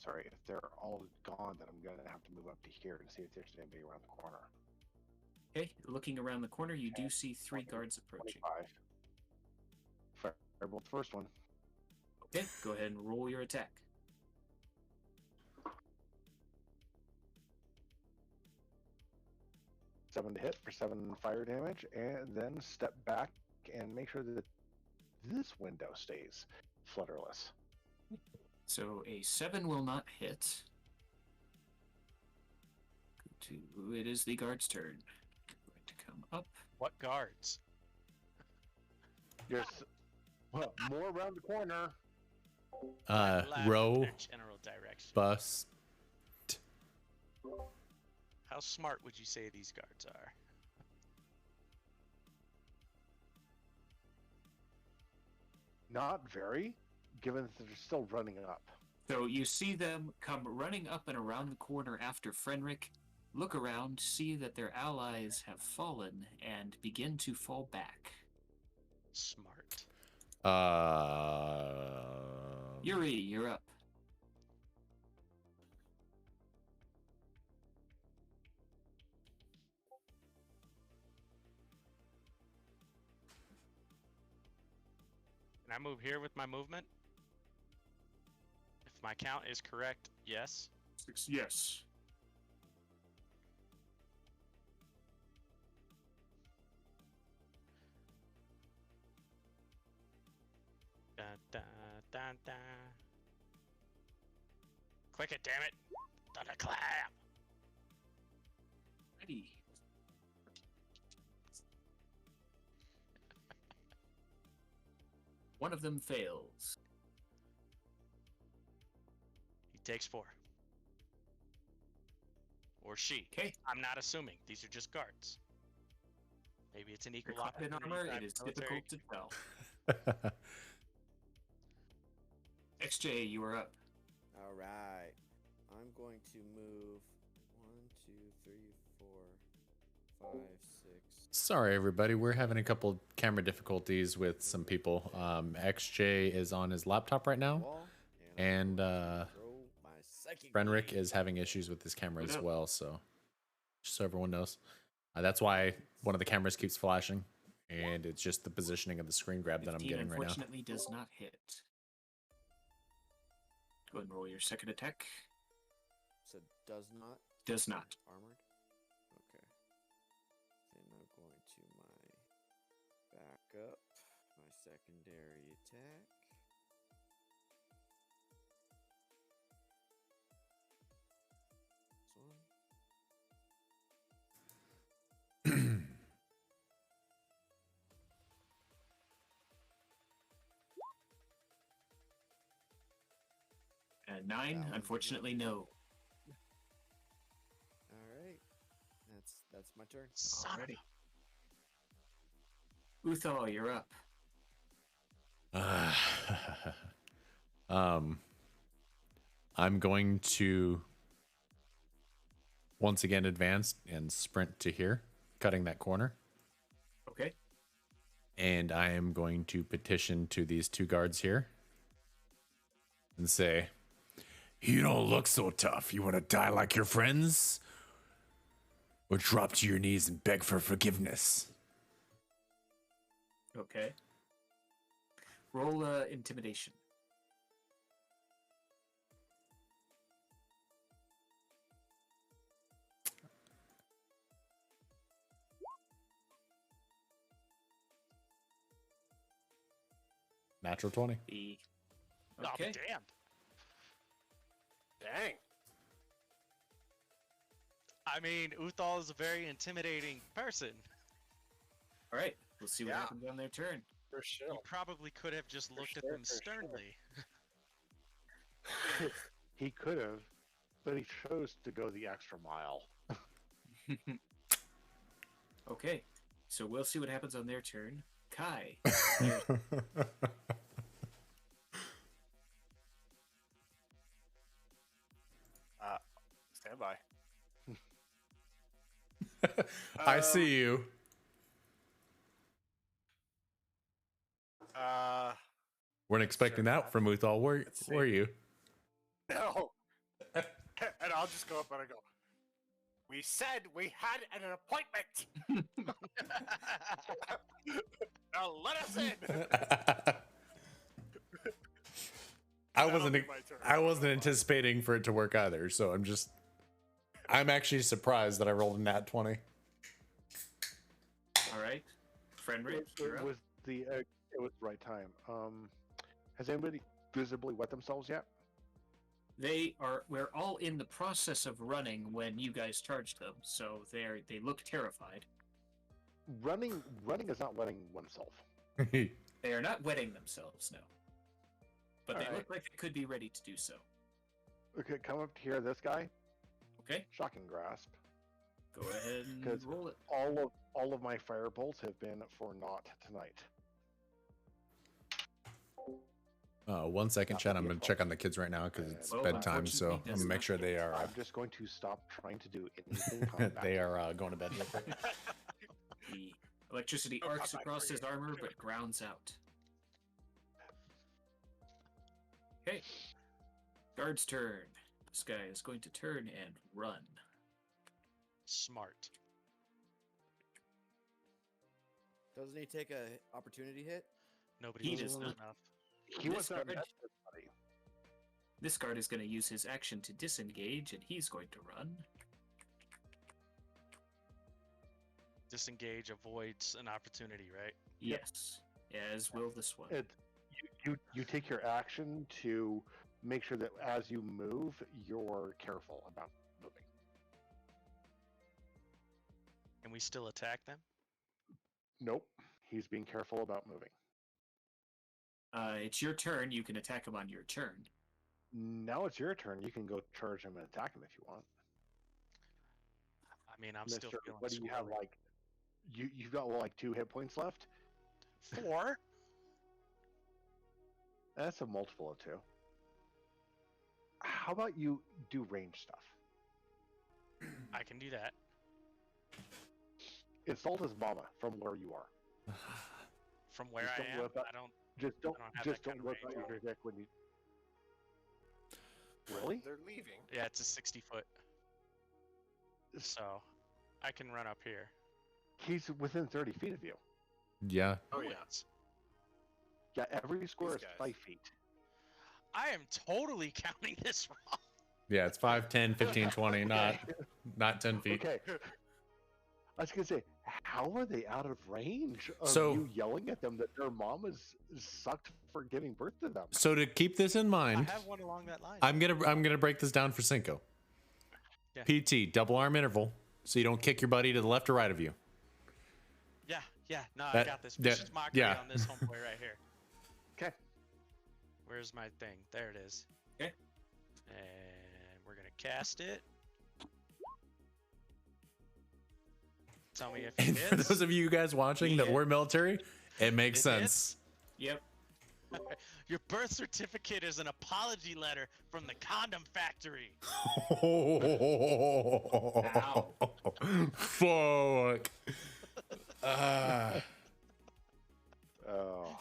Sorry, if they're all gone, then I'm gonna have to move up to here and see if there's anybody around the corner. Okay, looking around the corner, you do see 3 20, guards approaching. 25. Firebolt the first one. Okay, go ahead and roll your attack. 7 to hit for 7 fire damage, and then step back and make sure that this window stays flutterless. So a 7 will not hit. It is the guard's turn. Going to come up. What guards? There's more around the corner. Laugh in Row, their general direction. bus. How smart would you say these guards are? Not very, given that they're still running up. So you see them come running up and around the corner after Fenric, look around, see that their allies have fallen, and begin to fall back. Smart. Yuri, you're up. Can I move here with my movement? If my count is correct, yes. 6, yes. Dun, dun, dun, dun. Click it, damn it! Thunderclap! Ready. One of them fails. He takes 4. Or she. Okay. I'm not assuming. These are just guards. Maybe it's an equal Clad in opportunity. armor, it private is military. difficult to tell. XJ, you are up. All right. I'm going to move 1, 2, 3, 4, 5, 6. Sorry, everybody. We're having a couple camera difficulties with some people. XJ is on his laptop right now, Wall, and throw my psychic Fenric blade. is having issues with his camera as Yep. well. So, just so everyone knows, that's why one of the cameras keeps flashing, and it's just the positioning of the screen grab that I'm 15 getting right now. unfortunately does not hit. Go ahead and roll your second attack. So does not. Does not. Armored. Okay. Then I'm going to my back up, my secondary attack. This one. And 9, That one's unfortunately, not. no. All right. That's my turn. Son of Alrighty. Uthal, you're up. I'm going to once again advance and sprint to here, cutting that corner. Okay. And I am going to petition to these 2 guards here and say, "You don't look so tough. You want to die like your friends? Or drop to your knees and beg for forgiveness?" Okay. Roll intimidation. Natural 20. The Oh, okay. damn. Dang. I mean, Uthal is a very intimidating person. All right. We'll see what Yeah. happens on their turn. For sure. You probably could have just looked at sure, them for sure. sternly. He could have, but he chose to go the extra mile. Okay. So we'll see what happens on their turn. Kai. Stand by. I see you. Weren't expecting that from Uthal. Where let's see. were you? up and I go, "We said we had an appointment. Now let us in." That'll be my turn. I wasn't anticipating for it to work either, so I'm actually surprised that I rolled a nat 20. All right, Frederick, It you're up. was it was the right time. Has anybody visibly wet themselves yet? We're all in the process of running when you guys charged them, so they look terrified. Running is not wetting oneself. They are not wetting themselves, no. But they Alright. look like they could be ready to do so. Okay, come up here. This guy, Okay, shocking grasp. go ahead and 'Cause roll it. All of my fire bolts have been for naught tonight. 1 second, Not chat. I'm your gonna fault. check on the kids right now because it's Well, bedtime. So unfortunately, I'm gonna make sure they are I'm just going to stop trying to do anything. combat. they are going to bed. The electricity arcs across his armor, but grounds out. Okay. Guard's turn. This guy is going to turn and run. Smart. Doesn't he take a opportunity hit? Nobody He does does not. enough. He This was a guard- buddy. This guard is going to use his action to disengage, and he's going to run. Disengage avoids an opportunity, right? Yes, as will this one. You take your action to make sure that as you move, you're careful about moving. And we still attack them? Nope, he's being careful about moving. It's your turn. You can attack him on your turn. Now it's your turn. You can go charge him and attack him if you want. I mean, I'm still Mister, feeling what do you have? squirrely. Like, you've got like 2 hit points left. 4? That's a multiple of 2. How about you do range stuff? I can do that. Insult his mama from where you are. From where Just I don't am, whip out- I don't. Just don't don't have just that kind don't of whip out range. your dick when you. Really? They're leaving. Yeah, it's a 60 foot. So, I can run up here. He's within 30 feet of you. Yeah. Oh yeah. Wait. Yeah, every square These is guys. 5 feet. I am totally counting this wrong. Yeah, it's 5, 10, 15, 20, not 10 feet. Okay. I was gonna say, how are they out of range of So- you yelling at them that their mom is sucked for giving birth to them? So to keep this in I mind, have one along that line. I'm gonna break this down for Sinko. Yeah. PT, double arm interval, so you don't kick your buddy to the left or right of you. Yeah, no, I That- got this. that- Vicious mockery yeah. on this homeboy right here. Okay. Where's my thing? There it is. Okay. And we're gonna cast it. Tell me if it And for hits. those of you guys watching that Yeah. were military, it makes It sense. Yep. Your birth certificate is an apology letter from the condom factory. Fuck. Oh.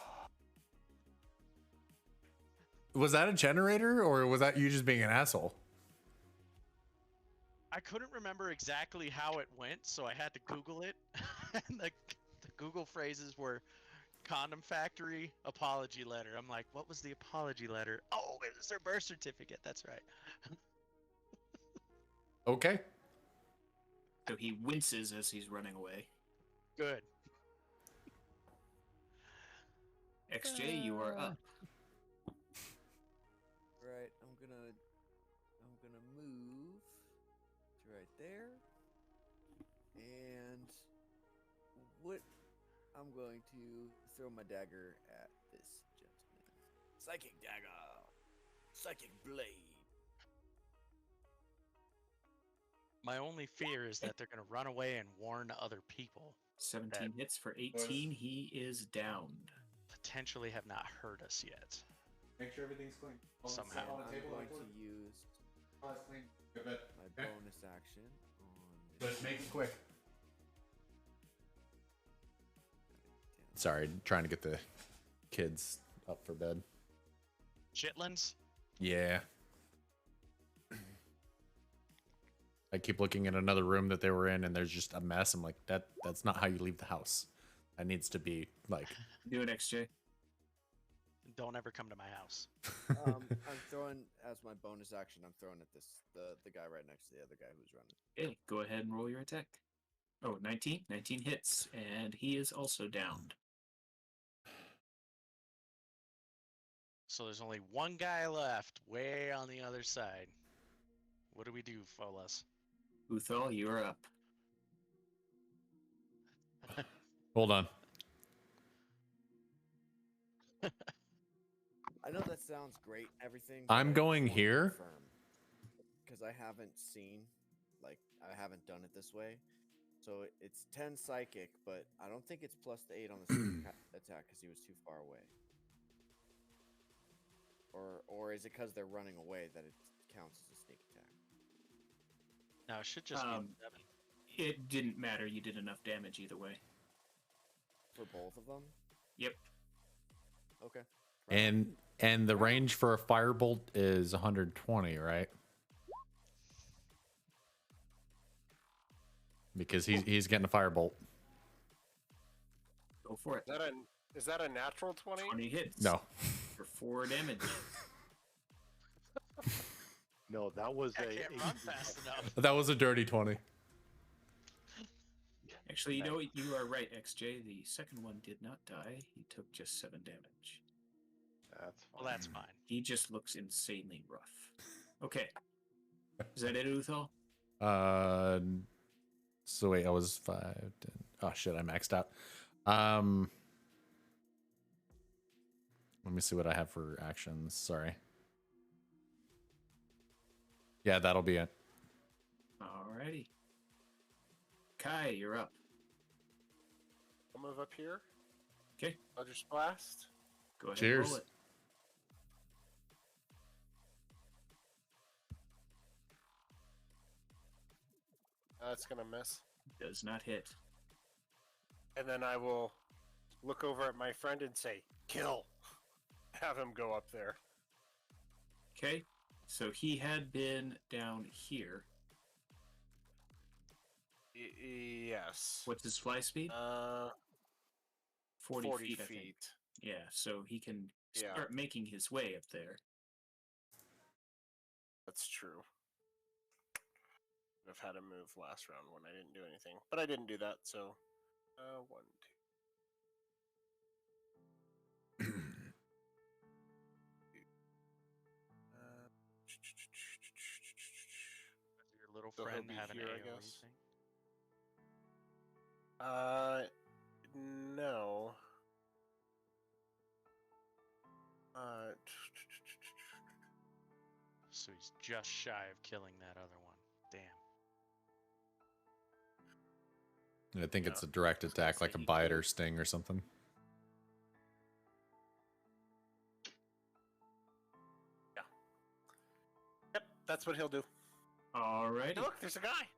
Was that a generator or was that you just being an asshole? I couldn't remember exactly how it went, so I had to Google it. And the Google phrases were condom factory apology letter. I'm like, what was the apology letter? Oh, it was their birth certificate. That's right. Okay. So he winces as he's running away. Good. XJ, you are up. Right, I'm gonna move to right there, and what I'm going to throw my dagger at this gentleman. Psychic dagger, psychic blade. My only fear is that they're going to run away and warn other people. 17 hits for 18. He is downed. Potentially have not heard us yet. Make sure everything's clean. Somehow. I'm going to use my bonus action on. But make it quick. Sorry, trying to get the kids up for bed. Chitlins? Yeah. I keep looking at another room that they were in, and there's just a mess. I'm like, that's not how you leave the house. That needs to be like. Do an XJ. Don't ever come to my house. I'm throwing as my bonus action. I'm throwing at the guy right next to the other guy who's running. Okay, go ahead and roll your attack. Oh, 19. 19 hits, and he is also downed. So there's only one guy left, way on the other side. What do we do, fellas? Uthal, you are up. Hold on. I know that sounds great, everything. I'm going here. Because I haven't done it this way. So it's 10 psychic, but I don't think it's plus the 8 on the sneak attack because he was too far away. Or is it because they're running away that it counts as a sneak attack? No, it should just be 7. It didn't matter. You did enough damage either way. For both of them? Yep. Okay. And the range for a firebolt is 120, right? Because he's getting a firebolt. Go for it. Is that a natural 20? 20 hits. No. For 4 damage. No, that was I a. can't run fast enough. That was a dirty 20. Actually, you know what? You are right, XJ. The second one did not die. He took just 7 damage. That's fine. Well, that's fine. He just looks insanely rough. Okay. Is that it, Uthal? So wait, I was 5, 10. Oh shit, I maxed out. Let me see what I have for actions. Sorry. Yeah, that'll be it. Alrighty. Kai, you're up. I'll move up here. Okay. Eldritch Blast. Go ahead Cheers. and roll it. That's gonna miss. Does not hit. And then I will look over at my friend and say, "Kill." Have him go up there. Okay. So he had been down here. Yes. What's his fly speed? 40 feet, I think. Yeah, so he can start making his way up there. That's true. I've had him move last round when I didn't do anything, but I didn't do that. So, 1, 2. Your little So he'll friend be have an here, I AoE guess. thing? No. So he's just shy of killing that other one. Damn. I think Yeah. it's a direct I was gonna attack, like say a he bite could. or sting or something. Yep, that's what he'll do. Alrighty. Look, there's a guy.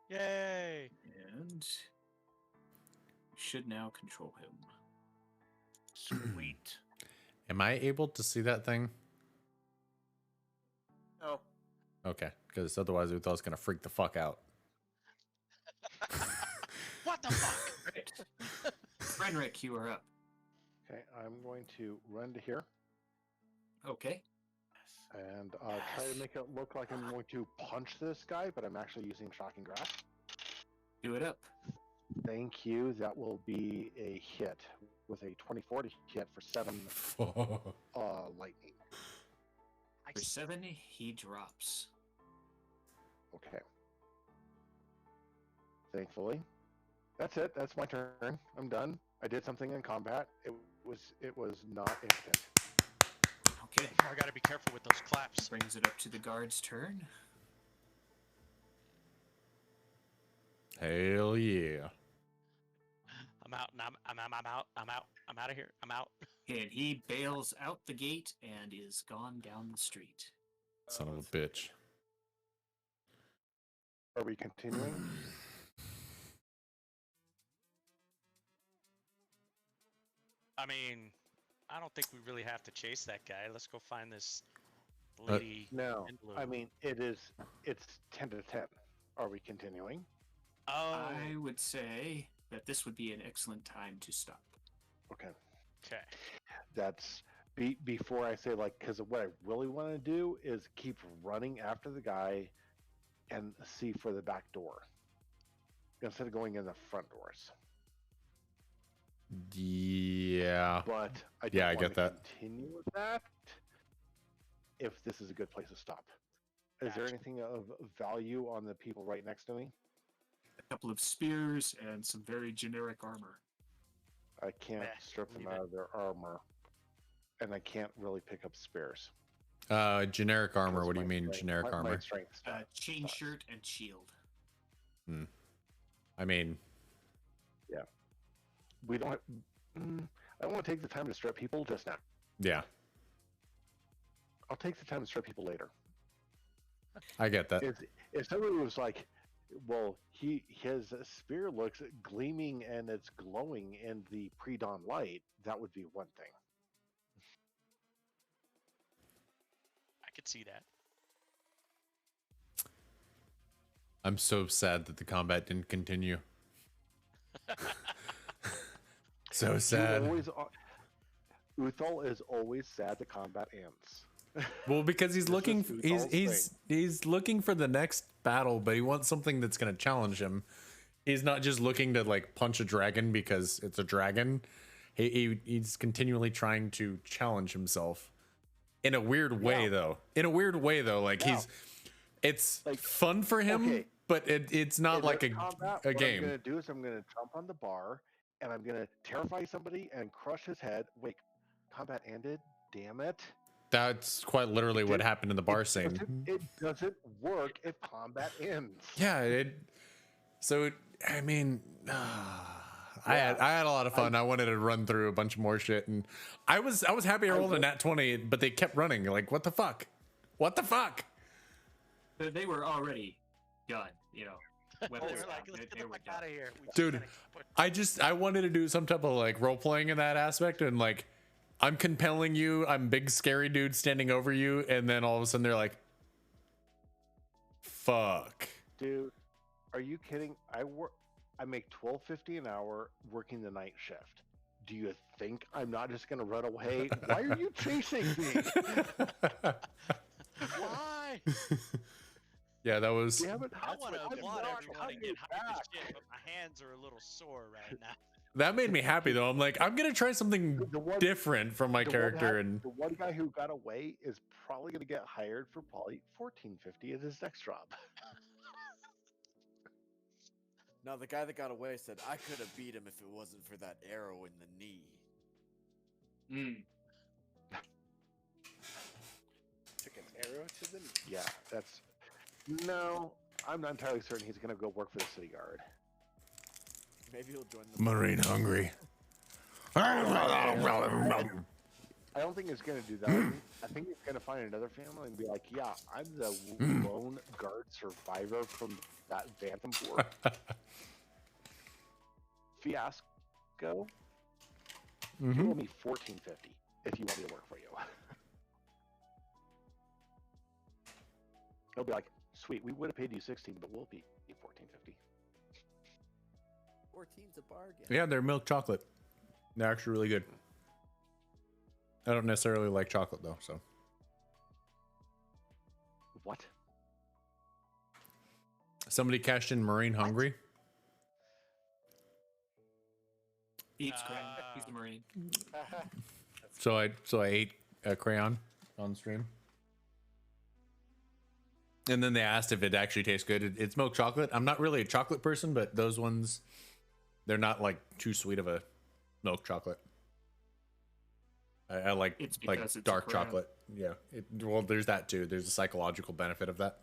Yay! And you should now control him. Sweet. Am I able to see that thing? Oh, Okay, because otherwise Uthal's gonna freak the fuck out. What the fuck? Right. Frederick, you are up. Okay, I'm going to run to here Okay. and try to make it look like I'm going to punch this guy, but I'm actually using Shocking Grasp. Do it up. Thank you. That will be a hit with a 24 to hit for 7 lightning. For 7, he drops. Okay. Thankfully. That's it. That's my turn. I'm done. I did something in combat. It was not instant. Okay. I gotta be careful with those claps. Brings it up to the guard's turn. Hell yeah. I'm out. I'm out of here. I'm out. And he bails out the gate and is gone down the street. Son of a bitch. Are we continuing? I mean, I don't think we really have to chase that guy. Let's go find this lady No, in blue. I mean it's 10 to 10. Are we continuing? Oh, I would say that this would be an excellent time to stop. Okay, okay. that's before I say like because what I really want to do is keep running after the guy and see for the back door instead of going in the front doors. Yeah. But I don't Yeah, I want get to that. continue with that if this is a good place to stop. Is there Gotcha. anything of value on the people right next to me? A couple of spears and some very generic armor. I can't Meh, strip them leave it. out of their armor, and I can't really pick up spares. Generic armor. because What do you my mean strength- generic my armor? strength Chain stats. shirt and shield. I mean, We don't. I don't want to take the time to strip people just now. yeah, I'll take the time to strip people later. I get that. If somebody was like, well, his spear looks gleaming and it's glowing in the pre-dawn light, that would be one thing. I could see that. I'm so sad that the combat didn't continue. So sad. Uthal is always sad the combat ends. Well, because he's This looking, is he's looking for the next battle, but he wants something that's going to challenge him. He's not just looking to like punch a dragon because it's a dragon. He's continually trying to challenge himself in a weird way, though. In a weird way, though, like it's Like, fun for him, okay. but it's not In like this a combat, a what I'm game. going to do is I'm going to jump on the bar and I'm going to terrify somebody and crush his head. Wait, combat ended? Damn it. That's quite literally what happened in the bar scene. It doesn't work if combat ends. Yeah, I mean, I had a lot of fun. I wanted to run through a bunch more shit, and I was happy I rolled a nat 20, but they kept running. Like, what the fuck? What the fuck? They were already done, you know. Oh, Weapons we're down. like, let's They get the were fuck done. out of here. We just Dude, gotta put- I wanted to do some type of like role playing in that aspect, and like I'm compelling you. I'm big scary dude standing over you, and then all of a sudden they're like, "Fuck." Dude, are you kidding? I make $12.50 an hour working the night shift. Do you think I'm not just gonna run away? Why are you chasing me? Why? Yeah, that was. Damn it! I want to I'm applaud not everyone and coming get hyped as back. shit, but my hands are a little sore right now. That made me happy though. I'm like, I'm gonna try something The one- different from my the character, one, and the one guy who got away is probably gonna get hired for probably $14.50 at his next job. Now, the guy that got away said, I could have beat him if it wasn't for that arrow in the knee. Took an arrow to the knee. Yeah, that's no. I'm not entirely certain he's gonna go work for the city guard. Maybe he'll join the Marine hungry. I don't think he's gonna do that. I think he's gonna find another family and be like, "Yeah, I'm the lone guard survivor from that Phantom War." Fiasco, you owe me $14.50 if you want me to work for you. He'll be like, "Sweet, we would have paid you 16, but we'll be $14.50." 14's a bargain. Yeah, they're milk chocolate. They're actually really good. I don't necessarily like chocolate though, so. What? Somebody cashed in Marine hungry. Eats crap. He's a Marine. So I ate a crayon on stream. And then they asked if it actually tastes good. It's milk chocolate. I'm not really a chocolate person, but those ones, they're not like too sweet of a milk chocolate. I like It's like because it's a dark crayon. chocolate. Yeah. Well, there's that too. There's a psychological benefit of that.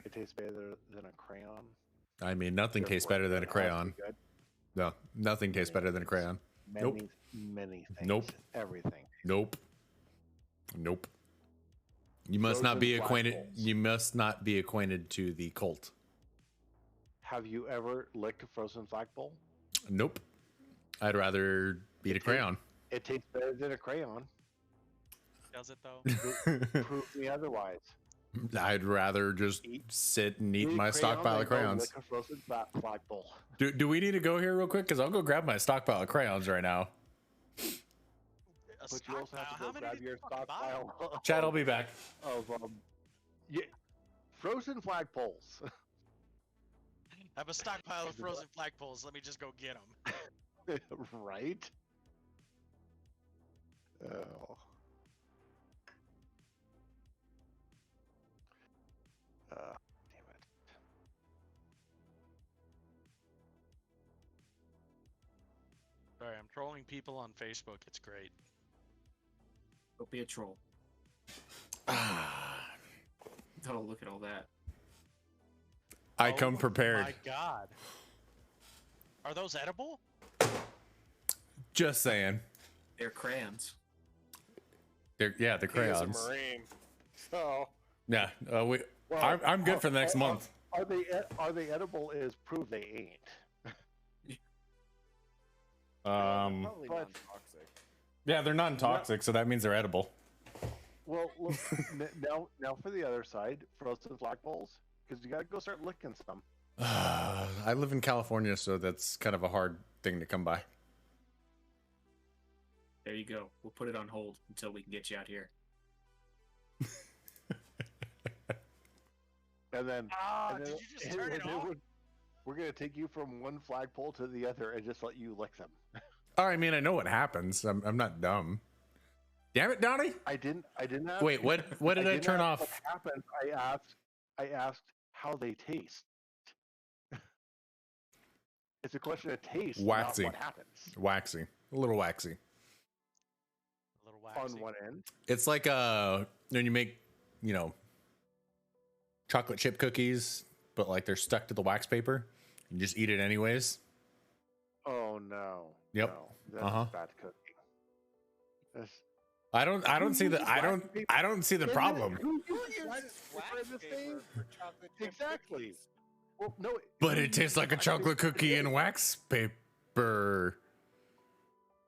It tastes better than a crayon. I mean, nothing tastes Therefore, better than a it has to be crayon. good. No, nothing tastes better than a crayon. Nope. Many things. Nope. Everything. Nope. Nope. You must not Frozen be black acquainted. holes. You must not be acquainted to the cult. Have you ever licked a frozen flagpole? Nope. I'd rather beat a crayon. It tastes better than a crayon. Does it though? Prove me otherwise. I'd rather just sit and eat Eat a my crayon, stockpile then of go crayons. lick a frozen flagpole. Do we need to go here real quick? Because I'll go grab my stockpile of crayons right now. A But you also have to stockpile? How go many grab did your you fucking buy? stockpile Chad, I'll be back. of yeah, frozen flagpoles. I have a stockpile of frozen flagpoles. Let me just go get them. Right? Oh. Damn it. Sorry, I'm trolling people on Facebook. It's great. Don't be a troll. Ah, Oh, look at all that. I come prepared. My God. Are those edible? Just saying. They're crayons. They're He is a crayons. Marine. So Yeah, Well, I'm good for the next month. Are they edible? Is prove they ain't. Probably but- non-toxic. Yeah, they're non-toxic, so that means they're edible. Well, look now for the other side, frozen flagpoles, because you gotta go start licking some. I live in California, so that's kind of a hard thing to come by. There you go. We'll put it on hold until we can get you out here. And then, and Did then- you just turn it and then off? we're gonna take you from one flagpole to the other and just let you lick them. Oh, I mean, I know what happens. I'm not dumb. Damn it, Donnie! I didn't ask. Wait, what did I didn't turn ask off? What happened? I asked how they taste. It's a question of taste, Waxy. not what happens. Waxy, a little waxy. A little waxy. On one end. It's like when you make, chocolate chip cookies, but like they're stuck to the wax paper. You just eat it anyways. Oh no. Yep. No, that's Uh-huh. bad cooking. That's, I don't see the I don't see the problem. Who uses wax paper for chocolate chip exactly. Cookies? Well, no. But it tastes like a chocolate cookie in wax paper.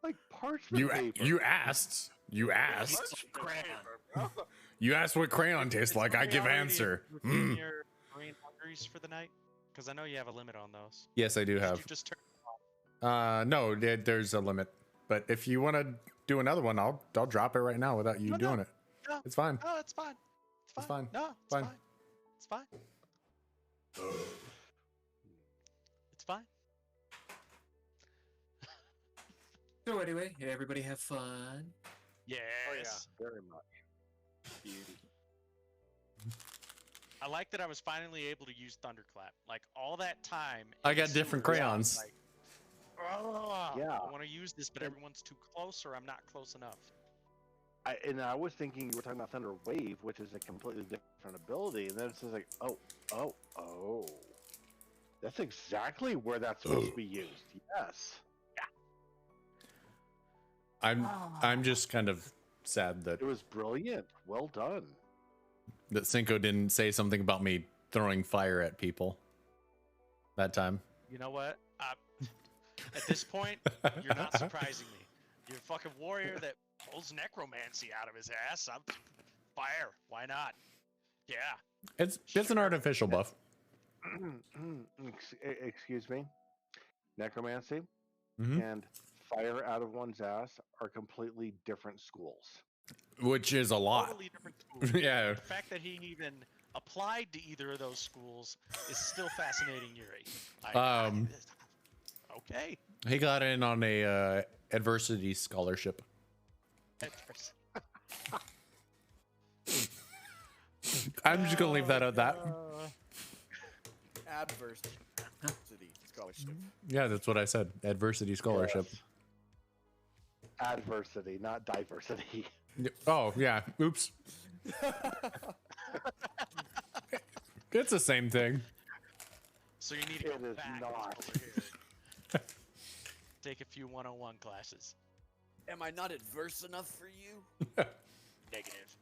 Like parchment paper. You asked. You asked. You asked what crayon tastes like. I give answer. Mm. Your green hungries for the night? Because I know you have a limit on those. Yes, I do Did have. you just turn No, there's a limit. But if you want to do another one, I'll drop it right now without you doing it. No. It's fine. No, it's fine. It's fine. No, it's Fine. fine. It's fine. It's fine. So anyway, everybody have fun. Yes. Oh yeah, very much. Beauty. I like that I was finally able to use Thunderclap. Like all that time. I in got the different series, I crayons. was like, "Ugh, Yeah. I want to use this, but everyone's too close, or I'm not close enough. I was thinking you were talking about Thunder Wave, which is a completely different ability, and then it's just like, oh. That's exactly where that's supposed to be used. Yes. I'm just kind of sad that It was brilliant. Well done. Sinko didn't say something about me throwing fire at people that time. You know what? At this point, you're not surprising me. You're a fucking warrior that pulls necromancy out of his ass. I'm fire. Why not? Yeah. It's an artificial buff. Excuse me. Necromancy Mhm. and fire out of one's ass are completely different schools. Which is a lot. Totally different schools. Yeah. The fact that he even applied to either of those schools is still fascinating, Yuri. Okay. He got in on a adversity scholarship. I'm just gonna leave that at that. Adversity scholarship. Yeah, that's what I said. Adversity scholarship. Yes. Adversity, not diversity. Oh yeah. Oops. It's the same thing. So you need to go It is back not. over here. Take a few 101 classes. Am I not adverse enough for you? Negative.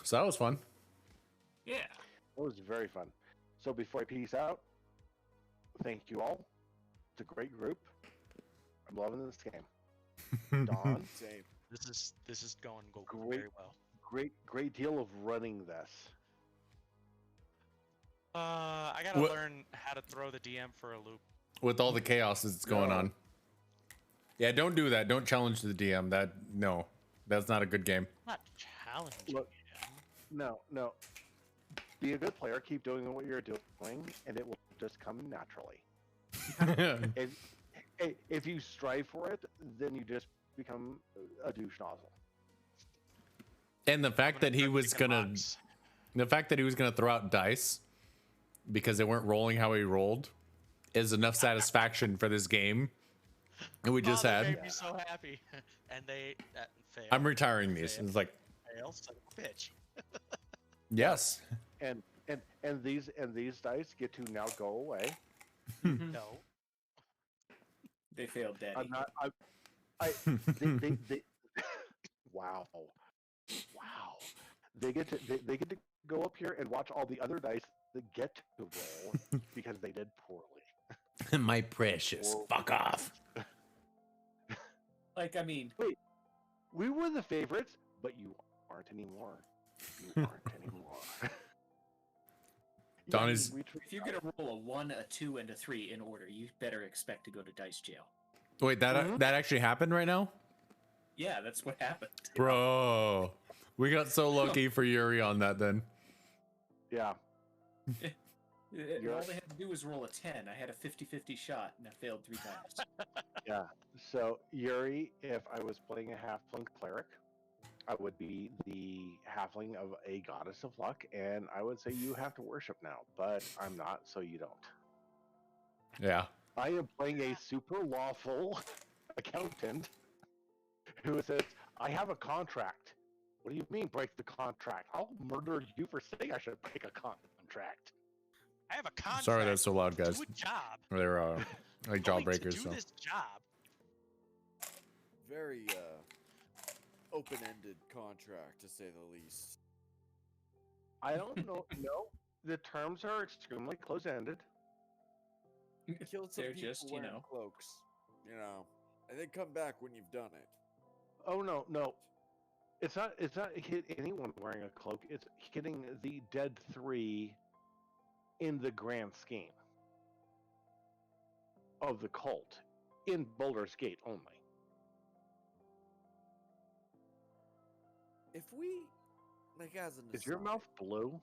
So that was fun. Yeah. It was very fun. So before I peace out, thank you all. It's a great group. I'm loving this game. Don, Same. This is going Great. very well. great deal of running this. I gotta What- learn how to throw the DM for a loop. With all the chaos that's going No. on. Yeah, don't do that. Don't challenge the DM. That's not a good game. Not challenging Look. him. No. Be a good player. Keep doing what you're doing, and it will just come naturally. If you strive for it, then you just become a douche nozzle. And the fact that he was Chicken gonna, box. the fact that he was gonna throw out dice because they weren't rolling how he rolled, is enough satisfaction for this game. And we just That had. made me so happy, and they failed. I'm retiring these. It's like, Fail, son of a bitch. yes. And these dice get to now go away. No. They failed, Daddy. I'm not. They wow. They get to go up here and watch all the other dice that get to roll because they did poorly. My precious. Fuck off. Like, I mean, We were the favorites, but you aren't anymore. You aren't anymore. Don Yeah, is- we treat- if you're gonna roll a 1, a 2, and a 3 in order, you better expect to go to dice jail. Wait, that actually happened right now? Yeah, that's what happened. Bro. We got so lucky for Yuri on that then. Yeah. All they had to do was roll a 10. I had a 50-50 shot, and I failed 3 times. Yeah. So Yuri, if I was playing a halfling cleric, I would be the halfling of a goddess of luck, and I would say you have to worship now, but I'm not, so you don't. Yeah. I am playing a super lawful accountant who says, I have a contract. What do you mean break the contract? I'll murder you for saying I should break a contract. I have a contract. Sorry that's so loud, to guys. do a job. They're like Going jawbreakers. To do So. this job. Very open-ended contract, to say the least. I don't know. No, the terms are extremely close-ended. Killed some They're people just, wearing cloaks, and then come back when you've done it. Oh no. It's not hit anyone wearing a cloak. It's hitting the dead 3 in the grand scheme of the cult in Baldur's Gate only. If we, like, as an Is your aside- mouth blue?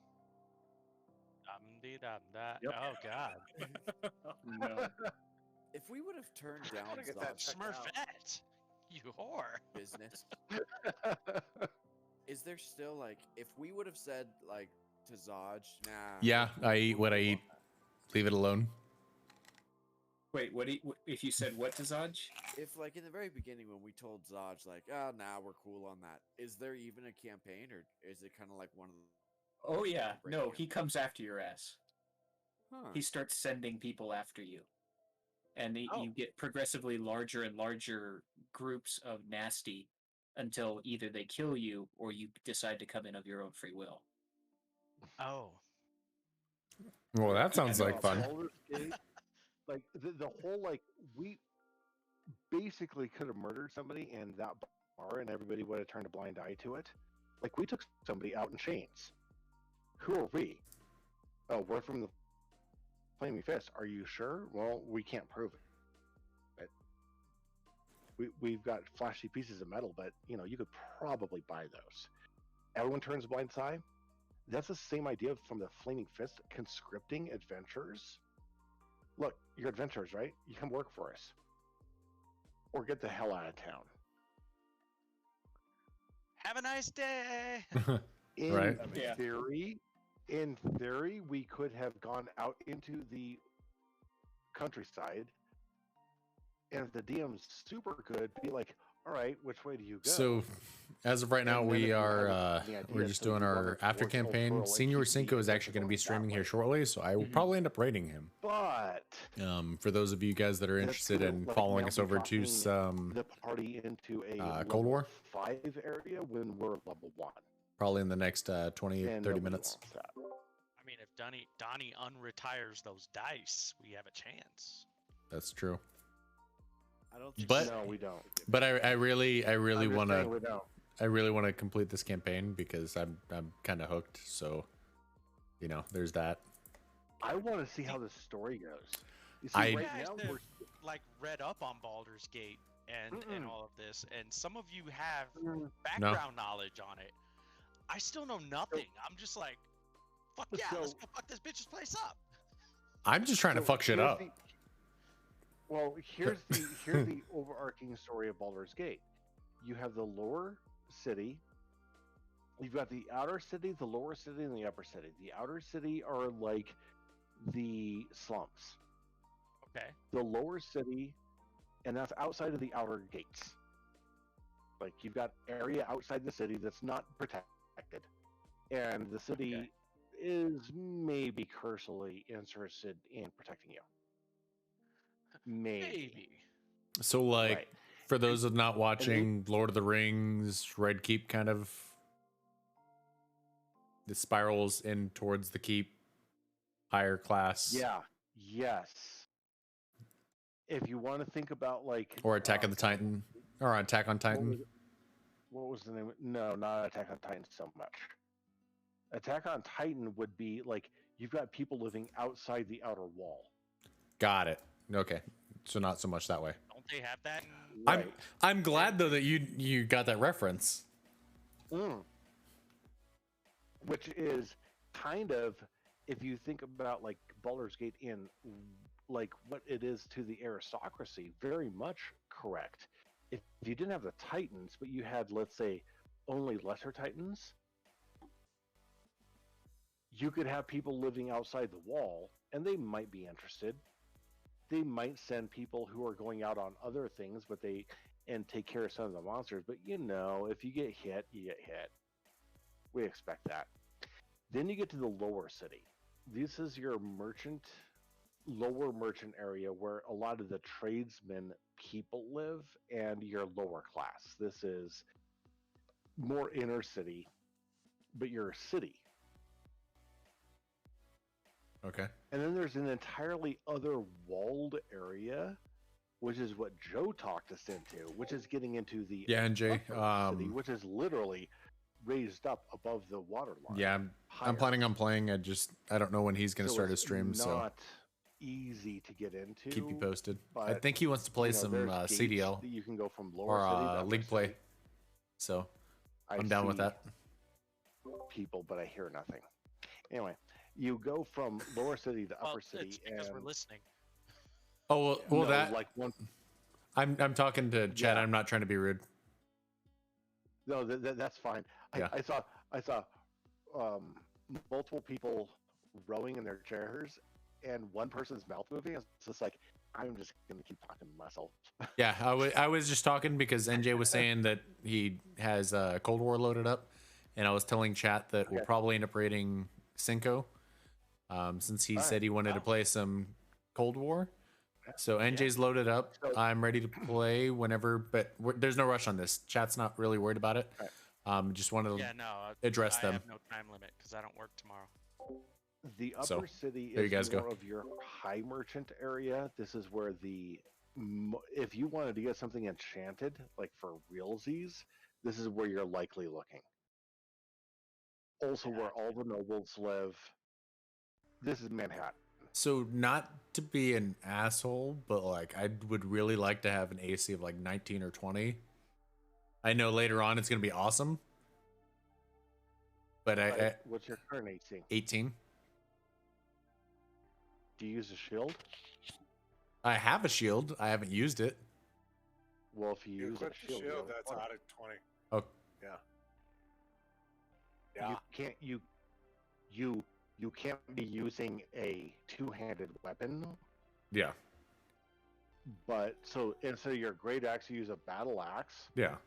Dum-dee-dum-da. Yep. Oh God. No. if we would have turned down gotta get that Zod's checked out. Smurfette. You whore. business, is there still, like, if we would have said, like, to Zodge, nah. Yeah, I eat what I we'll eat. Leave it alone. Wait, if you said what to Zodge? If, like, in the very beginning when we told Zodge, like, oh, nah, we're cool on that, is there even a campaign, or is it kind of like one of the... Oh, yeah. No, Breaking he comes after your ass. Huh. He starts sending people after you. And Oh. you get progressively larger and larger groups of nasty until either they kill you or you decide to come in of your own free will. Oh. Well, that sounds Yeah, like fun. Baldur's Gate, like the whole, like, we basically could have murdered somebody in that bar and everybody would have turned a blind eye to it. Like, we took somebody out in chains. Who are we? Oh, we're from the Flaming Fist. Are you sure? Well, we can't prove it. We've got flashy pieces of metal, but you could probably buy those. Everyone turns a blind eye. That's the same idea from the Flaming Fist conscripting adventurers. Look, you're adventurers, right? You come work for us. Or get the hell out of town. Have a nice day. In Right. Yeah. in theory, we could have gone out into the countryside, and if the DM's super good, be like, all right, which way do you go? So, as of right now, And then if we you are have the idea, we're just so doing you our wanna after force campaign. overall Senior HTTP Sinko is actually going to be going streaming that here way. shortly, so I will Mhm. probably end up rating him. But For those of you guys that are That's interested gonna, in like, following now us be over to dropping some, the party into a Cold War? level 5 area when we're level 1. probably in the next 20, And 30 nobody minutes. wants that. I mean, if Donnie unretires those dice, we have a chance. That's true. I don't think. But- No, we don't. But I really I'm just want saying to we don't. I really want to complete this campaign because I'm kind of hooked. So, there's that. I want to see how the story goes. You see, I- You right guys now have, we're like, read up on Baldur's Gate and Mm-mm. all of this, and some of you have Mm, background knowledge on it. I still know nothing. I'm just like, fuck yeah, let's So- go fuck this bitch's place up. I'm just trying to so fuck shit here's up. here's the overarching story of Baldur's Gate. You have the lower city. You've got the outer city, the lower city, and the upper city. The outer city are like the slums. Okay. The lower city, and that's outside of the outer gates. Like you've got area outside the city that's not protected, and the city Okay. is maybe cursorily interested in protecting you. Maybe. So, like, Right. for those of not watching Lord of the Rings, Red Keep kind of the spirals in towards the keep, higher class. Yeah. Yes. If you want to think about like Or Attack of the Titan, or Attack on what Titan. was, what was the name? No, not Attack on Titan so much. Attack on Titan would be like you've got people living outside the outer wall. Got it. Okay, so not so much that way. Don't they have that in Right. I'm glad though that you got that reference. Mm. Which is kind of, if you think about like Baldur's Gate in like what it is to the aristocracy, very much correct. If you didn't have the Titans, but you had, let's say, only lesser Titans, you could have people living outside the wall, and they might be interested. They might send people who are going out on other things, and take care of some of the monsters. But if you get hit, you get hit. We expect that. Then you get to the lower city. This is your lower merchant area where a lot of the tradesmen people live and your lower class. This is more inner city, but you're a city. Okay. And then there's an entirely other walled area, which is what Joe talked us into, which is getting into the Yeah, and Jay, upper city, which is literally raised up above the water line. yeah, I'm higher. planning on playing. I don't know when he's gonna So start his it's stream, so not easy to get into. keep you posted. I but, think he wants to play some there's gates CDL that you can go from or lower city to upper League play, city. so I I'm down with see that. People, but I hear nothing. Anyway, you go from lower city to well, upper city, it's because and we're listening. Oh well, no, that like one. I'm talking to Chad. Yeah. I'm not trying to be rude. No, that's fine. Yeah. I saw multiple people rowing in their chairs, and one person's mouth moving. It's just like I'm just gonna keep talking to myself. Yeah, I was just talking because NJ was saying that he has Cold War loaded up, and I was telling chat that we'll Okay. probably end up raiding Sinko, since he Alright. said he wanted to play some Cold War. So NJ's loaded up. So- I'm ready to play whenever, but there's no rush on this. Chat's not really worried about it. Just wanted to Yeah, no. address I them. have no time limit because I don't work tomorrow. The upper So, city there you is guys go. more of your high merchant area. This is where if you wanted to get something enchanted, like for realsies, this is where you're likely looking. Also, where all the nobles live. This is Manhattan. So not to be an asshole, but like I would really like to have an AC of like 19 or 20. I know later on it's gonna be awesome, but I What's your current AC? 18. Do you use a shield? I have a shield. I haven't used it. Well, if you You use equip a the shield, shield, you're that's fine. out of 20. Oh, Yeah. You can't you can't be using a two-handed weapon. yeah, But so instead of your great axe, you use a battle axe, yeah.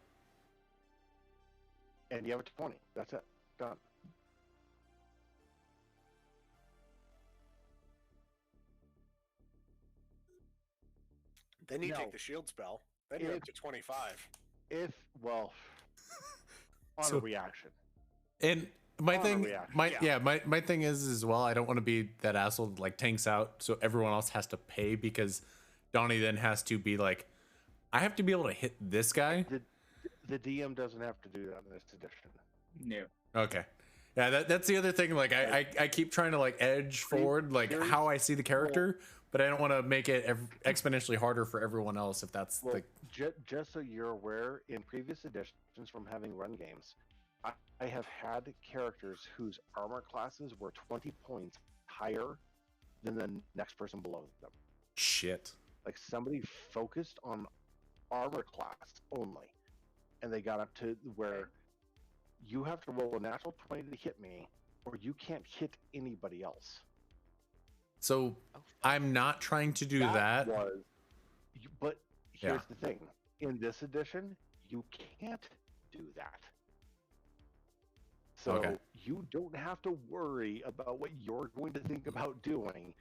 and you have a 20. That's it. Done. Then you No. take the shield spell. Then you're up to 25. On So- a reaction. And my On a thing, reaction, my thing is as well. I don't want to be that asshole that, like, tanks out, so everyone else has to pay, because Donnie then has to be like, I have to be able to hit this guy. the DM doesn't have to do that in this edition. No. Okay. Yeah, that's the other thing. Like, I keep trying to, like, edge forward, like, here's- how I see the character, but I don't want to make it exponentially harder for everyone else if that's Well, the. just so you're aware, in previous editions from having run games, I have had characters whose armor classes were 20 points higher than the next person below them. Shit. Like, somebody focused on armor class only, and they got up to where you have to roll a natural 20 to hit me, or you can't hit anybody else. So I'm not trying to do that. But here's Yeah. the thing: in this edition, you can't do that. So Okay. you don't have to worry about what you're going to think about doing.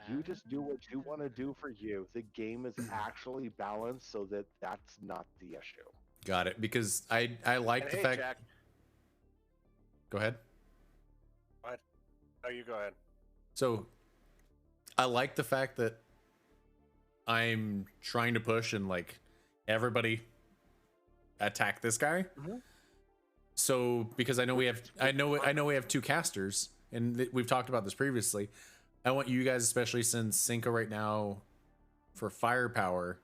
You just do what you want to do for you. The game is actually balanced so that that's not the issue. Got it. Because I like And the hey, fact. Jack. Go ahead. What? Oh, you go ahead. So I like the fact that I'm trying to push and, like, everybody attack this guy. Mhm. So because I know we have two casters, and we've talked about this previously. I want you guys, especially since Sinko right now for firepower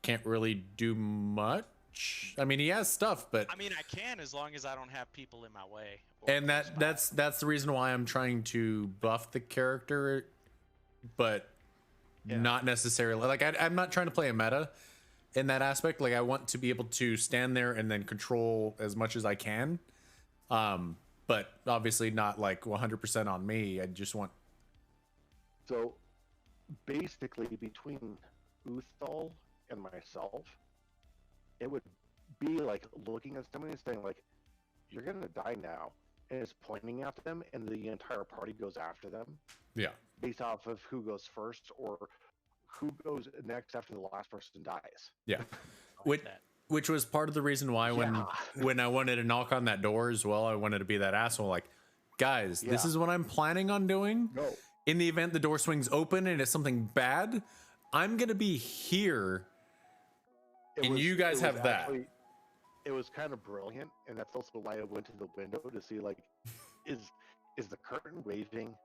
can't really do much. I mean, he has stuff, but I mean, I can as long as I don't have people in my way. or and close by. that's the reason why I'm trying to buff the character, but not necessarily. Like, I'm not trying to play a meta in that aspect. Like, I want to be able to stand there and then control as much as I can, but obviously not like 100% on me. I just want. So basically, between Uthal and myself, it would be like looking at somebody and saying, like, you're gonna die now, and it's pointing after them, and the entire party goes after them Yeah. based off of who goes first or who goes next after the last person dies. Yeah. I like Which, that. which was part of the reason why Yeah. when I wanted to knock on that door as well, I wanted to be that asshole. Like, guys, this Yeah. is what I'm planning on doing. No. In the event the door swings open and it's something bad, I'm gonna be here. And you guys it was have that. actually- It was kind of brilliant, and that's also why I went to the window to see, like, is the curtain waving?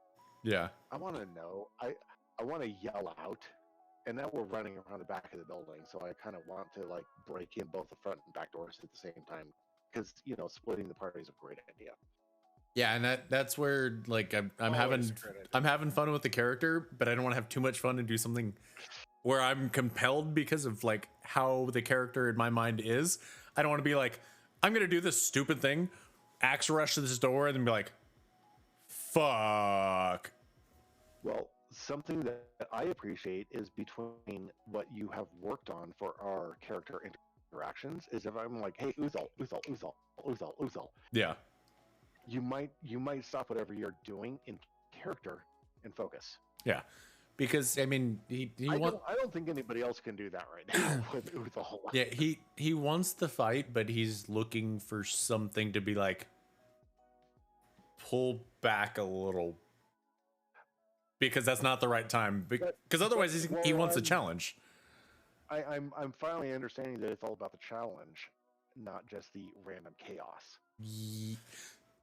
Yeah. I want to know. I want to yell out, and now we're running around the back of the building, so I kind of want to, like, break in both the front and back doors at the same time, because splitting the party is a great idea. Yeah, and that's where, like, I'm Always having a great idea. I'm having fun with the character, but I don't want to have too much fun and do something where I'm compelled because of, like, how the character in my mind is. I don't want to be like, I'm gonna do this stupid thing, axe rush to this door, and then be like, fuck. Well, something that I appreciate is between what you have worked on for our character interactions is if I'm like, hey, Uthal, Yeah. you might stop whatever you're doing in character and focus. Yeah. Because I mean, he I wants. don't think anybody else can do that right now with Uthal. Yeah, he wants the fight, but he's looking for something to be like, pull back a little, because that's not the right time. Because otherwise, he wants a challenge. I'm finally understanding that it's all about the challenge, not just the random chaos.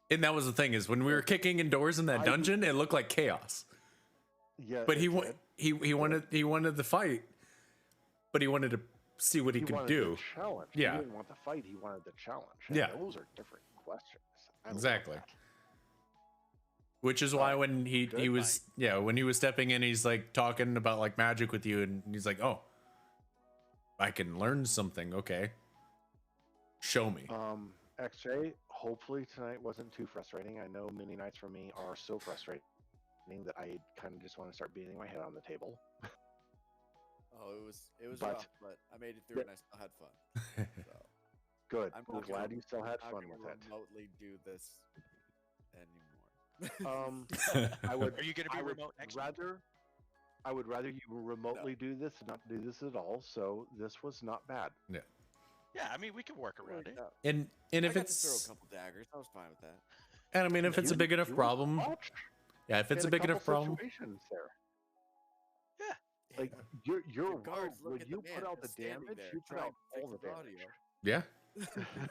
And that was the thing, is when we were kicking in doors in that dungeon, it looked like chaos. Yeah, But he it did. he wanted the fight, but he wanted to see what he could wanted do. the challenge. Yeah. He didn't want the fight. He wanted the challenge. And Yeah. those are different questions. I love Exactly. that. Which is why when he good was when he was stepping in, he's like talking about like magic with you, and he's like, oh, I can learn something. Okay, show me. XJ, hopefully tonight wasn't too frustrating. I know many nights for me are so frustrating that I kind of just want to start beating my head on the table. Oh, it was But- rough, but I made it through and I still had fun. So Good. I'm I'm not glad gonna- you still had I'm fun not with gonna it. remotely do this anymore. I would. Are you going to be I would remote next week? rather. I would rather you remotely do this and not do this at all. So this was not bad. Yeah, I mean, we can work around it. and I if got to throw it's a couple daggers. I was fine with that. And I mean, if it's a big enough problem, Watch yeah, if it's in a big couple enough problem, situations there. Yeah. Like your The guards look when at you the put man out the just standing damage, there you put trying out to all fix the his damage. yeah.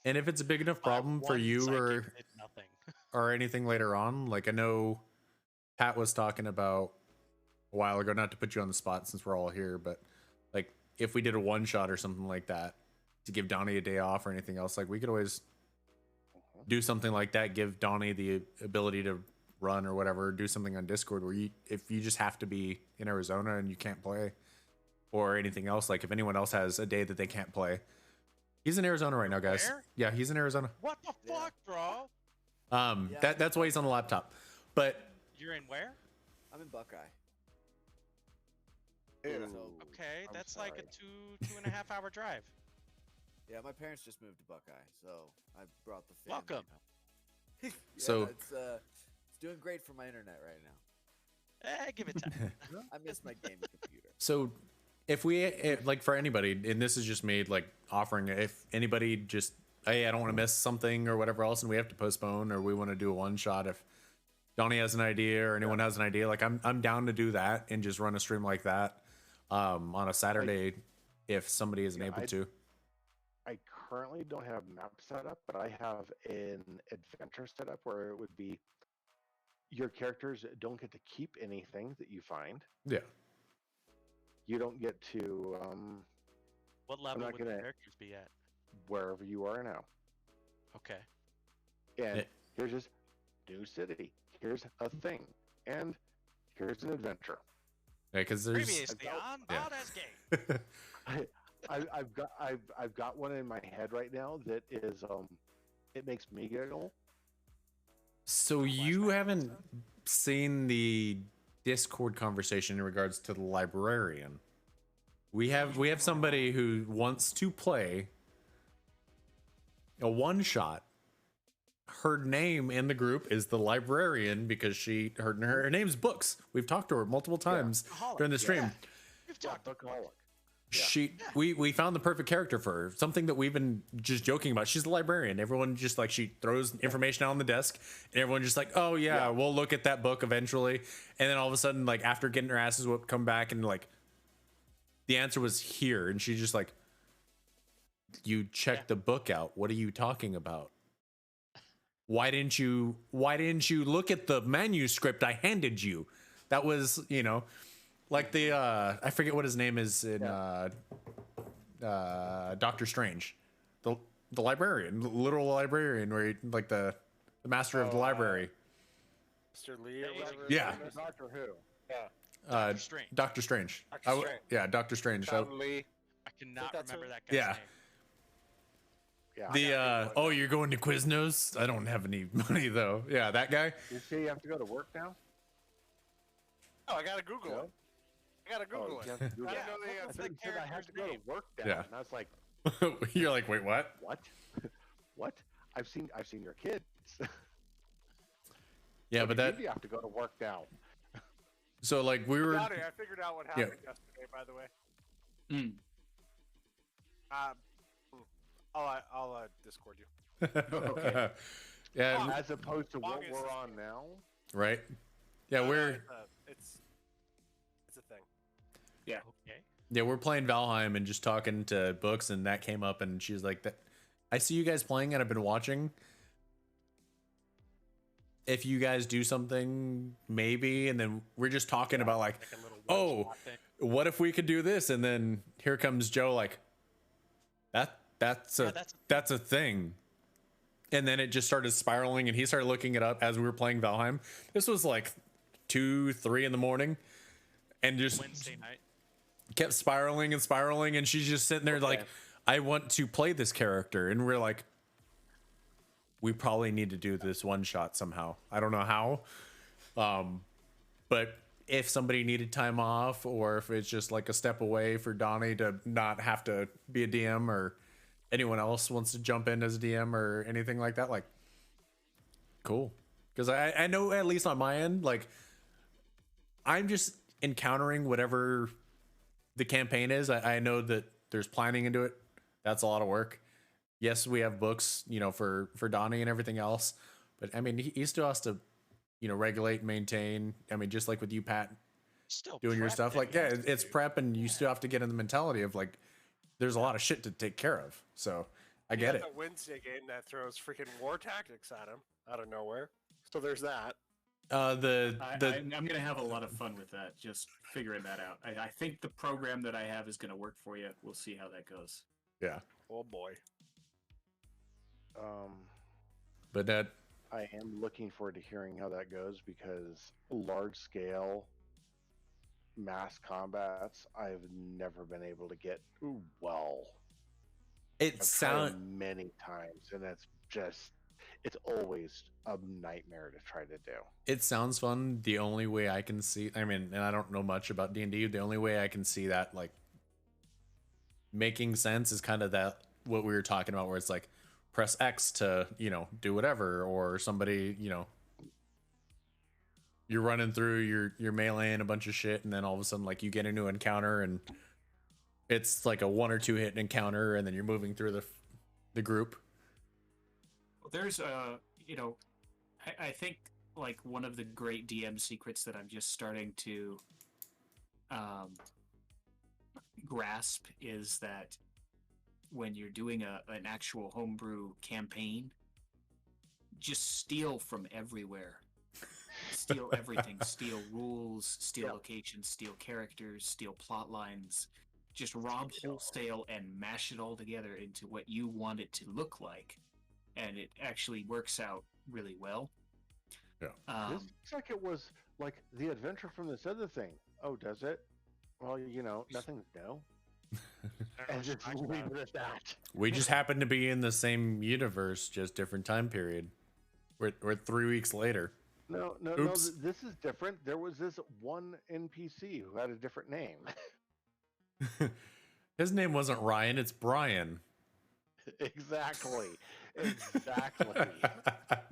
And if it's a big enough My problem for one you psychic did nothing. or anything later on, like I know Pat was talking about a while ago, not to put you on the spot since we're all here, but like if we did a one shot or something like that to give Donnie a day off or anything else, like we could always do something like that, give Donnie the ability to run or whatever, do something on Discord where you, if you just have to be in Arizona and you can't play or anything else, like if anyone else has a day that they can't play. He's in Arizona right now, guys. Where? Yeah, he's in Arizona. What the Yeah. fuck, bro? Yeah, That's why he's on the laptop. But You're in where? I'm in Buckeye. Ew. So, Okay, I'm that's like a sorry. two and a half hour drive. yeah, my parents just moved to Buckeye, so I brought the family. Welcome. Yeah, So- it's doing great for my internet right now. Give it time. I miss my gaming computer. so if like for anybody, and this is just made like offering, if anybody just, hey, I don't want to miss something or whatever else, and we have to postpone or we want to do a one shot, if Donnie has an idea or anyone has an idea, like I'm down to do that and just run a stream like that on a Saturday if somebody isn't able to. I currently don't have map set up, but I have an adventure set up where it would be your characters don't get to keep anything that you find. Yeah. You don't get to What level not would the gonna- characters be at? wherever you are now. Okay. And Yeah. here's just new city. Here's a thing. And here's an adventure. Yeah, because there's Previously on yeah. Baldur's Gate. I've got one in my head right now that is it makes me giggle. So you haven't seen the Discord conversation in regards to the librarian. We have somebody who wants to play a one shot. Her name in the group is the librarian because her name's Books. We've talked to her multiple times during the stream. We've Yeah, talked bookaholic. We found the perfect character for her. Something that we've been just joking about. She's a librarian. Everyone just like, she throws information out on the desk and everyone just like, oh yeah, we'll look at that book eventually. And then all of a sudden, like after getting her asses whooped, come back and like the answer was here. And she's just like, you checked the book out. What are you talking about? Why didn't you look at the manuscript I handed you? That was, like the I forget what his name is in Doctor Strange, the librarian, the literal librarian, where he, like the master of the library. Mr. Lee or whatever. Yeah. his name is? Doctor Who. Yeah. Strange. Doctor Strange. Dr. Strange. Yeah, Doctor Strange. Tom Lee. I cannot that's remember her? that guy's Yeah. name. Yeah. Oh, you're going to Quiznos? I don't have any money though. Yeah, that guy. You see, you have to go to work now. Oh, I gotta Google Joe? it. I gotta Google you it. have to do I that. didn't know they I had thought you said I have to go to character's work now. Yeah. And I was like, You're like, wait, what? what? What? I've seen your kids. Yeah, but that. You have to go to work now. So like we were. Got it. I figured out what happened yesterday, by the way. Mm. I'll Discord you. Okay. Yeah. As opposed to what August we're is on now. Right. Yeah, we're. It's a thing. Okay. Yeah, we're playing Valheim and just talking to Books, and that came up, and she's like, "That I see you guys playing, and I've been watching. If you guys do something, maybe." And then we're just talking about like, Like a little "Oh, one-shot thing. what if we could do this?" And then here comes Joe, like, that's a thing. And then it just started spiraling, and he started looking it up as we were playing Valheim. This was like 2-3 in the morning, and just Wednesday night. kept spiraling and spiraling, and she's just sitting there like, I want to play this character. And we're like, we probably need to do this one shot somehow. I don't know how. But if somebody needed time off, or if it's just like a step away for Donnie to not have to be a DM, or anyone else wants to jump in as a DM or anything like that, like, cool. Because I know, at least on my end, like, I'm just encountering whatever the campaign is. I know that there's planning into it. That's a lot of work. Yes, we have books, for Donnie and everything else, But I mean, he still has to, regulate, maintain. I mean, just like with you, Pat, Still doing your prep stuff. that Like, he yeah, has to it's do. prep, and you still have to get in the mentality of like, there's a lot of shit to take care of. So I You get got it. that Wednesday game that throws freaking war tactics at him out of nowhere. So there's that. I'm going to have a lot of fun with that, just figuring that out. I think the program that I have is going to work for you. We'll see how that goes. Yeah, Oh boy. but that I am looking forward to hearing how that goes because large scale mass combats I've never been able to get well. it I've tried sound many times, and it's always a nightmare to try to do. it sounds fun. The only way I can see, I mean, and I don't know much about D&D. The only way I can see that like making sense is kind of that what we were talking about, where it's like press X to do whatever, or somebody you're running through your melee and a bunch of shit, and then all of a sudden like you get into an encounter and it's like a 1 or 2 hit encounter, and then you're moving through the group. There's I think like one of the great DM secrets that I'm just starting to grasp is that when you're doing an actual homebrew campaign, just steal from everywhere. Steal everything. Steal rules, steal locations, steal characters, steal plot lines. Just rob wholesale and mash it all together into what you want it to look like. And it actually works out really well. Yeah. This looks like it was like the adventure from this other thing. Oh, does it? Well, nothing's new. And just leave it at that. We just happen to be in the same universe, just different time period. We're 3 weeks later. No, Oops. this is different. There was this one NPC who had a different name. His name wasn't Ryan, it's Brian. Exactly.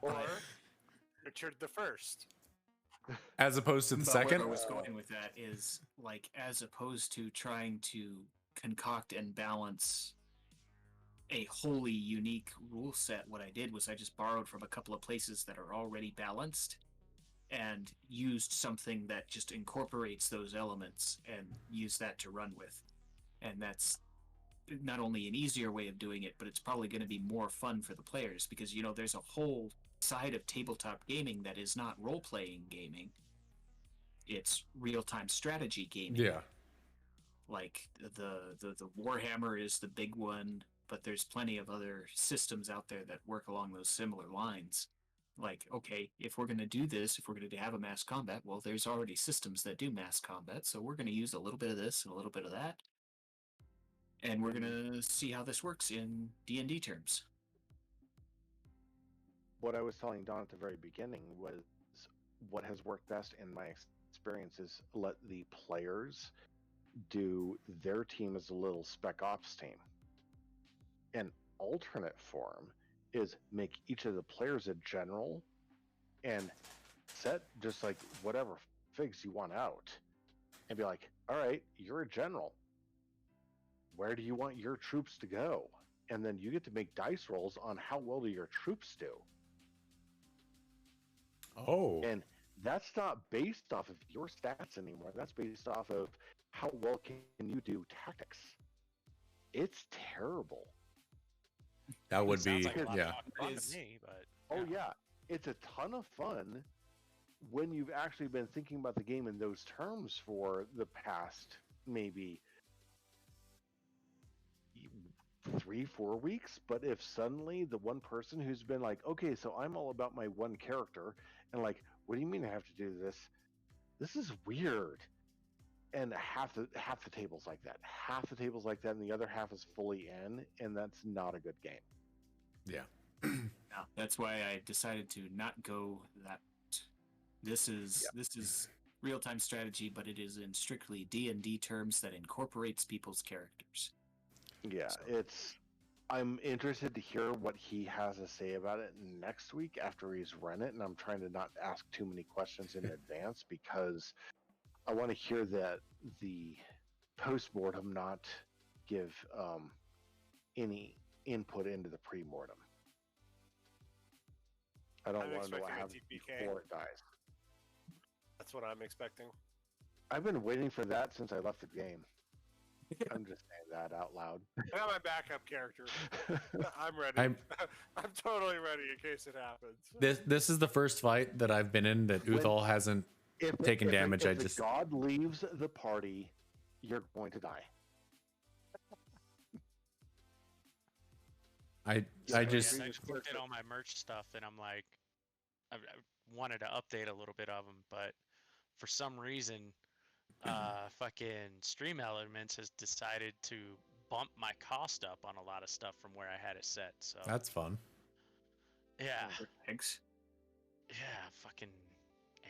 Or Richard the First. As opposed to the But second? where I was going with that is, like, as opposed to trying to concoct and balance a wholly unique rule set, what I did was I just borrowed from a couple of places that are already balanced and used something that just incorporates those elements and use that to run with. And that's not only an easier way of doing it, but it's probably going to be more fun for the players because, there's a whole side of tabletop gaming that is not role-playing gaming. It's real-time strategy gaming. Yeah. Like the Warhammer is the big one, but there's plenty of other systems out there that work along those similar lines. Like, okay, if we're going to do this, if we're going to have a mass combat, well, there's already systems that do mass combat, so we're going to use a little bit of this and a little bit of that, and we're going to see how this works in D&D terms. What I was telling Don at the very beginning was what has worked best in my experience is let the players do their team as a little spec ops team. An alternate form is make each of the players a general and set just like whatever figs you want out and be like, all right, you're a general. Where do you want your troops to go? And then you get to make dice rolls on how well do your troops do. Oh. And that's not based off of your stats anymore. That's based off of how well can you do tactics. It's terrible. That would Sounds be, like a lot yeah. of fun to me, but Oh yeah, it's a ton of fun when you've actually been thinking about the game in those terms for the past maybe 3-4 weeks. But if suddenly the one person who's been like, okay, so I'm all about my one character, and like, what do you mean I have to do this? This is weird. And half the tables like that. Half the tables like that, and the other half is fully in, and that's not a good game. Yeah. Yeah, that's why I decided to not go that. This is real-time strategy, but it is in strictly D&D terms that incorporates people's characters. Yeah, I'm interested to hear what he has to say about it next week after he's run it, and I'm trying to not ask too many questions in advance because I want to hear that the post-mortem, not give any input into the pre-mortem. I don't I'm want to know what expecting a happens TPK. before it dies. That's what I'm expecting. I've been waiting for that since I left the game. I'm just saying that out loud. I got my backup character. I'm ready. I'm- I'm totally ready in case it happens. This is the first fight that I've been in that When- Uthal hasn't. If Taking damage, I if just- the god leaves the party, you're going to die. I So, just yeah, I just looked at all my merch stuff, and I'm like, I wanted to update a little bit of them, but for some reason, fucking Stream Elements has decided to bump my cost up on a lot of stuff from where I had it set. So that's fun. yeah, Thanks. yeah, fucking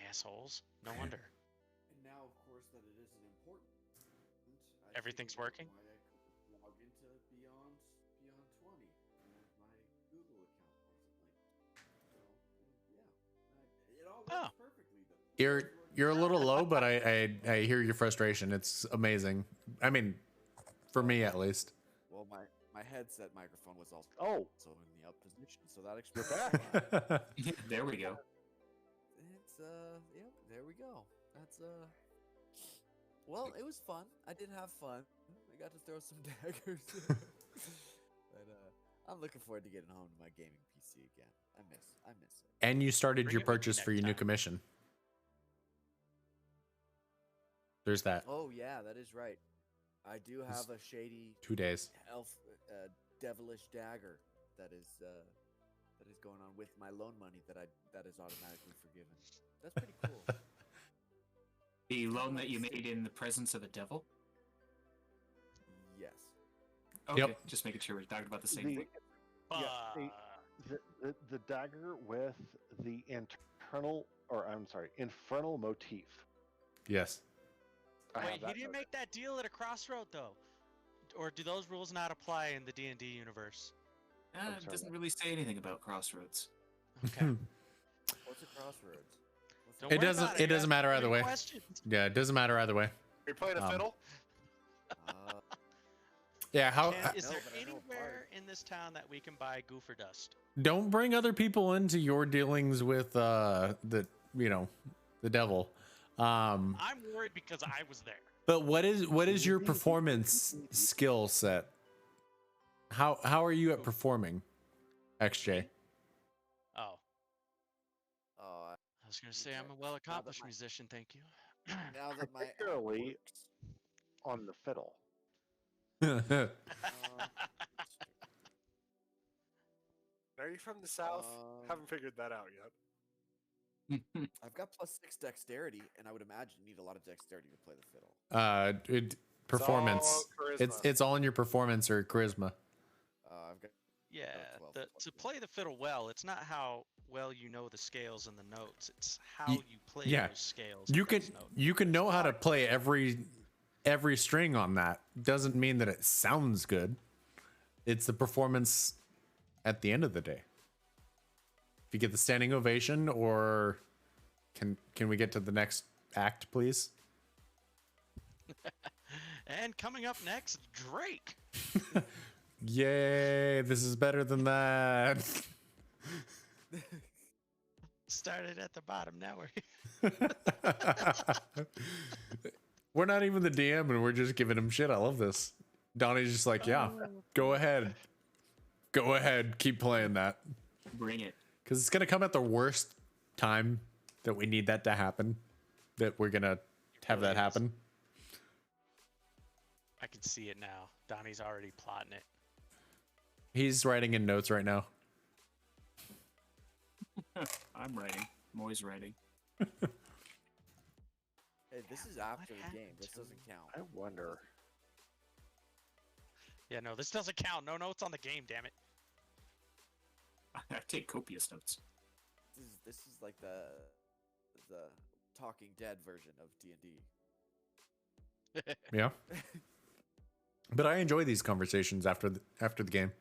assholes. No wonder. And now, of course, that it isn't important. I Everything's figured out working? why I couldn't log into Beyond 20, and my Google account wasn't linked. So yeah, it all works perfectly though. You're a little low, but I hear your frustration. It's amazing. I mean, for me at least. Well, my headset microphone was also Oh, in the up position, so that explains. why. There we go. It's yeah, there we go. That's well, it was fun. I did have fun. I got to throw some daggers. But I'm looking forward to getting home to my gaming PC again. I miss it. And you started Bring your it with you purchase for next your new time. commission. There's that. Oh yeah, that is right. I do have a shady 2 days. elf devilish dagger that is going on with my loan money that is automatically forgiven. That's pretty cool. The loan that you made in the presence of a devil? Yes. Okay, Yep. just making sure we're talking about the same the, thing. yeah, the dagger with the infernal motif. Yes. I have Wait, that he didn't make that deal at a crossroad though, or do those rules not apply in the D&D universe? It sorry, doesn't what? really say anything about crossroads. Okay. What's a crossroads? Don't It worry doesn't- about it You doesn't ask matter me either any way. questions. Yeah, it doesn't matter either way. Are you playing a fiddle? Uh, Yeah, how Is No, there but I know a anywhere in this town that we can buy goofer dust? don't bring other people into your dealings with the devil. I'm worried because I was there. But what is your performance skill set? How are you at performing, XJ? Oh, oh, I was gonna say I'm a well-accomplished musician. Thank you. now that my app Particularly- works, on the fiddle. Are you from the south? Haven't figured that out yet. I've got +6 dexterity, and I would imagine you need a lot of dexterity to play the fiddle. Performance. all charisma. It's all in your performance or charisma. I've got Yeah, 12 to plus play the fiddle well, it's not how well you know the scales and the notes. It's how Ye- you play yeah. those scales. You and can those notes. you can know how to play every string on that. Doesn't mean that it sounds good. It's the performance at the end of the day. If you get the standing ovation, or can we get to the next act, please? And coming up next, Drake. Yay, this is better than that. Started at the bottom, now we're here. We're not even the DM and we're just giving him shit. I love this. Donnie's just like, yeah, go ahead. Go ahead. Keep playing that. Bring it. Because it's going to come at the worst time that we need that to happen. That we're going to have that really is. happen. I can see it now. Donnie's already plotting it. He's writing in notes right now. I'm writing. I'm always writing. Hey, this is after What the game. happened This to doesn't count. I wonder. Yeah, no, this doesn't count. No notes on the game, damn it. I take copious notes. This is like the Talking Dead version of D&D. Yeah. But I enjoy these conversations after the game.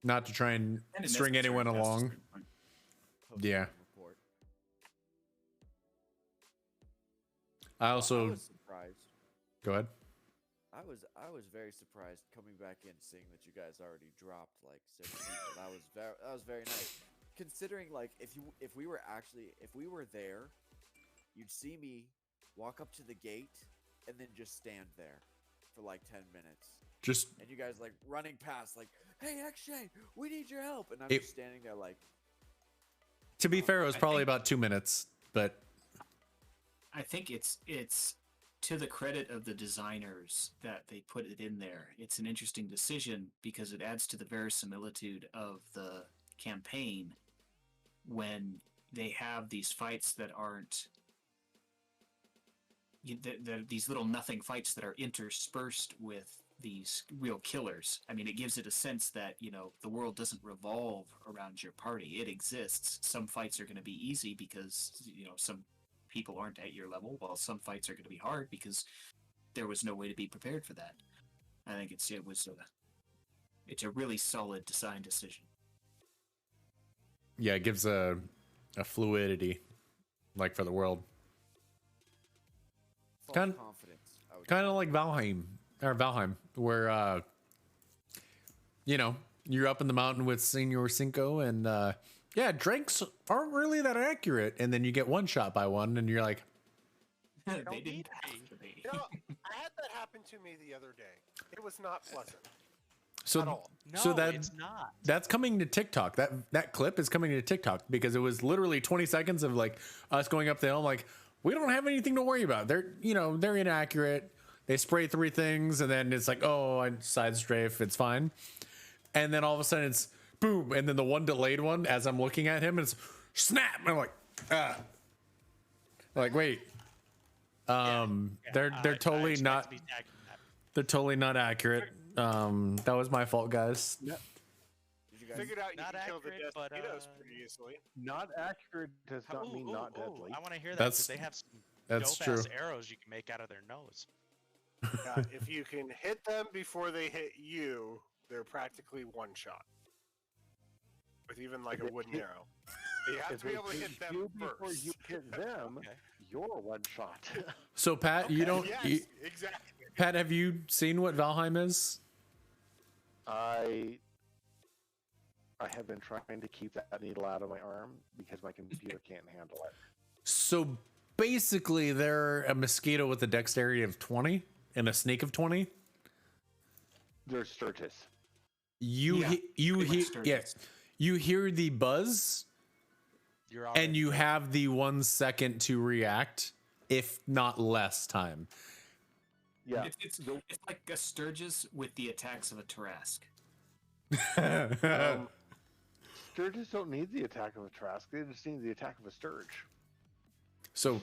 Not to try and And in string essence, anyone our guest is along. pretty fun. Yeah. Report. I I also was surprised. go ahead. I was very surprised coming back in, seeing that you guys already dropped like 6 people. That was very nice. considering like if we were there, you'd see me walk up to the gate and then just stand there for like 10 minutes. Just And you guys like running past like, "Hey, Akshay, we need your help." And I'm It- just standing there like, to be fair, it was I probably think- about 2 minutes, but I think it's to the credit of the designers that they put it in there. It's an interesting decision because it adds to the verisimilitude of the campaign when they have these fights that aren't these little nothing fights that are interspersed with these real killers. I mean, it gives it a sense that, the world doesn't revolve around your party. It exists. Some fights are going to be easy because, some people aren't at your level, while some fights are going to be hard because there was no way to be prepared for that. I think it's a really solid design decision. yeah, it gives a fluidity, like for the world. false Kind- confidence. I would Kind of like Valheim, where you're up in the mountain with Senor Sinko, and yeah, drakes aren't really that accurate, and then you get one shot by one, and you're like, They Don't didn't need have to be. I had that happen to me the other day. It was not pleasant so at all. No, So that- it's not. that's coming to TikTok. That clip is coming to TikTok because it was literally 20 seconds of like us going up the hill. I'm like, we don't have anything to worry about. They're inaccurate. They spray 3 things, and then it's like, oh, I side strafe, it's fine. And then all of a sudden it's boom, and then the one delayed one as I'm looking at him, it's snap. And I'm like, like wait, they're I totally expect not to be tagged in that. they're totally not accurate. That was my fault, guys. Did you guys? Figured out you Not could kill the accurate, but, mosquitoes pretty easily. Not accurate does not mean not deadly. I want to hear that That's- because they have some that's dope-ass true. arrows you can make out of their nose. If you can hit them before they hit you, they're practically one shot. With even like a If it wooden hit- arrow. But you have If to be they able to hit hit them you before first. you hit them, Okay. you're one shot. So Pat, you don't. Yes, exactly. Pat, have you seen what Valheim is? I have been trying to keep that needle out of my arm because my computer can't handle it. So basically, they're a mosquito with a dexterity of 20 and a snake of 20. There's Sturgis. You Yeah, you pretty much hear Sturgis. you hear the buzz, You're already and you dead. have the 1 second to react, if not less time. Yeah. It's like a Sturgis with the attacks of a Tarrasque. Sturgis don't need the attack of a Trask. They just need the attack of a Sturge. So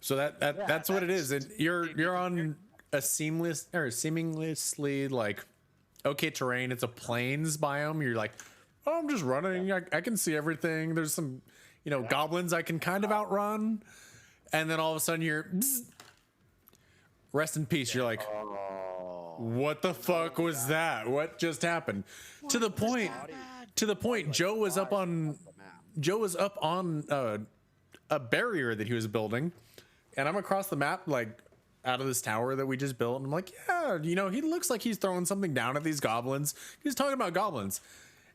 that's what it is, and you're on a seamlessly like okay terrain. It's a plains biome. You're like, oh, I'm just running. I can see everything. There's some goblins I can kind of outrun, and then all of a sudden you're bzz, rest in peace. You're like, Oh. what the fuck was that? What just happened? To the point. Joe was up on The map. a barrier that he was building, and I'm across the map, like out of this tower that we just built. And I'm like, yeah, he looks like he's throwing something down at these goblins. He's talking about goblins,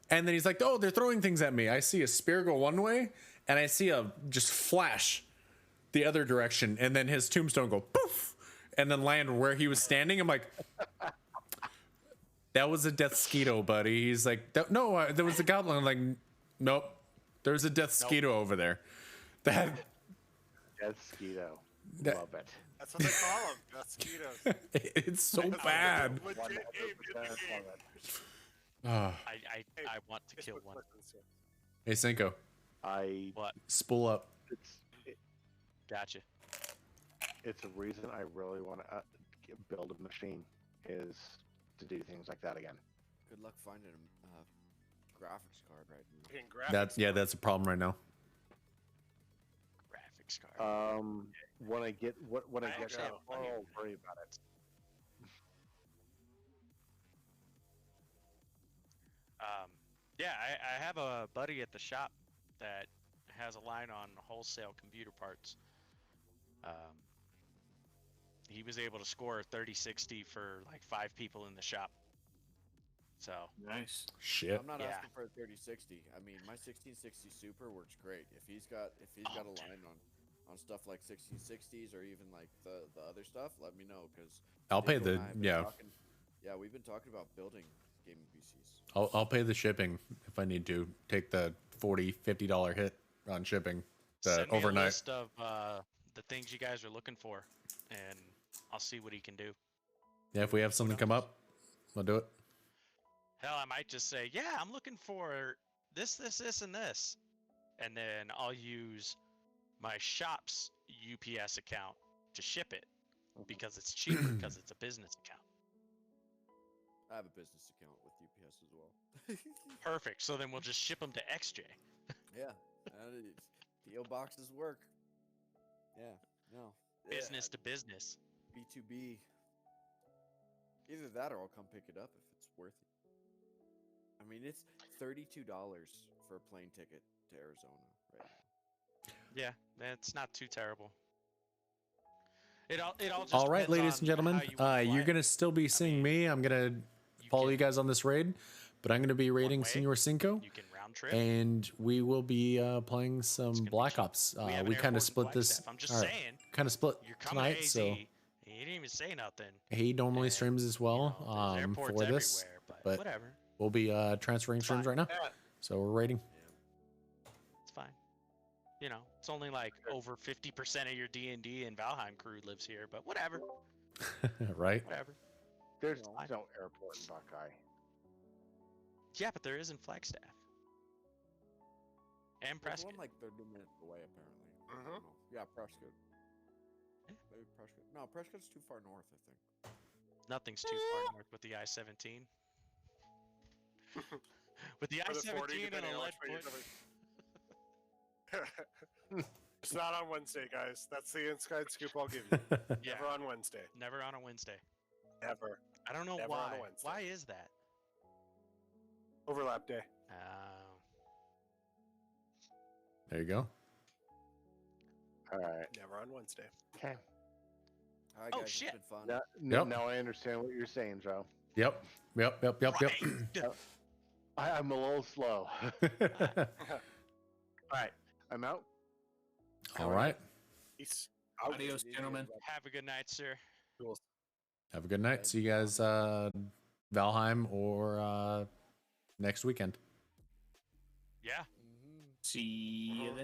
and then he's like, oh, they're throwing things at me. I see a spear go one way, and I see a just flash the other direction, and then his tombstone go poof, and then land where he was standing. I'm like. That was a death skeeto, buddy. He's like, no, there was a goblin. I'm like, nope, there's a death skeeto over there. That Death Skeeto. That- Love it. That's what they call them. Mosquitoes. it's so bad. Legit 100% game in the love game. it. Ah. I want to kill Facebook one. listens to it. Hey, Sinko, What? spool up. Gotcha. It's a reason I really want to build a machine is to do things like that again. Good luck finding a graphics card right now. Fucking graphics. That's a problem right now. Graphics card. When I get when I I get actually that, have plenty of I'll worry about it. Yeah, I have a buddy at the shop that has a line on wholesale computer parts. He was able to score 30-60 for like 5 people in the shop. So Nice. Shit. I'm not Yeah. asking for a 3060. I mean, my 1660 Super works great. If he's got Oh, a dude. line on stuff like 1660s or even like the other stuff, let me know because I'll pay Dingo the and I have been talking. Yeah, we've been talking about building gaming PCs. I'll pay the shipping if I need to. Take the $40-$50 hit on shipping. Send me a Overnight. list of the things you guys are looking for, and I'll see what he can do. Yeah, if we have something come else? up, I'll do it. Hell, I might just say, yeah, I'm looking for this, and this, and then I'll use my shop's UPS account to ship it because it's cheaper because it's a business account. I have a business account with UPS as well. Perfect. So then we'll just ship them to XJ. Yeah, PO boxes work. Yeah, no. Business to business. B2B. Either that or I'll come pick it up if it's worth it. I mean, it's $32 for a plane ticket to Arizona right now. Yeah, it's not too terrible. It all just All right, depends ladies on and gentlemen, how you wanna play you're it. gonna still be seeing mean, me. I'm gonna follow you can- guys on this raid, but I'm gonna be raiding way, Senor Sinko, You can round trip. and we will be playing some gonna be Black cheap. Ops. We have an We kind airport in of split this. Flagstaff. I'm just all right, saying, kind of split you're coming tonight. to AZ. So You didn't even say nothing. he normally and, streams as well there's airports for this, everywhere, but whatever. we'll be transferring It's streams fine. right now. Yeah. So we're raiding. It's fine. It's only like over 50% of your D&D and Valheim crew lives here, but whatever. Right? Whatever. There's No. no airport in Buckeye. Yeah, but there is in Flagstaff. And There's Prescott. one like 30 minutes away, apparently. I Mhm. don't know. Yeah, Prescott. Yeah. Maybe Prescott. No, Prescott's too far north, I think. Nothing's too far north with the I-17. With the Or the 40, I-17 and depending a on lead which way you're foot. coming. It's not on Wednesday, guys. That's the inside scoop I'll give you. Yeah, Never on Wednesday. never on a Wednesday. Ever. I don't know Never on a why. Wednesday. Why is that? Overlap day. There you go. All right. Never on Wednesday. Okay. All right, Oh, guys, shit. it's been fun. Now, Yep. now I understand what you're saying, Joe. Yep. Yep. Right. I'm a little slow. Yep. Alright. I'm out. All right. Peace. Adios, gentlemen. Have a good night, sir. Cool. Have a good night. See you guys Valheim or next weekend. Yeah. Mhm. See you then.